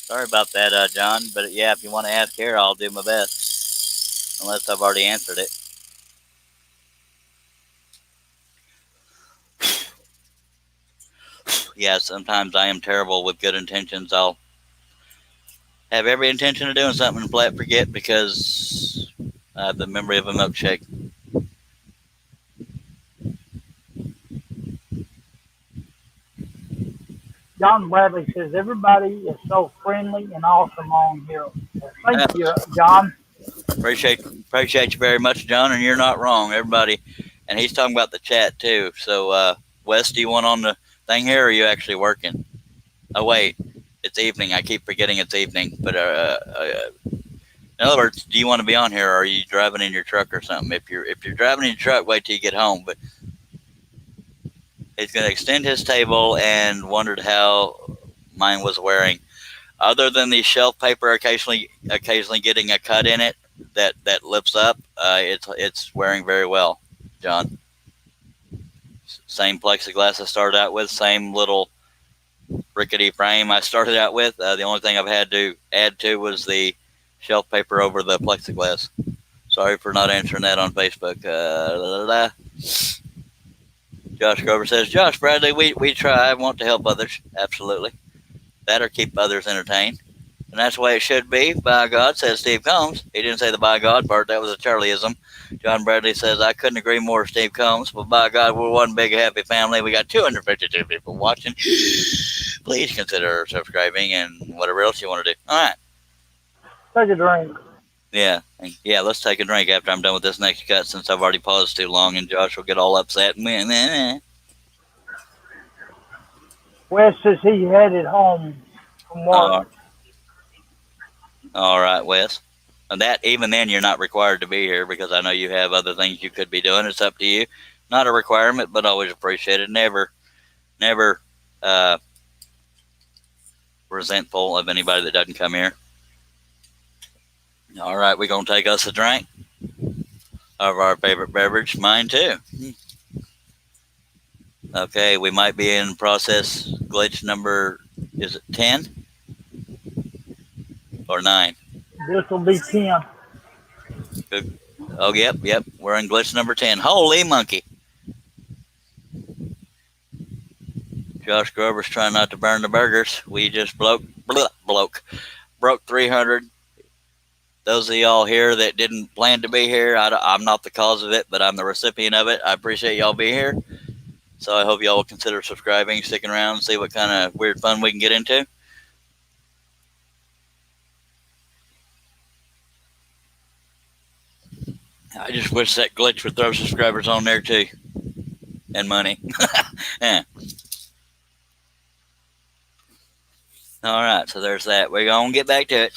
Sorry about that, John. But yeah, if you want to ask here, I'll do my best. Unless I've already answered it. Yeah, sometimes I am terrible with good intentions. I'll have every intention of doing something and flat forget because I have the memory of a milkshake. John Bradley says everybody is so friendly and awesome on here. Well, thank you, John. Appreciate you very much, John, and you're not wrong, everybody. And he's talking about the chat too. So, Wes, do you want on the thing here, or are you actually working? Oh wait, it's evening. I keep forgetting it's evening. But in other words, do you want to be on here, or are you driving in your truck or something? If you're driving in your truck, wait till you get home. But he's going to extend his table and wondered how mine was wearing. Other than the shelf paper occasionally getting a cut in it that lifts up, it's wearing very well, John. Same plexiglass I started out with, same little rickety frame I started out with. The only thing I've had to add to was the shelf paper over the plexiglass. Sorry for not answering that on Facebook. Josh Grover says, Josh Bradley, we try. I want to help others. Absolutely. That or keep others entertained. And that's the way it should be. By God, says Steve Combs. He didn't say the by God part. That was a Charlieism. John Bradley says, I couldn't agree more, Steve Combs. But by God, we're one big happy family. We got 252 people watching. Please consider subscribing and whatever else you want to do. All right. Take a drink. Yeah. Let's take a drink after I'm done with this next cut, since I've already paused too long and Josh will get all upset. Wes says he headed home from work. All right, Wes. And that, even then, you're not required to be here because I know you have other things you could be doing. It's up to you. Not a requirement, but always appreciated. Never resentful of anybody that doesn't come here. All right, we're going to take us a drink of our favorite beverage. Mine too. Okay, we might be in process glitch number, is it 10 or 9? This will be 10. Good. Oh, yep. We're in glitch number 10. Holy monkey. Josh Grover's trying not to burn the burgers. We just broke 300. Those of y'all here that didn't plan to be here, I'm not the cause of it, but I'm the recipient of it. I appreciate y'all being here. So I hope y'all will consider subscribing, sticking around, and see what kind of weird fun we can get into. I just wish that glitch would throw subscribers on there too. And money. Yeah. All right, so there's that. We're going to get back to it.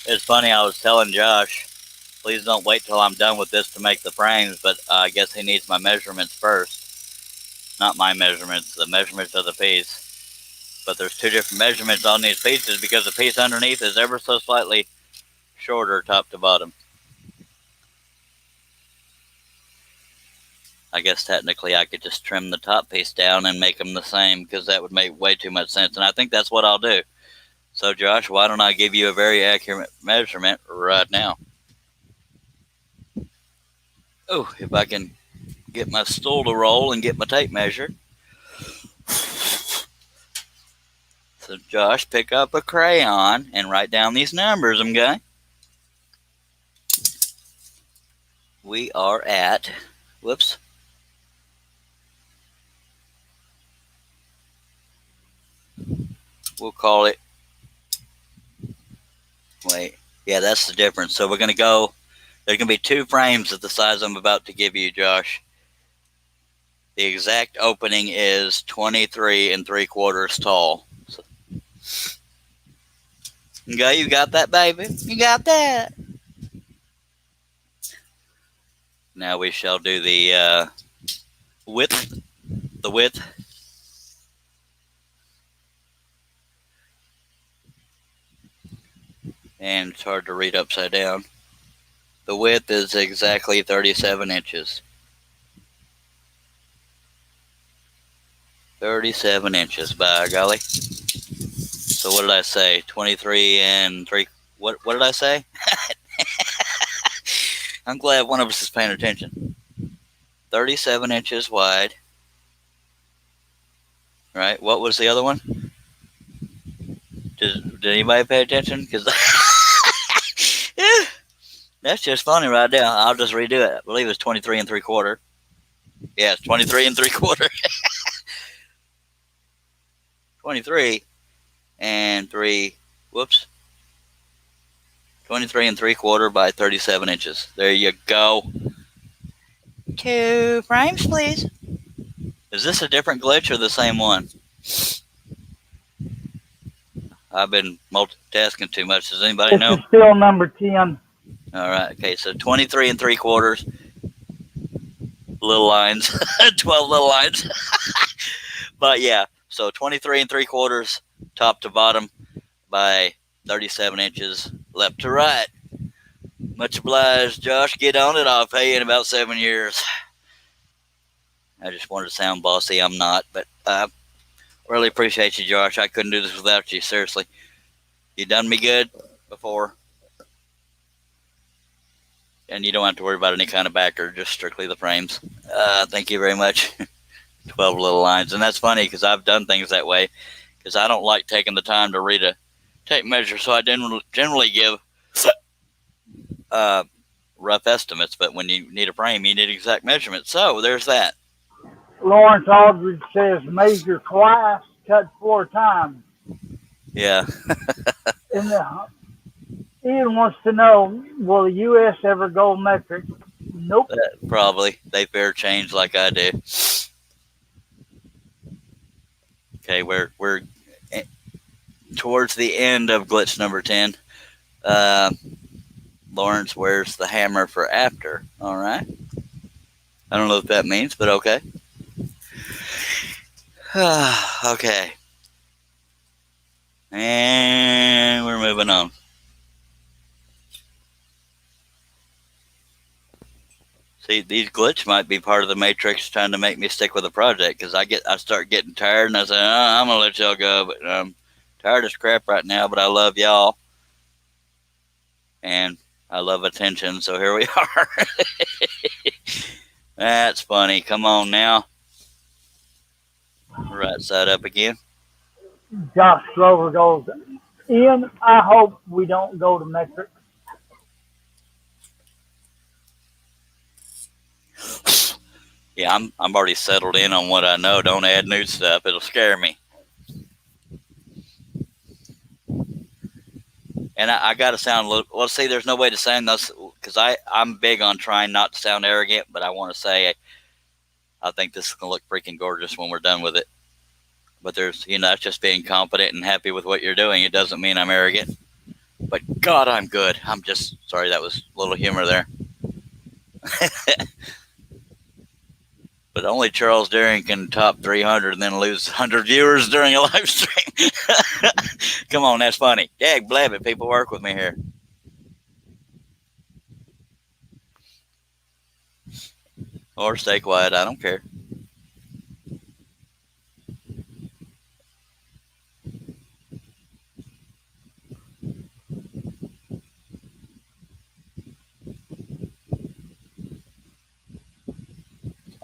It's funny, I was telling Josh, please don't wait till I'm done with this to make the frames, but I guess he needs my measurements first. Not my measurements, the measurements of the piece. But there's two different measurements on these pieces because the piece underneath is ever so slightly shorter top to bottom. I guess technically I could just trim the top piece down and make them the same because that would make way too much sense, and I think that's what I'll do. So, Josh, why don't I give you a very accurate measurement right now? Oh, if I can get my stool to roll and get my tape measure. So, Josh, pick up a crayon and write down these numbers, okay? We are at, whoops. We'll call it, wait, yeah, that's the difference. So we're going to go There's going to be 2 frames of the size I'm about to give you, Josh. The exact opening is 23 3/4 tall. So, okay, you got that, baby? You got that? Now we shall do the width. The width. And it's hard to read upside down. The width is exactly 37 inches. 37 inches, by golly. So what did I say? 23 3. What did I say? I'm glad one of us is paying attention. 37 inches wide. Right? What was the other one? Did anybody pay attention? Because that's just funny right there. I'll just redo it. I believe it's 23 3/4. Yeah, it's 23 3/4. 23 3. Whoops. 23 3/4 by 37 inches. There you go. 2 frames, please. Is this a different glitch or the same one? I've been multitasking too much. Does anybody know? This is still number 10. All right. Okay. So 23 3/4. Little lines. 12 little lines. But yeah. So 23 3/4 top to bottom by 37 inches left to right. Much obliged, Josh. Get on it. I'll pay you in about 7 years. I just wanted to sound bossy. I'm not, but really appreciate you, Josh. I couldn't do this without you. Seriously, you done me good before, and you don't have to worry about any kind of backer. Just strictly the frames. Thank you very much. 12 little lines, and that's funny because I've done things that way because I don't like taking the time to read a tape measure, so I generally give rough estimates. But when you need a frame, you need exact measurements. So there's that. Lawrence Aldridge says measure twice, cut 4 times. Yeah. And Ian wants to know, will the U.S. ever go metric? Nope. Probably. They fair change like I do. Okay, we're towards the end of glitch number 10. Lawrence wears the hammer for after. All right. I don't know what that means, but okay. Okay. And we're moving on. See, these glitches might be part of the matrix trying to make me stick with a project because I start getting tired and I say, I'm gonna let y'all go, but I'm tired as crap right now. But I love y'all, and I love attention. So here we are. That's funny. Come on now. Right side up again. Josh Grover goes, Ian, I hope we don't go to metric. Yeah, I'm already settled in on what I know. Don't add new stuff. It'll scare me. And I got to sound a little, well, see, there's no way to sound those because I'm big on trying not to sound arrogant, but I want to say I think this is going to look freaking gorgeous when we're done with it. But there's, that's just being confident and happy with what you're doing. It doesn't mean I'm arrogant. But God, I'm good. I'm just, sorry, that was a little humor there. But only Charles Daring can top 300 and then lose 100 viewers during a live stream. Come on, that's funny. Dag blabbit, people work with me here. Or stay quiet, I don't care.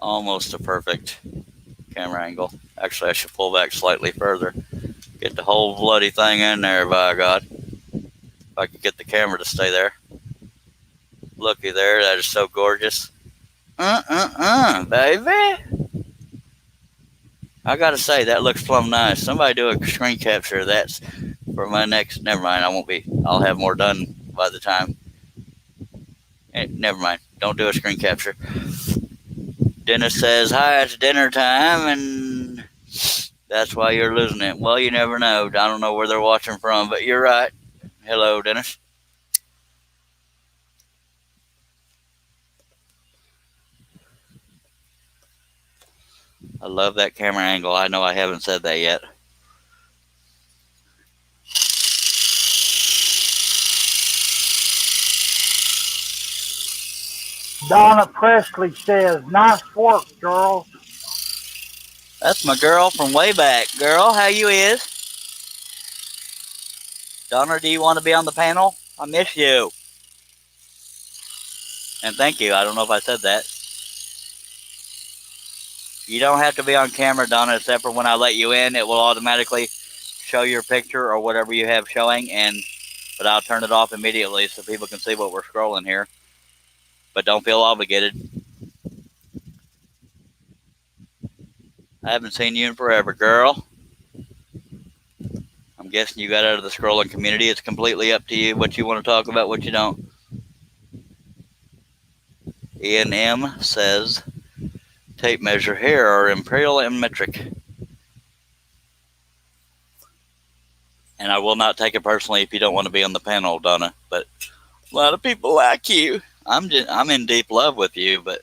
Almost a perfect camera angle. Actually, I should pull back slightly further. Get the whole bloody thing in there, by God. If I could get the camera to stay there. Looky there, that is so gorgeous. Baby. I gotta say, that looks plumb nice. Somebody do a screen capture of that for my next, never mind, I'll have more done by the time. Never mind. Don't do a screen capture. Dennis says, hi, it's dinner time, and that's why you're losing it. Well, you never know. I don't know where they're watching from, but you're right. Hello, Dennis. I love that camera angle. I know I haven't said that yet. Donna Presley says, nice work, girls. That's my girl from way back. Girl, how you is? Donna, do you want to be on the panel? I miss you. And thank you. I don't know if I said that. You don't have to be on camera, Donna, except for when I let you in. It will automatically show your picture or whatever you have showing, but I'll turn it off immediately so people can see what we're scrolling here. But don't feel obligated. I haven't seen you in forever, girl. I'm guessing you got out of the scrolling community. It's completely up to you what you want to talk about, what you don't. Ian M. says, tape measure here are imperial and metric. And I will not take it personally if you don't want to be on the panel, Donna. But a lot of people like you. I'm in deep love with you, but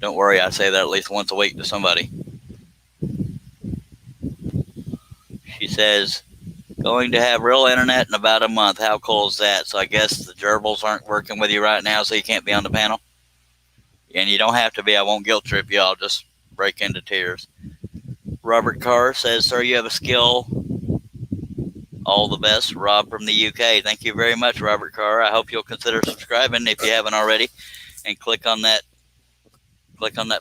don't worry, I say that at least once a week to somebody. She says, going to have real internet in about a month. How cool is that? So I guess the gerbils aren't working with you right now, so you can't be on the panel? And you don't have to be. I won't guilt trip you. I'll just break into tears. Robert Carr says, sir, you have a skill. All the best. Rob from the UK. Thank you very much, Robert Carr. I hope you'll consider subscribing if you haven't already, and click on that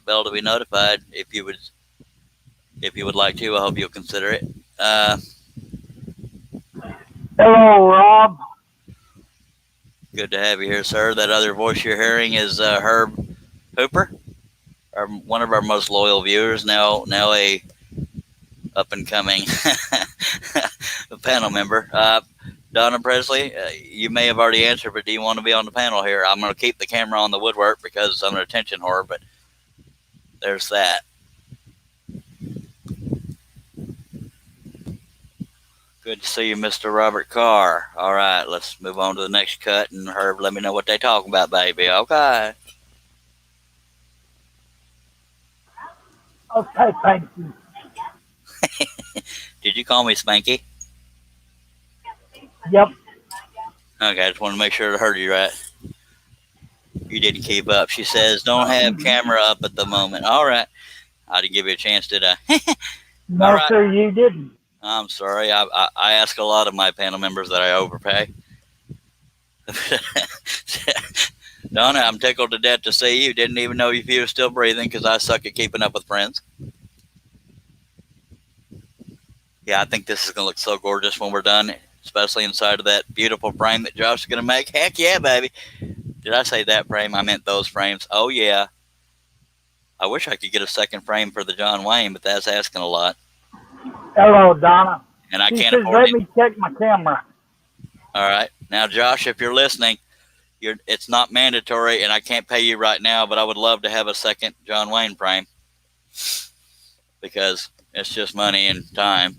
bell to be notified if you would like to. I hope you'll consider it. Hello, Rob. Good to have you here, sir. That other voice you're hearing is Herb Hooper, one of our most loyal viewers, now a up and coming panel member. Donna Presley, you may have already answered, but do you want to be on the panel here? I'm going to keep the camera on the woodwork because I'm an attention whore, but there's that. Good to see you, Mr. Robert Carr. All right, let's move on to the next cut, and Herb, let me know what they talking about, baby. Okay. Okay, thank you. Did you call me Spanky? Yep. Okay, I just want to make sure I heard you right. You didn't keep up. She says, don't have camera up at the moment. All right. I didn't give you a chance, did I? No, right. Sir, you didn't. I'm sorry. I ask a lot of my panel members that I overpay. Donna, I'm tickled to death to see you. Didn't even know if you were still breathing because I suck at keeping up with friends. Yeah, I think this is going to look so gorgeous when we're done, especially inside of that beautiful frame that Josh is going to make. Heck yeah, baby. Did I say that frame? I meant those frames. Oh, yeah. I wish I could get a second frame for the John Wayne, but that's asking a lot. Hello, Donna. And I she can't says, afford it. Let me check my camera. All right. Now, Josh, if you're listening, it's not mandatory, and I can't pay you right now, but I would love to have a second John Wayne frame because it's just money and time.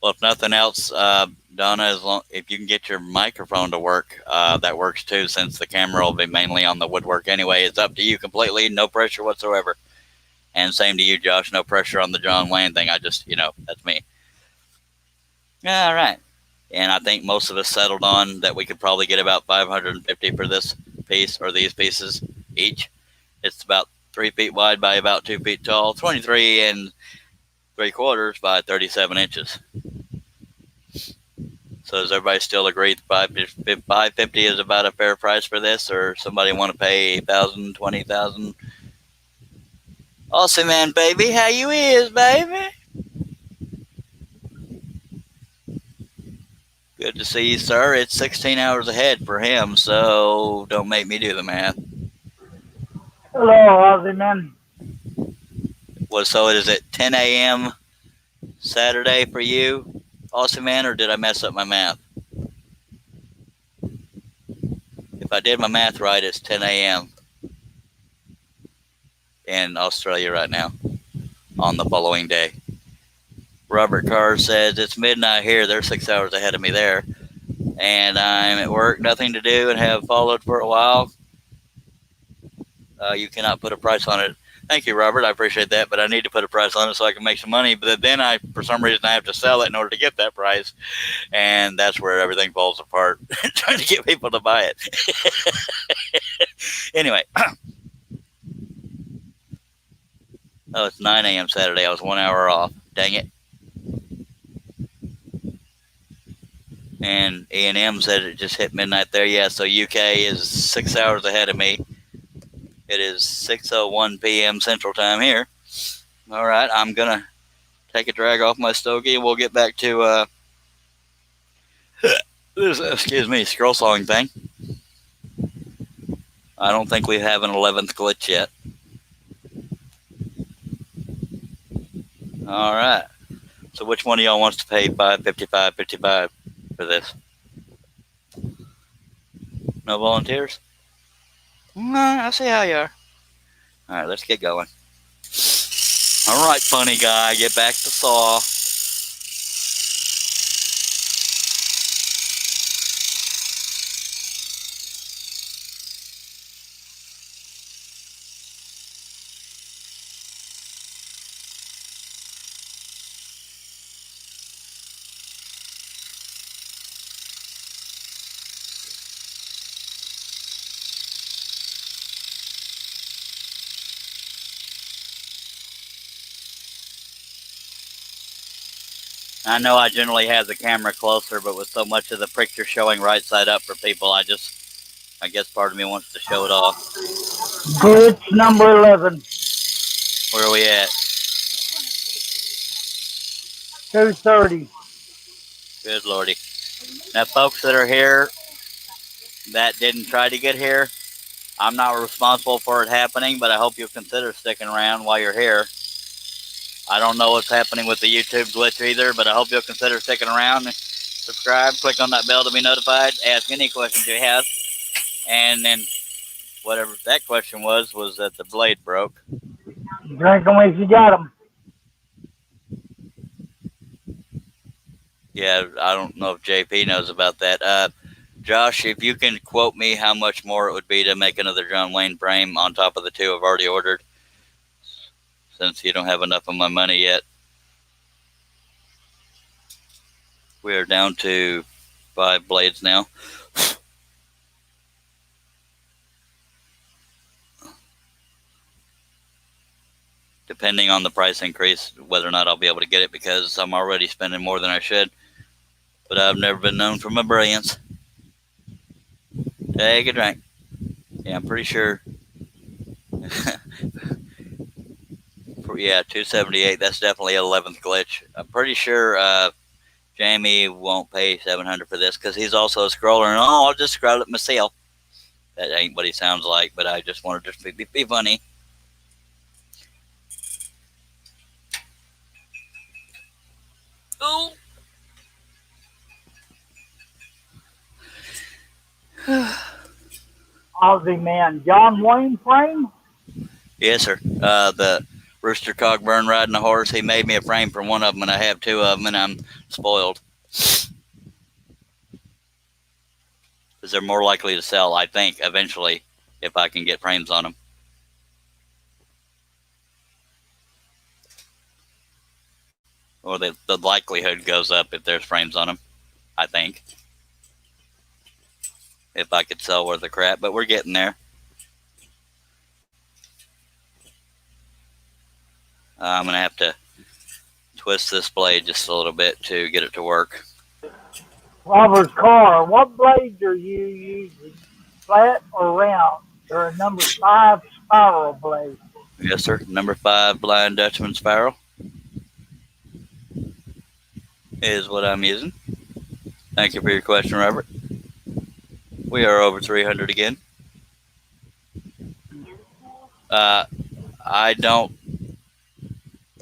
Well, if nothing else, Donna, if you can get your microphone to work, that works too, since the camera will be mainly on the woodwork anyway. It's up to you completely, no pressure whatsoever. And same to you, Josh, no pressure on the John Wayne thing. I just, that's me. All right. And I think most of us settled on that we could probably get about $550 for this piece or these pieces each. It's about 3 feet wide by about 2 feet tall, 23 3/4 by 37 inches. So does everybody still agree $550 is about a fair price for this, or somebody want to pay $8,000, $20,000? Awesome, man, baby. How you is, baby? Good to see you, sir. It's 16 hours ahead for him, so don't make me do the math. Hello, Ozzy, man. Well, so it is at 10 a.m. Saturday for you, Aussie Man, or did I mess up my math? If I did my math right, it's 10 a.m. in Australia right now on the following day. Robert Carr says it's midnight here. They're 6 hours ahead of me there. And I'm at work, nothing to do, and have followed for a while. You cannot put a price on it. Thank you, Robert. I appreciate that, but I need to put a price on it so I can make some money. But then for some reason, I have to sell it in order to get that price. And that's where everything falls apart, trying to get people to buy it. Anyway. Oh, it's 9 a.m. Saturday. I was 1 hour off. Dang it. And E&M said it just hit midnight there. Yeah, so UK is 6 hours ahead of me. It is 6:01 p.m. Central Time here. All right, I'm going to take a drag off my stogie, and we'll get back to this, scroll sawing thing. I don't think we have an 11th glitch yet. All right. So which one of y'all wants to pay $5.55.55 for this? No volunteers? I see how you are. All right, let's get going. All right, funny guy, get back to saw. I know I generally have the camera closer, but with so much of the picture showing right side up for people, I guess part of me wants to show it off. Glitch number 11. Where are we at? 2:30. Good lordy. Now, folks that are here that didn't try to get here, I'm not responsible for it happening, but I hope you'll consider sticking around while you're here. I don't know what's happening with the YouTube glitch either, but I hope you'll consider sticking around. Subscribe, click on that bell to be notified, ask any questions you have, and then whatever that question was that the blade broke. Drink them if you got them. Yeah, I don't know if JP knows about that. Josh, if you can quote me how much more it would be to make another John Wayne frame on top of the two I've already ordered, since you don't have enough of my money yet. We are down to 5 blades now. Depending on the price increase, whether or not I'll be able to get it, because I'm already spending more than I should. But I've never been known for my brilliance. Take a drink. Yeah, I'm pretty sure. Yeah, 278. That's definitely 11th glitch. I'm pretty sure Jamie won't pay $700 for this, because he's also a scroller. And I'll just scroll it myself. That ain't what he sounds like, but I just wanted to be funny. Oh. Aussie Man, John Wayne frame? Yes, sir. The Rooster Cogburn riding a horse, he made me a frame for one of them, and I have 2 of them, and I'm spoiled. Because they're more likely to sell, I think, eventually, if I can get frames on them. Or the likelihood goes up if there's frames on them, I think. If I could sell worth of crap, but we're getting there. I'm going to have to twist this blade just a little bit to get it to work. Robert Carr, what blades are you using? Flat or round? They're a number 5 spiral blade. Yes, sir. Number 5 Blind Dutchman spiral is what I'm using. Thank you for your question, Robert. We are over 300 again.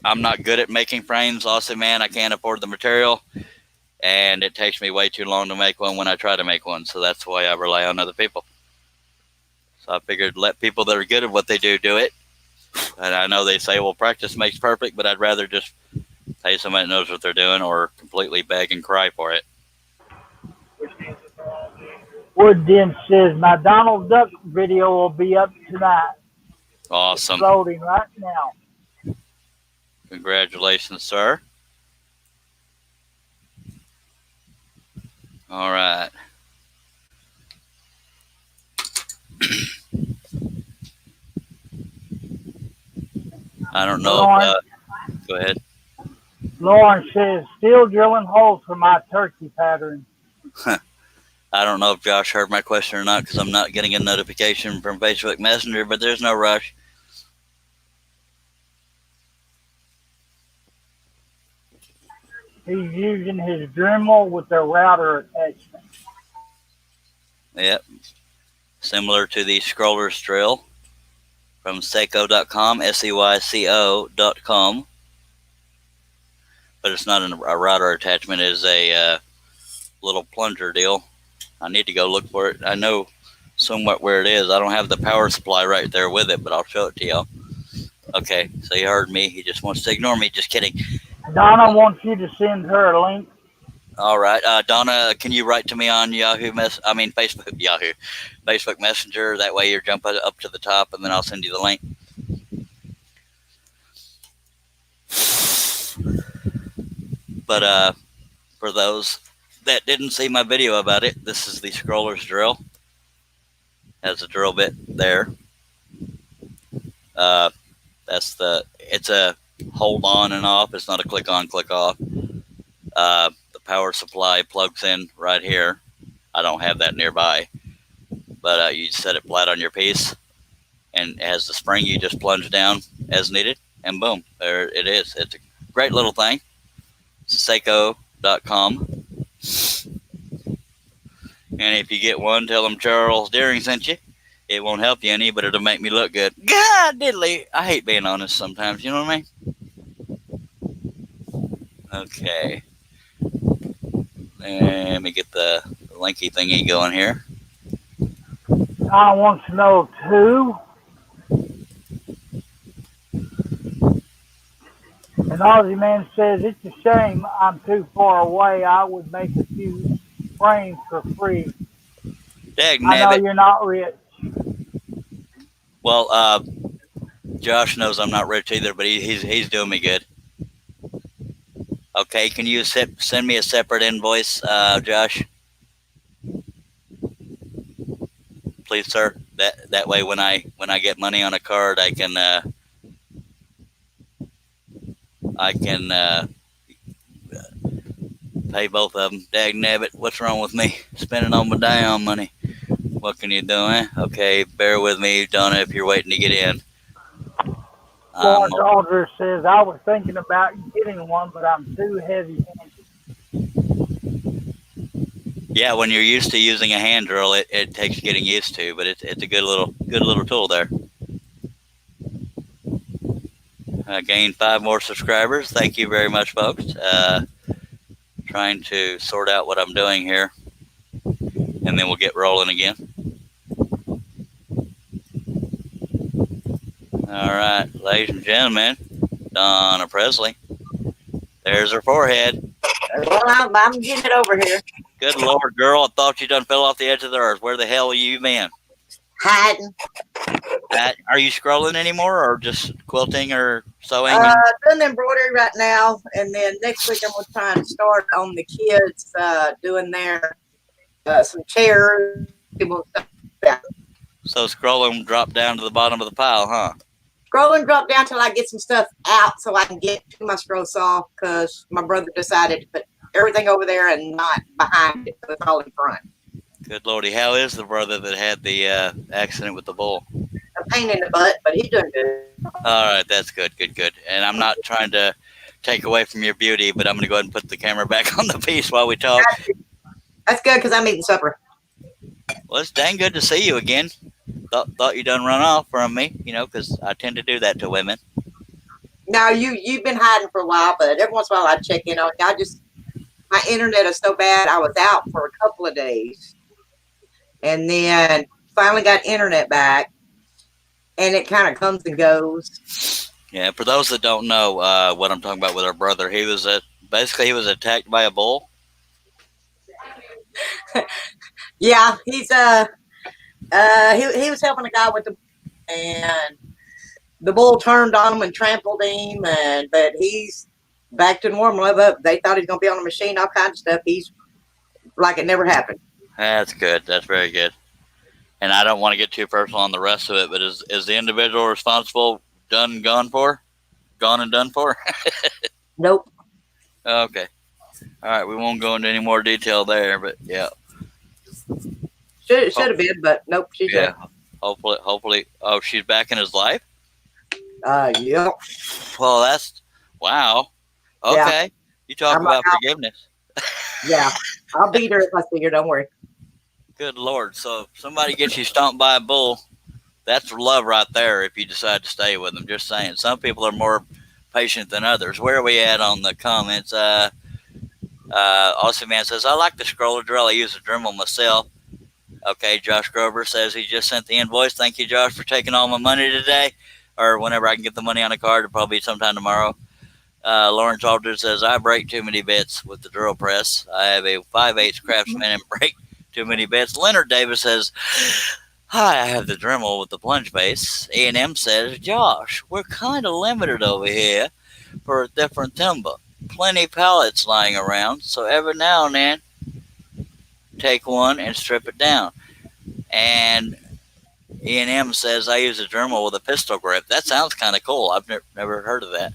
I'm not good at making frames, Austin man. I can't afford the material. and it takes me way too long to make one when I try to make one. So that's why I rely on other people. So I figured let people that are good at what they do it. And I know they say, well, practice makes perfect, but I'd rather just pay somebody that knows what they're doing or completely beg and cry for it. Wood Den says my Donald Duck video will be up tonight. Awesome. It's loading right now. Congratulations, sir. All right. I don't know. Go ahead. Lauren says, still drilling holes for my turkey pattern. I don't know if Josh heard my question or not because I'm not getting a notification from Facebook Messenger, but there's no rush. He's using his Dremel with the router attachment. Yep. Similar to the scrollers drill from Seyco.com, SEYCO.com. But it's not a router attachment. It is a little plunger deal. I need to go look for it. I know somewhat where it is. I don't have the power supply right there with it, but I'll show it to y'all. Okay, so you heard me. He just wants to ignore me. Just kidding. Donna wants you to send her a link. All right, Donna, can you write to me on Facebook Messenger? That way you're jumping up to the top, and then I'll send you the link. But for those that didn't see my video about it, this is the scrollers drill. Has a drill bit there. It's a hold on and off. It's not a click on, click off. The power supply plugs in right here. I don't have that nearby, but you set it flat on your piece, and it has the spring. You just plunge down as needed, and boom, there it is. It's a great little thing. Seyco.com. And if you get one, tell them Charles Deering sent you. It won't help you any, but it'll make me look good. God diddly. I hate being honest sometimes, you know what I mean? Okay. Let me get the linky thingy going here. I want to know too. And Aussie Man says, it's a shame I'm too far away. I would make a few frames for free. I know you're not rich. Well, Josh knows I'm not rich either, but he's doing me good. Okay, can you send me a separate invoice, Josh? Please, sir. That way, when I get money on a card, I can pay both of them. Dagnabbit, what's wrong with me? Spending all my damn money. What can you do, eh? Okay, bear with me, Donna, if you're waiting to get in. Lawrence Aldridge says, I was thinking about getting one, but I'm too heavy-handed. Yeah, when you're used to using a hand drill, it takes getting used to, but it's a good little tool there. I gained 5 more subscribers. Thank you very much, folks. Trying to sort out what I'm doing here, and then we'll get rolling again. All right, ladies and gentlemen, Donna Presley. There's her forehead. Well, I'm getting it over here. Good Lord, girl, I thought you done fell off the edge of the earth. Where the hell are you been? Hiding. Are you scrolling anymore, or just quilting or sewing? Doing embroidery right now, and then next week I'm going to try and start on the kids doing their some chairs. So scrolling drop down to the bottom of the pile, huh? Scrolling drop down till I get some stuff out so I can get to my scroll saw, because my brother decided to put everything over there and not behind it, so it's all in front. Good Lordy, how is the brother that had the accident with the bull? A pain in the butt, but he's doing good. All right, that's good. And I'm not trying to take away from your beauty, but I'm going to go ahead and put the camera back on the piece while we talk. That's good, because I'm eating supper. Well, it's dang good to see you again. Thought you done run off from me, because I tend to do that to women. No, you've been hiding for a while, but every once in a while I check in on you. my internet is so bad. I was out for a couple of days, and then finally got internet back, and it kind of comes and goes. Yeah, for those that don't know what I'm talking about with our brother, he was basically he was attacked by a bull. Yeah, he's he was helping a guy with the, and the bull turned on him and trampled him, but he's back to normal. They thought he was gonna be on a machine, all kinds of stuff. He's like it never happened. That's good. That's very good. And I don't want to get too personal on the rest of it, but is the individual responsible gone and done for? Nope. Okay. All right. We won't go into any more detail there, but yeah. Should have been, but nope. She's Yeah. Hopefully. Oh, she's back in his life? Yep. Well, that's wow. Okay. Yeah. You talk about forgiveness. Yeah. I'll beat her if I see her. Don't worry. Good Lord. So if somebody gets you stomped by a bull, that's love right there if you decide to stay with them. Just saying. Some people are more patient than others. Where are we at on the comments? Austin Man says, I like the scroller drill. I use a Dremel myself. Okay, Josh Grover says he just sent the invoice. Thank you, Josh, for taking all my money today. Or whenever I can get the money on a card, it'll probably be sometime tomorrow. Lawrence Aldridge says, I break too many bits with the drill press. I have a 5/8 Craftsman and break too many bits. Leonard Davis says, hi, I have the Dremel with the plunge base. A&M says, Josh, we're kind of limited over here for a different timber. Plenty pallets lying around, so every now and then, take one and strip it down. And E&M says, I use a Dremel with a pistol grip. That sounds kind of cool. I've never heard of that.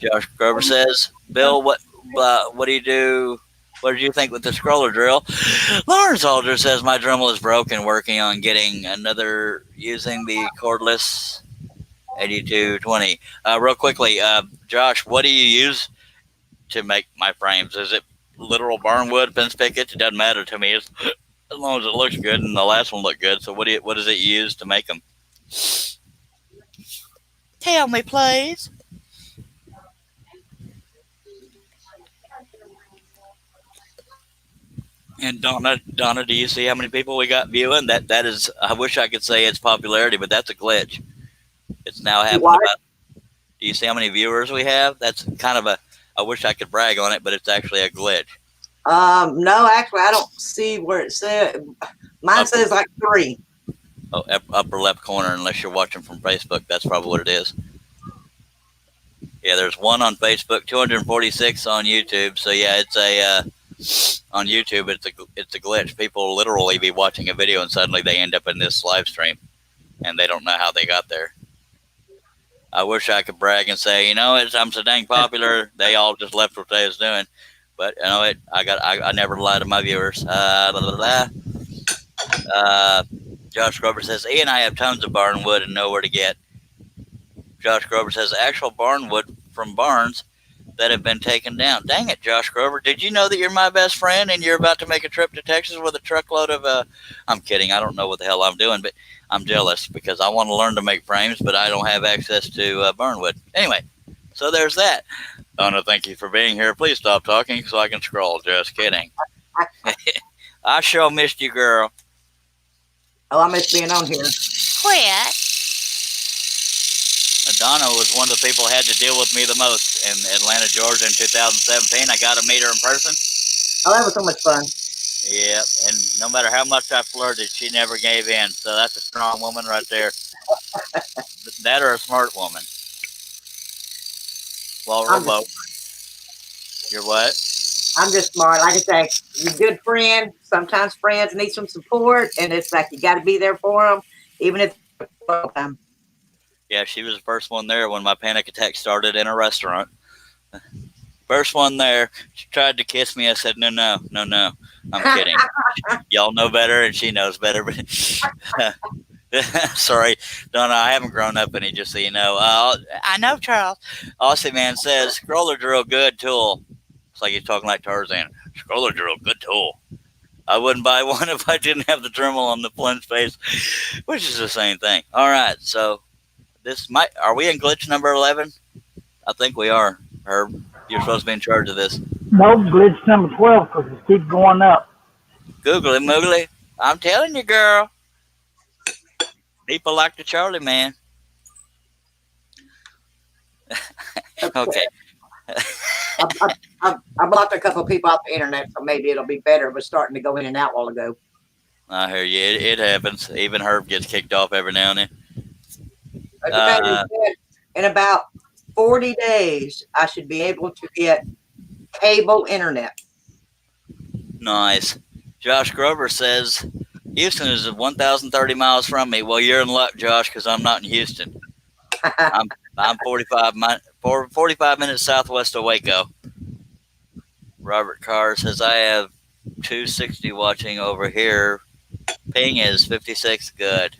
Josh Grover says, Bill, what do you do? What did you think with the scroller drill? Lawrence Aldridge says, my Dremel is broken, working on getting another using the cordless 8220. Real quickly, Josh, what do you use to make my frames? Is it literal barnwood, pin spigot? It doesn't matter to me as long as it looks good, and the last one looked good. So what does it use to make them? Tell me, please. And Donna, do you see how many people we got viewing? That is, I wish I could say it's popularity, but that's a glitch. It's now happened. Do you see how many viewers we have? That's kind of I wish I could brag on it, but it's actually a glitch. No, actually, I don't see where it said. Mine says like 3. Oh, upper left corner, unless you're watching from Facebook. That's probably what it is. Yeah, there's 1 on Facebook, 246 on YouTube. So yeah, it's on YouTube. It's a glitch. People literally be watching a video and suddenly they end up in this live stream, and they don't know how they got there. I wish I could brag and say, I'm so dang popular. They all just left what they was doing. But I never lie to my viewers. Josh Grover says, E and I have tons of barn wood and know where to get. Josh Grover says, actual barn wood from barns that have been taken down. Dang it, Josh Grover. Did you know that you're my best friend and you're about to make a trip to Texas with a truckload of, I'm kidding. I don't know what the hell I'm doing, but I'm jealous because I want to learn to make frames, but I don't have access to barn wood. Anyway, so there's that. Donna, thank you for being here. Please stop talking so I can scroll. Just kidding. I sure missed you, girl. Oh, I miss being on here. Quit. Donna was one of the people who had to deal with me the most in Atlanta, Georgia in 2017. I got to meet her in person. Oh, that was so much fun. Yep, and no matter how much I flirted, she never gave in. So that's a strong woman right there. That or a smart woman. Well, Robo. You're what? I'm just smart. Like I say, you're a good friend. Sometimes friends need some support, and it's like you got to be there for them, even if it's time. Yeah, she was the first one there when my panic attack started in a restaurant. First one there. She tried to kiss me. I said, no. I'm kidding. Y'all know better, and she knows better. But sorry, Donna, I haven't grown up any, just so you know. I know, Charles. Aussie Man says, scroller drill, good tool. It's like he's talking like Tarzan. Scroller drill, good tool. I wouldn't buy one if I didn't have the Dremel on the plunge face, which is the same thing. All right, so are we in glitch number 11? I think we are. Herb, you're supposed to be in charge of this. Nope, glitch number 12 because it keeps going up. Googly moogly. I'm telling you, girl. People like the Charlie man. Okay. I blocked a couple of people off the internet, so maybe it'll be better. It was starting to go in and out a while ago. I hear you. It happens. Even Herb gets kicked off every now and then. In about 40 days, I should be able to get cable internet. Nice. Josh Grover says, Houston is 1,030 miles from me. Well, you're in luck, Josh, because I'm not in Houston. I'm 45 minutes southwest of Waco. Robert Carr says, I have 260 watching over here. Ping is 56. Good.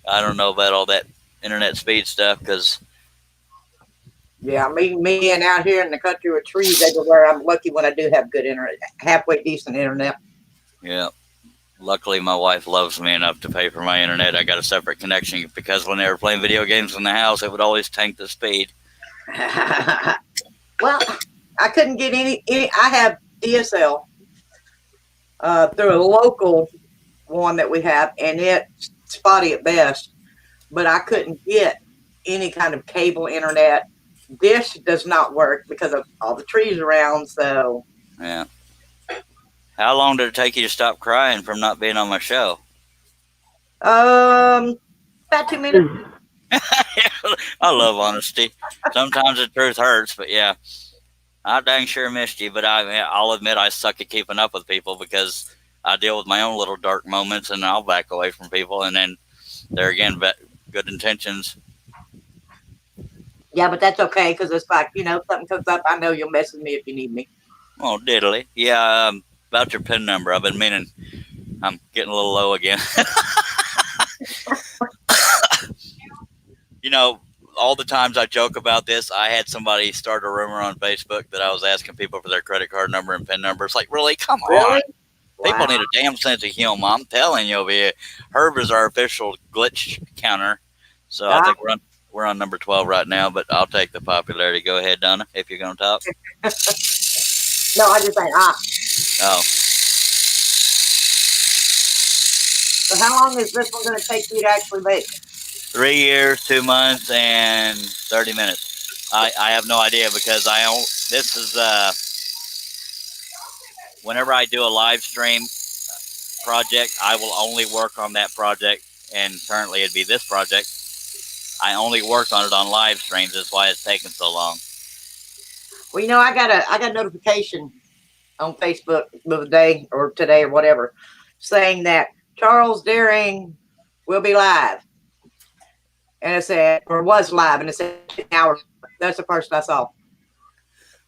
I don't know about all that internet speed stuff because... Yeah, me and out here in the country with trees everywhere, I'm lucky when I do have good internet, halfway decent internet. Yeah. Luckily, my wife loves me enough to pay for my internet. I got a separate connection because when they were playing video games in the house, it would always tank the speed. Well, I couldn't get any I have DSL through a local one that we have, and it's spotty at best, but I couldn't get any kind of cable internet. Dish does not work because of all the trees around, so. Yeah. How long did it take you to stop crying from not being on my show? About 2 minutes. I love honesty. Sometimes the truth hurts, but yeah. I dang sure missed you, but I'll admit I suck at keeping up with people because I deal with my own little dark moments and I'll back away from people, and then there again, good intentions. Yeah, but that's okay because it's like, something comes up, I know you'll message me if you need me. Oh, diddly. Yeah, about your PIN number. I've been meaning. I'm getting a little low again. All the times I joke about this, I had somebody start a rumor on Facebook that I was asking people for their credit card number and PIN number. It's like, really? Come on. Really? People need a damn sense of humor. I'm telling you over here. Herb is our official glitch counter. So I think we're on number 12 right now, but I'll take the popularity. Go ahead, Donna, if you're going to talk. No, I just saying, Oh. So how long is this one going to take you to actually make? 3 years, 2 months, and 30 minutes. I have no idea because this is whenever I do a live stream project, I will only work on that project, and currently it'd be this project. I only work on it on live streams. That's why it's taking so long. Well, I got a notification on Facebook the other day or today or whatever saying that Charles Deering will be live. And it said, or was live, and it said 10 hours. That's the first I saw.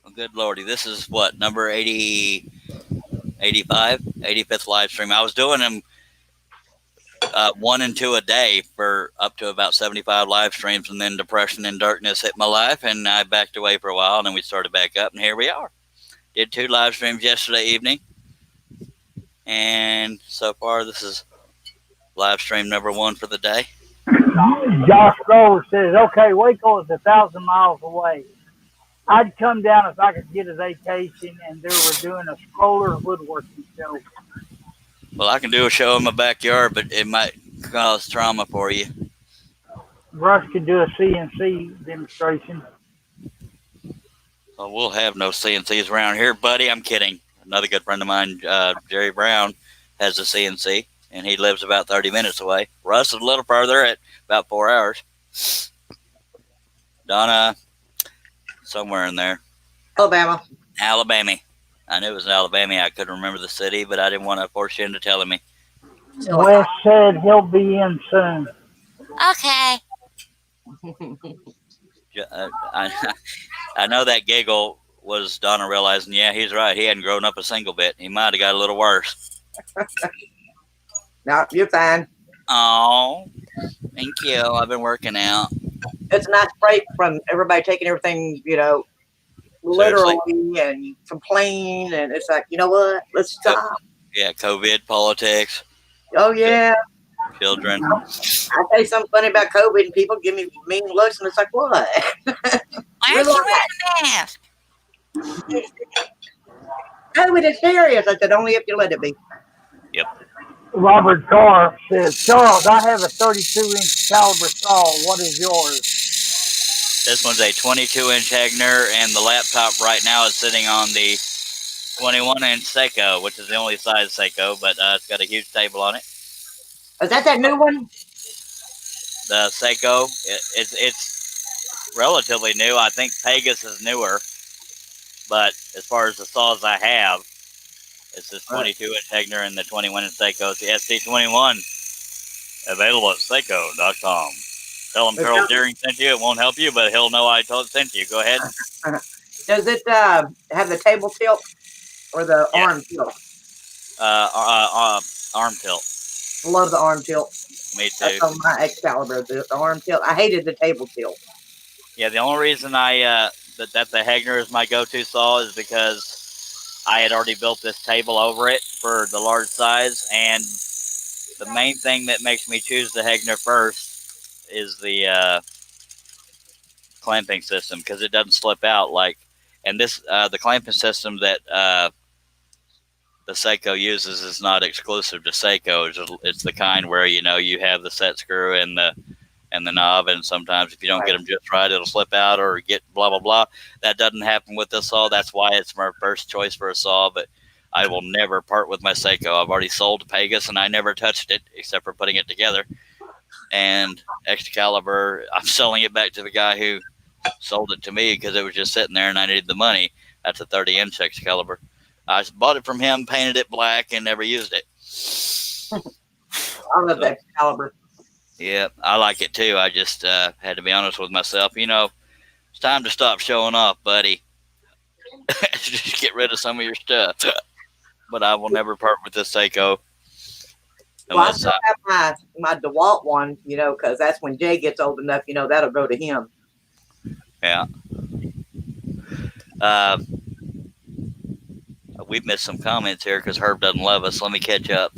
Well, good Lordy. This is what, number 80, 85, 85th live stream. I was doing them 1 and 2 a day for up to about 75 live streams, and then depression and darkness hit my life, and I backed away for a while, and then we started back up, and here we are. Did 2 live streams yesterday evening, and so far this is live stream number 1 for the day. Josh Grover says, okay, Waco is 1,000 miles away. I'd come down if I could get a vacation and they were doing a stroller woodworking show. Well, I can do a show in my backyard, but it might cause trauma for you. Russ could do a CNC demonstration. Well, we'll have no CNCs around here, buddy. I'm kidding. Another good friend of mine, Jerry Brown, has a CNC, and he lives about 30 minutes away. Russ is a little further at about 4 hours. Donna, somewhere in there. Alabama. I knew it was in Alabama. I couldn't remember the city, but I didn't want to force you into telling me. Wes said he'll be in soon. Okay. I know that giggle was Donna realizing, yeah, he's right. He hadn't grown up a single bit. He might have got a little worse. No, you're fine. Oh, thank you. I've been working out. It's a nice break from everybody taking everything, literally, and you complain, and it's like, you know what? Let's stop. Yeah, COVID, politics. Oh, yeah. Children. I say something funny about COVID, and people give me mean looks, and it's like, what? Why aren't you wearing a mask? Oh, it is serious. I said, only if you let it be. Robert Carr says, Charles, I have a 32-inch caliber saw. What is yours? This one's a 22-inch Hegner, and the laptop right now is sitting on the 21-inch Seiko, which is the only size Seiko, but it's got a huge table on it. Is that new one? The Seiko, it's relatively new. I think Pegasus is newer, but as far as the saws I have, it's this 22-inch Hegner and the 21-inch Seiko. It's the ST21, available at Seiko.com. Tell him Carol Deering sent you. It won't help you, but he'll know I sent you. Go ahead. Does it have the table tilt or the arm tilt? Arm tilt. Love the arm tilt. Me too. That's on my Excalibur, the arm tilt. I hated the table tilt. Yeah, the only reason that the Hegner is my go-to saw is because I had already built this table over it for the large size, and the main thing that makes me choose the Hegner first is the clamping system, because it doesn't slip out and this the clamping system that the Seiko uses is not exclusive to Seiko. It's the kind where you have the set screw and the knob, and sometimes if you don't get them just right, it'll slip out or get blah blah blah. That doesn't happen with this saw. That's why it's my first choice for a saw. But I will never part with my Seiko. I've already sold to Pegasus, and I never touched it except for putting it together. And Excalibur, I'm selling it back to the guy who sold it to me because it was just sitting there and I needed the money. That's a 30-inch Excalibur. I bought it from him, painted it black, and never used it. I love that Excalibur. Yeah, I like it too. I just had to be honest with myself. It's time to stop showing off, buddy. Just get rid of some of your stuff. But I will never part with this Seiko. Well, I still have my DeWalt one, because that's when Jay gets old enough, that'll go to him. Yeah. We've missed some comments here because Herb doesn't love us. Let me catch up.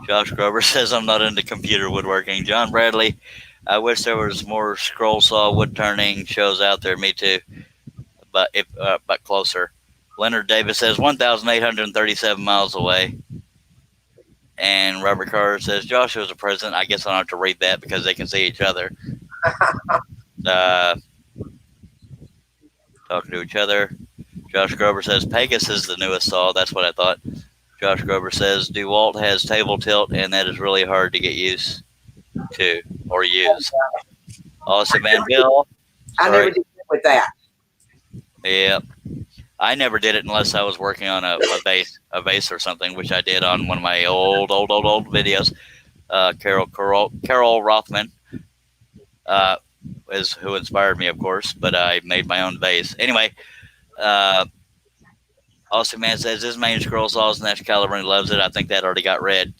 Josh Grover says, I'm not into computer woodworking. John Bradley, I wish there was more scroll saw wood turning shows out there. Me too. But closer. Leonard Davis says 1,837 miles away. And Robert Carter says Joshua's a president. I guess I don't have to read that because they can see each other. Talking to each other. Josh Grover says Pegasus is the newest saw. That's what I thought. Josh Grover says DeWalt has table tilt, and that is really hard to get used to or use. Austin Van Bill. I never did with that. Yeah, I never did it unless I was working on a base or something, which I did on one of my old videos. Carol Rothman is who inspired me, of course, but I made my own base. Anyway, Austin Man says his main scroll saw is an Excalibur and he loves it. I think that already got read.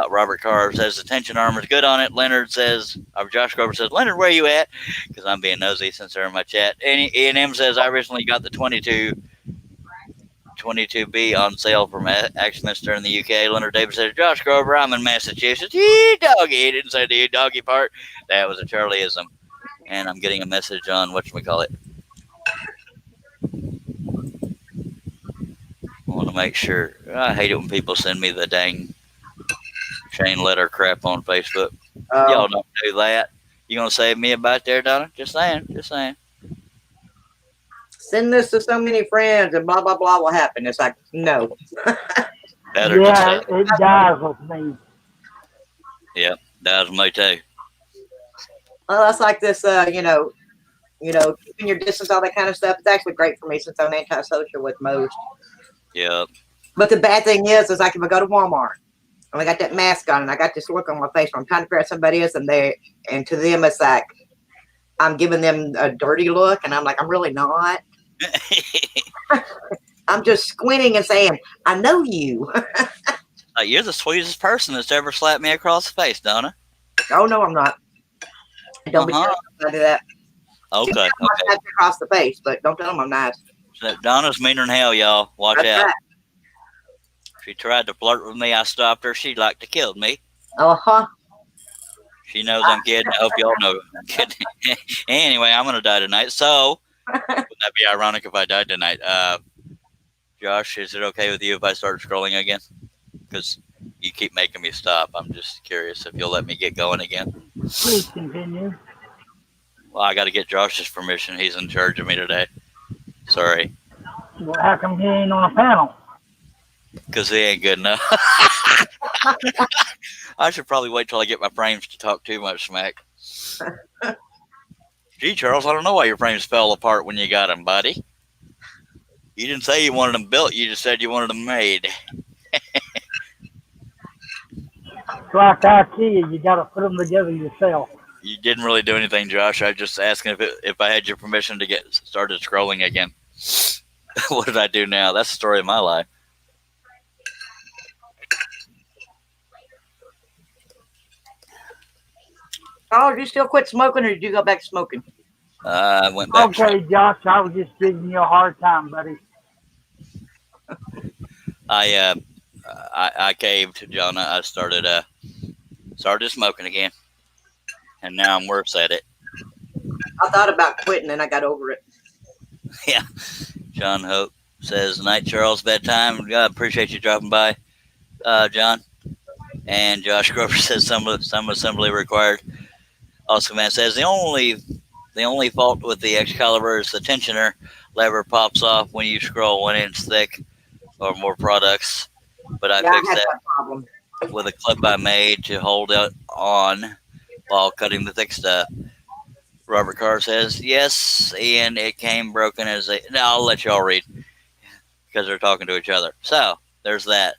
Robert Carr says the tension armor is good on it. Leonard says, Josh Grover says, Leonard, where you at? Because I'm being nosy since they're in my chat. E&M says, I recently got the 22B on sale from Axminster in the UK. Leonard Davis says, Josh Grover, I'm in Massachusetts. Yee, doggy. He didn't say the doggy part. That was a Charlieism. And I'm getting a message on whatchamacallit. I want to make sure. I hate it when people send me the dang chain letter crap on Facebook. Y'all don't do that. You gonna save me about there, Donna? Just saying. Send this to so many friends and blah blah blah will happen. It's like no. Better yeah, it dies with me. Yeah, dies with me too. Well, that's like this. Keeping your distance, all that kind of stuff. It's actually great for me since I'm antisocial with most. Yeah. But the bad thing is like if I go to Walmart and I got that mask on and I got this look on my face where I'm trying to figure out somebody else and to them it's like I'm giving them a dirty look and I'm like, I'm really not. I'm just squinting and saying, I know you. You're the sweetest person that's ever slapped me across the face, Donna. Oh no, I'm not. Don't be telling them I do that. Okay. Across the face, but don't tell them I'm nice. So Donna's meaner than hell, y'all. Watch out. Right. She tried to flirt with me. I stopped her. She'd like to kill me. Uh-huh. She knows I'm kidding. I hope y'all know I'm kidding. Anyway, I'm going to die tonight. So, would that be ironic if I died tonight? Josh, is it okay with you if I start scrolling again? Because you keep making me stop. I'm just curious if you'll let me get going again. Please continue. Well, I got to get Josh's permission. He's in charge of me today. Sorry. Well, how come he ain't on a panel? Because he ain't good enough. I should probably wait till I get my frames to talk too much smack. Gee, Charles, I don't know why your frames fell apart when you got them, buddy. You didn't say you wanted them built. You just said you wanted them made. It's like IKEA. You got to put them together yourself. You didn't really do anything, Josh. I was just asking if I had your permission to get started scrolling again. What did I do now? That's the story of my life. Oh, did you still quit smoking or did you go back smoking? I went back. Okay, Josh, I was just giving you a hard time, buddy. I caved, Jonah. I started smoking again, and now I'm worse at it. I thought about quitting and I got over it. Yeah. John Hope says, "Night, Charles. Bedtime. God, appreciate you dropping by, John." And Josh Grover says, "Some assembly required." Oscar Man says, "The only fault with the Excalibur is the tensioner lever pops off when you scroll 1 inch thick or more products. But I fixed that problem with a clip I made to hold it on while cutting the thick stuff." Robert Carr says, "Yes, and it came broken as a..." No, I'll let y'all read because they're talking to each other. So there's that.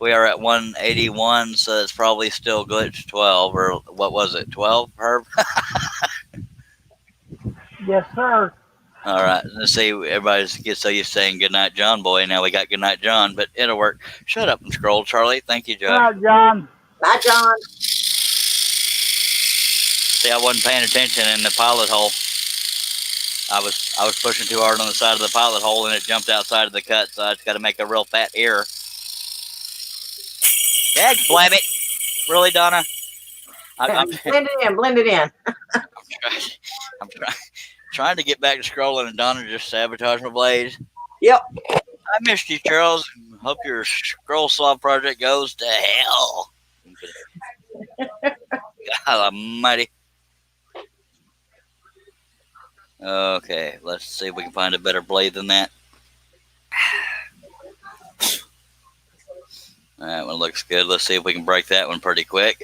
We are at 181, so it's probably still glitch 12, or what was it, 12, Herb? Yes, sir. All right, let's see. Everybody gets so used to saying goodnight, John boy. Now we got goodnight, John, but it'll work. Shut up and scroll, Charlie. Thank you, All Josh. right, John. Bye, John. See, I wasn't paying attention in the pilot hole. I was pushing too hard on the side of the pilot hole, and it jumped outside of the cut, so I just got to make a real fat error. Dag, blame it. Really, Donna? I'm Blend it in. I'm trying to get back to scrolling, and Donna just sabotaged my blade. Yep. I missed you, Charles. Hope your scroll saw project goes to hell. God almighty. Okay, let's see if we can find a better blade than that. That one looks good. Let's see if we can break that one pretty quick.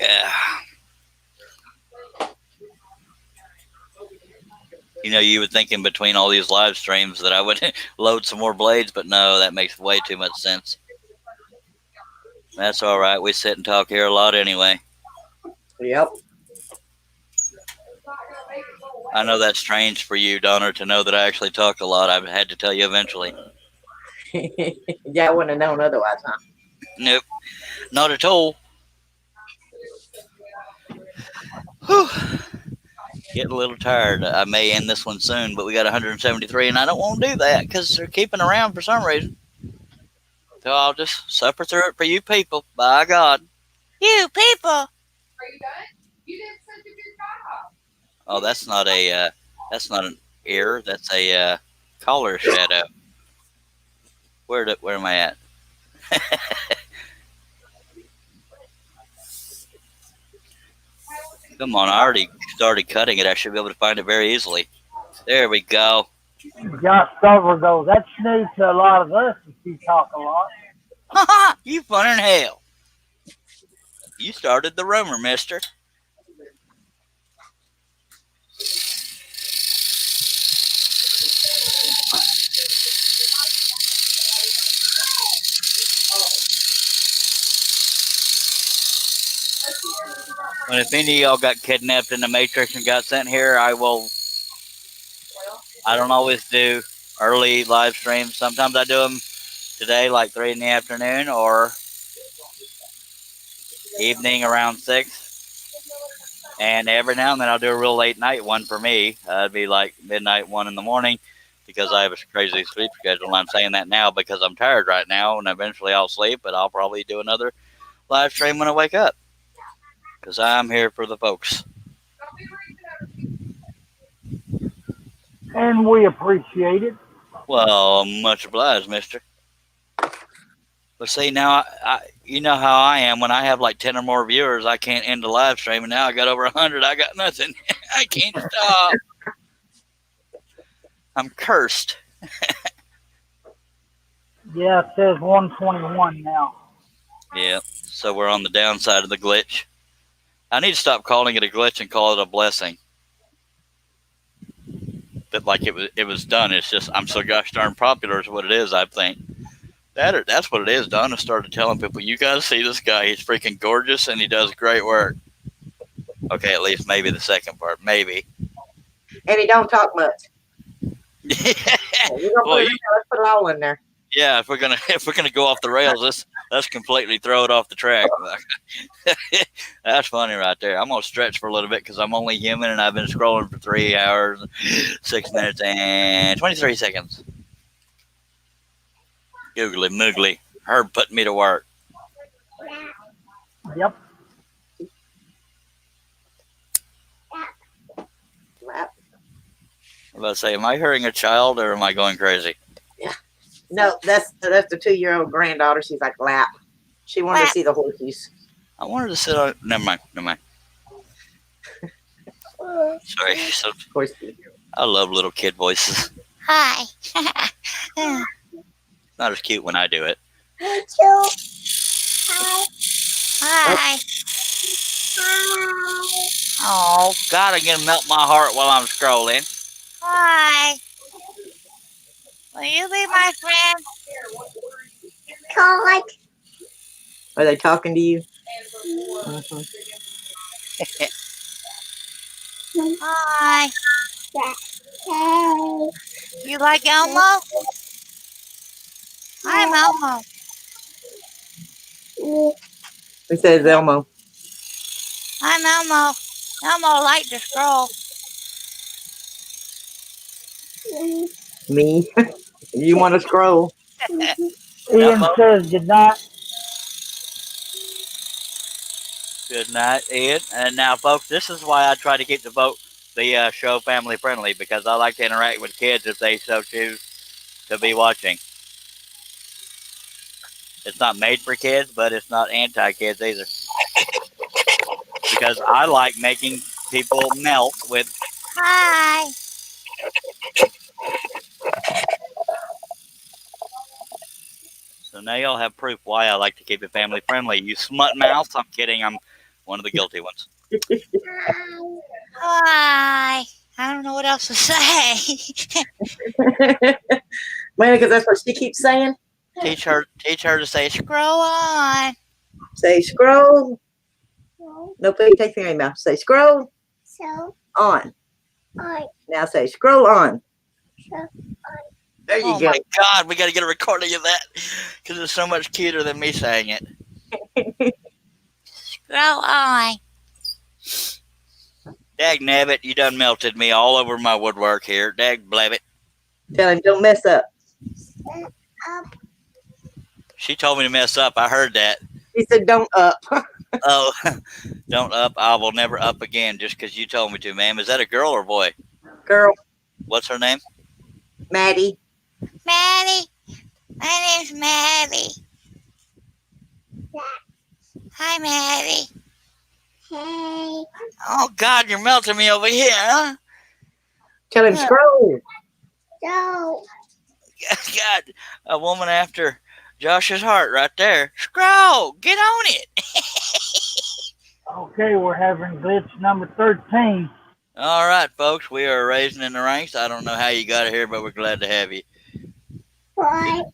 You know, you would think in between all these live streams that I would load some more blades, but no, that makes way too much sense. That's all right. We sit and talk here a lot anyway. Yep. I know that's strange for you, Donner, to know that I actually talk a lot. I've had to tell you eventually. Yeah, I wouldn't have known otherwise, huh? Nope, not at all. Whew. Getting a little tired. I may end this one soon, but we got 173, and I don't want to do that because they're keeping around for some reason. So I'll just suffer through it for you people. By God. You people. Are you done? You did such a good job. Oh, that's not an error. That's a collar shadow. Where am I at? Come on, I already started cutting it. I should be able to find it very easily. There we go. Josh Stover goes, "That's new to a lot of us if you talk a lot." You fun in hell. You started the rumor, mister. But if any of y'all got kidnapped in the Matrix and got sent here, I don't always do early live streams. Sometimes I do them today, like 3 in the afternoon, or evening around 6. And every now and then I'll do a real late night one for me. It'd be like midnight, 1 in the morning because I have a crazy sleep schedule. And I'm saying that now because I'm tired right now, and eventually I'll sleep, but I'll probably do another live stream when I wake up because I'm here for the folks. And we appreciate it. Well, much obliged, mister. But see, now, you know how I am. When I have like 10 or more viewers, I can't end the live stream. And now I got over 100. I got nothing. I can't stop. I'm cursed. Yeah, it says 121 now. Yeah, so we're on the downside of the glitch. I need to stop calling it a glitch and call it a blessing. That like it was done. It's just I'm so gosh darn popular is what it is, I think. That's what it is. Donna started telling people, you got to see this guy. He's freaking gorgeous, and he does great work. Okay, at least maybe the second part. Maybe. And he don't talk much. Yeah. Well, let's put it all in there. Yeah, if we're gonna go off the rails, let's completely throw it off the track. That's funny right there. I'm gonna stretch for a little bit because I'm only human, and I've been scrolling for 3 hours, 6 minutes, and 23 seconds. Googly moogly. Herb put me to work. Yep. I'm about to say, am I hearing a child or am I going crazy? No, that's the 2-year-old granddaughter. She's like lap. She wanted to see the horses. I wanted to sit on. Never mind. Sorry. So, Of course. I love little kid voices. Hi. Not as cute when I do it. Me too. Hi. Hi. Oh, God, I'm going to melt my heart while I'm scrolling. Hi. Will you be my friend? God. Are they talking to you? Hi. Hey. You like Elmo? I'm Elmo. It says Elmo. I'm Elmo. Elmo liked to scroll. Me? You want to scroll? Ian says good night. Good night, Ian. And now, folks, this is why I try to keep the show family friendly, because I like to interact with kids if they so choose to be watching. It's not made for kids, but it's not anti-kids either. Because I like making people melt with. Hi. So now y'all have proof why I like to keep it family friendly. You smut mouths. I'm kidding. I'm one of the guilty ones. Hi. I don't know what else to say. Mainly because that's what she keeps saying. Teach her to say Scroll on. Say scroll. No, please take your name out. Say scroll So on. on. Now say scroll on. There you Oh go. my God, we got to get a recording of that because it's so much cuter than me saying it. Scroll on. Dag nabbit, you done melted me all over my woodwork here. Dag blabbit. Tell him don't mess up. She told me to mess up. I heard that. He said don't up. Oh, don't up. I will never up again just because you told me to, ma'am. Is that a girl or boy? Girl, What's her name? Maddie. Maddie. My name's Maddie. Hi, Maddie. Hey. Oh, God, you're melting me over here, huh? Tell him scroll. Go. God, a woman after Josh's heart right there. Scroll, get on it. Okay, we're having glitch number 13. All right, folks, we are raising in the ranks. I don't know how you got here, but we're glad to have you. What?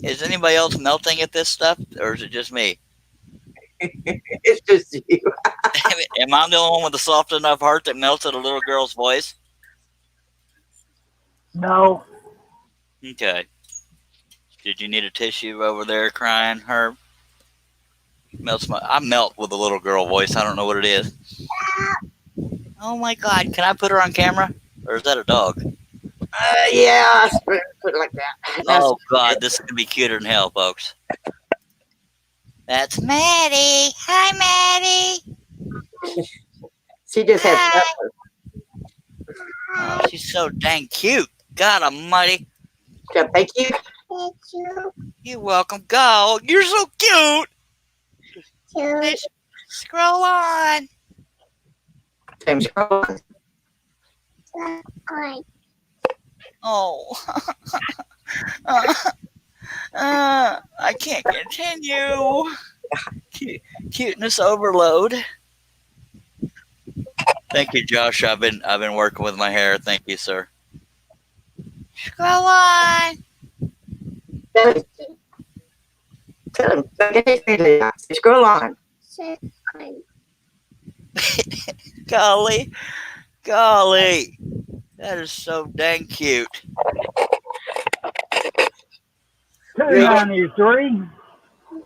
Is anybody else melting at this stuff, or is it just me? It's just you. Am I the only one with a soft enough heart that melts at a little girl's voice? No. Okay. Did you need a tissue over there crying, Herb? I melt with a little girl voice. I don't know what it is. Oh my God. Can I put her on camera? Or is that a dog? Yeah, put it like that. Now, Oh God, this is gonna be cuter than hell, folks. That's Maddie. Hi, Maddie. she just has Hi. oh, she's so dang cute. God Almighty. stuff. Thank you. Thank you. You're welcome. Go. You're so cute. Let's scroll on. Same scroll. Oh. I can't continue. Cuteness overload. Thank you, Josh. I've been working with my hair. Thank you, sir. Scroll on. Tell him. Scroll on. Golly, golly, that is so dang cute. 293.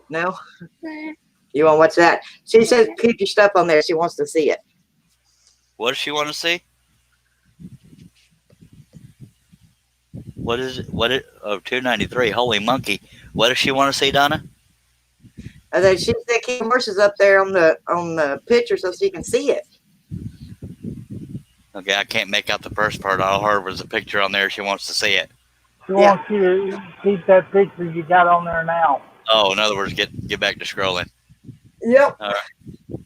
No? You want what's that? She says keep your stuff on there. She wants to see it. What does she want to see? What is it? What it? Oh, 293. Holy monkey. What does she want to see, Donna? And then she said keep horses up there on the picture so she can see it. Okay, I can't make out the first part. All I heard was a picture on there. She wants to see it. She wants you to keep that picture you got on there now. Oh, in other words, get back to scrolling. Yep. All right.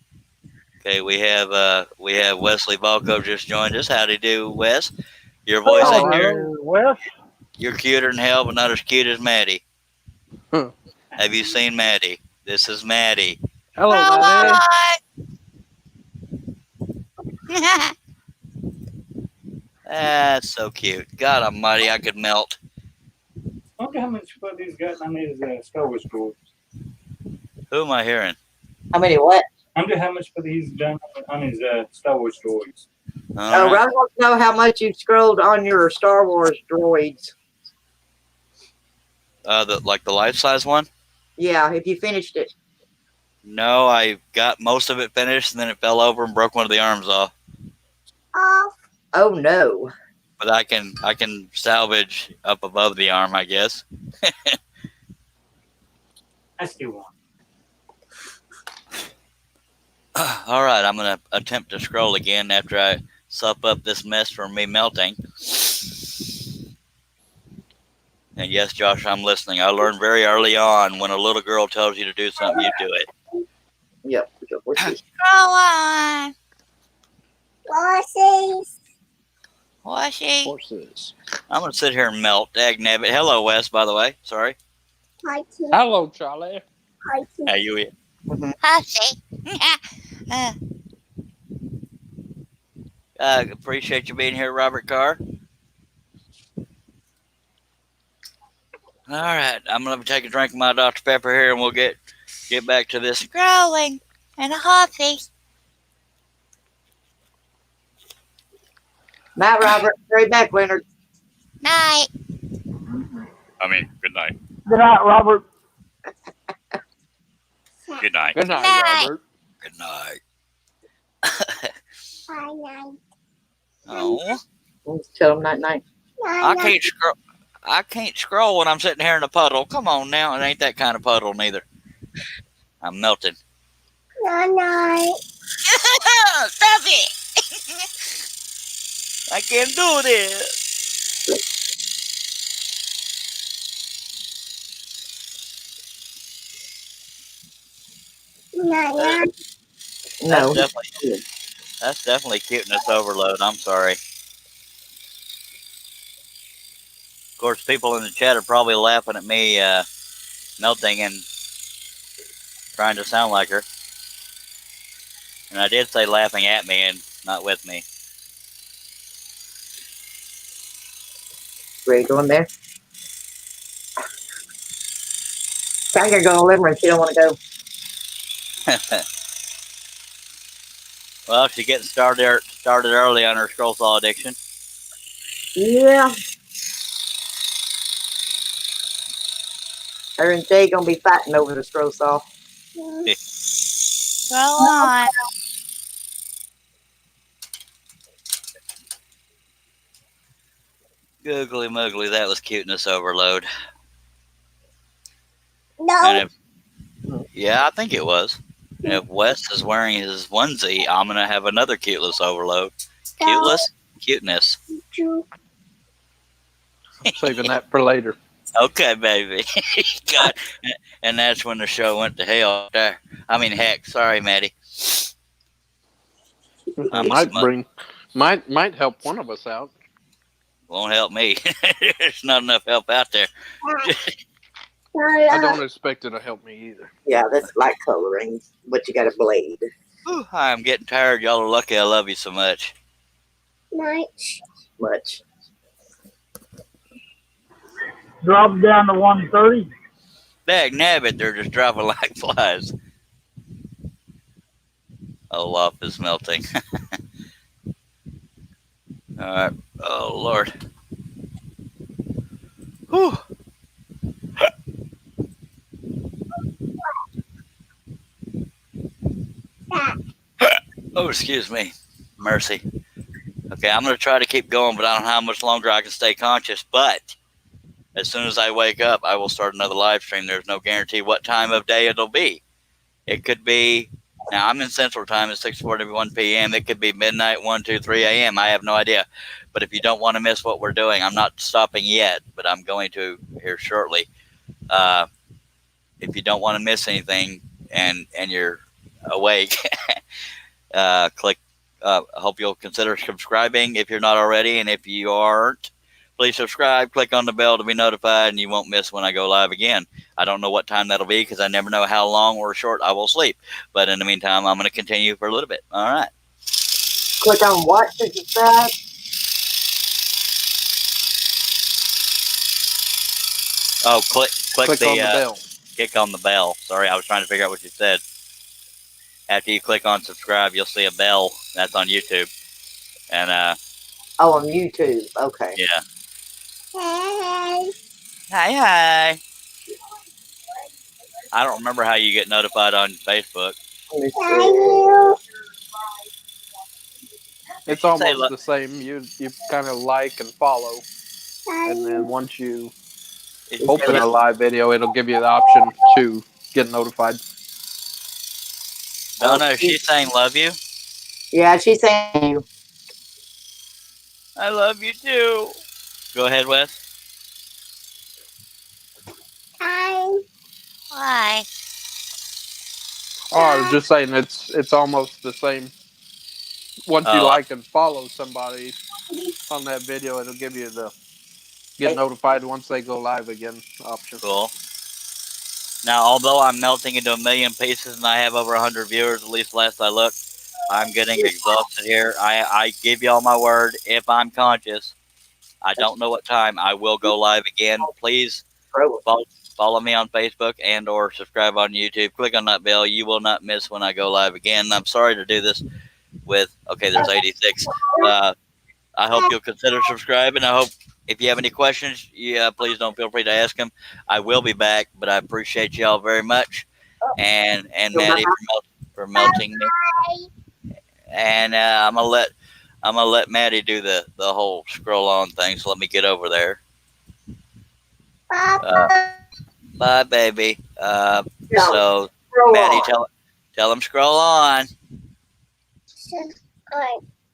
Okay, we have Wesley Balco just joined us. Howdy do, Wes. Your voice Oh, ain't here. hello, Wes. You're cuter than hell, but not as cute as Maddie. Hmm. Have you seen Maddie? This is Maddie. Hello, Scroll Maddie. on. That's so cute. God Almighty, I could melt. I wonder how much what these guys on these Star Wars drawers. Who am I hearing? How many what? I wonder how much for these done on his Star Wars droids. All Oh, right. I want to know how much you scrolled on your Star Wars droids. The life size one? Yeah, if you finished it. No, I got most of it finished, and then it fell over and broke one of the arms off. Oh no. But I can salvage up above the arm, I guess. I still want. All right, I'm gonna attempt to scroll again after I sup up this mess from me melting. And yes, Josh, I'm listening. I learned very early on when a little girl tells you to do something, you do it. Yep. Scroll on. Washy. Horses. I'm gonna sit here and melt. Dag nabbit. Hello, Wes, by the way. Sorry. Hello, Charlie. How you? Hussy. Appreciate you being here, Robert Carr. All right, I'm gonna take a drink of my Dr. Pepper here, and we'll get back to this. Scrolling. And a hussy. Night, Robert. Hurry back, Leonard. Night. I mean, good night. Good night, Robert. Good night. Good night, Night. Robert. Good night. Oh, Tell him night night. I can't scroll. I can't scroll when I'm sitting here in a puddle. Come on now, it ain't that kind of puddle neither. I'm melting. Stop it. I can't do this. No. That's definitely cuteness overload. I'm sorry. Of course, people in the chat are probably laughing at me melting and trying to sound like her. And I did say laughing at me and not with me. Ready to go in there? I'm gonna go to liver and she don't want to go. Well, she's getting started early on her scroll saw addiction. Yeah. Her and Jay gonna be fighting over the scroll saw. Scroll on. Googly muggly, that was cuteness overload. No. And yeah, I think it was. And if Wes is wearing his onesie, I'm gonna have another cuteness overload. Cuteness. I'm saving that for later. Okay, baby. God. And that's when the show went to hell. There. I mean, heck. Sorry, Maddie. Might help one of us out. Won't help me. There's not enough help out there. I don't expect it to help me either. Yeah, that's light coloring, but you got a blade. Whew, I'm getting tired. Y'all are lucky I love you so much. Much. Drop down to 130. Dag nabbit, they're just dropping like flies. Olaf is melting. All right. Oh, Lord. Whew. Oh, excuse me. Mercy. Okay, I'm going to try to keep going, but I don't know how much longer I can stay conscious. But as soon as I wake up, I will start another live stream. There's no guarantee what time of day it'll be. It could be, now I'm in Central Time at 6:41 p.m. It could be midnight, 1, 2, 3 a.m. I have no idea. But if you don't want to miss what we're doing, I'm not stopping yet, but I'm going to here shortly. If you don't want to miss anything and you're awake, click. I hope you'll consider subscribing if you're not already, and if you aren't, please subscribe. Click on the bell to be notified, and you won't miss when I go live again. I don't know what time that'll be because I never know how long or short I will sleep. But in the meantime, I'm going to continue for a little bit. All right. Click on what to subscribe? Oh, click Click the on the bell. click on the bell. Sorry, I was trying to figure out what you said. After you click on subscribe, you'll see a bell. That's on YouTube. And Oh, on YouTube. Okay. yeah. Hey. Hi. I don't remember how you get notified on Facebook. Let me see. It's almost the same. You kind of like and follow, and then once you open a live video, it'll give you the option to get notified. Donna, is she saying love you? Yeah, she's saying you. I love you too. Go ahead, Wes. Why? Oh, I was just saying it's almost the same. Once you like and follow somebody on that video, it'll give you the get notified once they go live again option. Cool. Now, although I'm melting into a million pieces and I have over 100 viewers, at least last I looked, I'm getting exhausted here. I give y'all my word. If I'm conscious, I don't know what time, I will go live again. Please follow me on Facebook and or subscribe on YouTube. Click on that bell. You will not miss when I go live again. I'm sorry to do this with, okay, there's 86. I hope you'll consider subscribing. I hope if you have any questions, please don't feel free to ask them. I will be back, but I appreciate y'all very much. And Maddie for melting me. And I'm gonna let Maddie do the whole scroll on thing. So let me get over there. Bye, baby. So Maddie, tell him scroll on.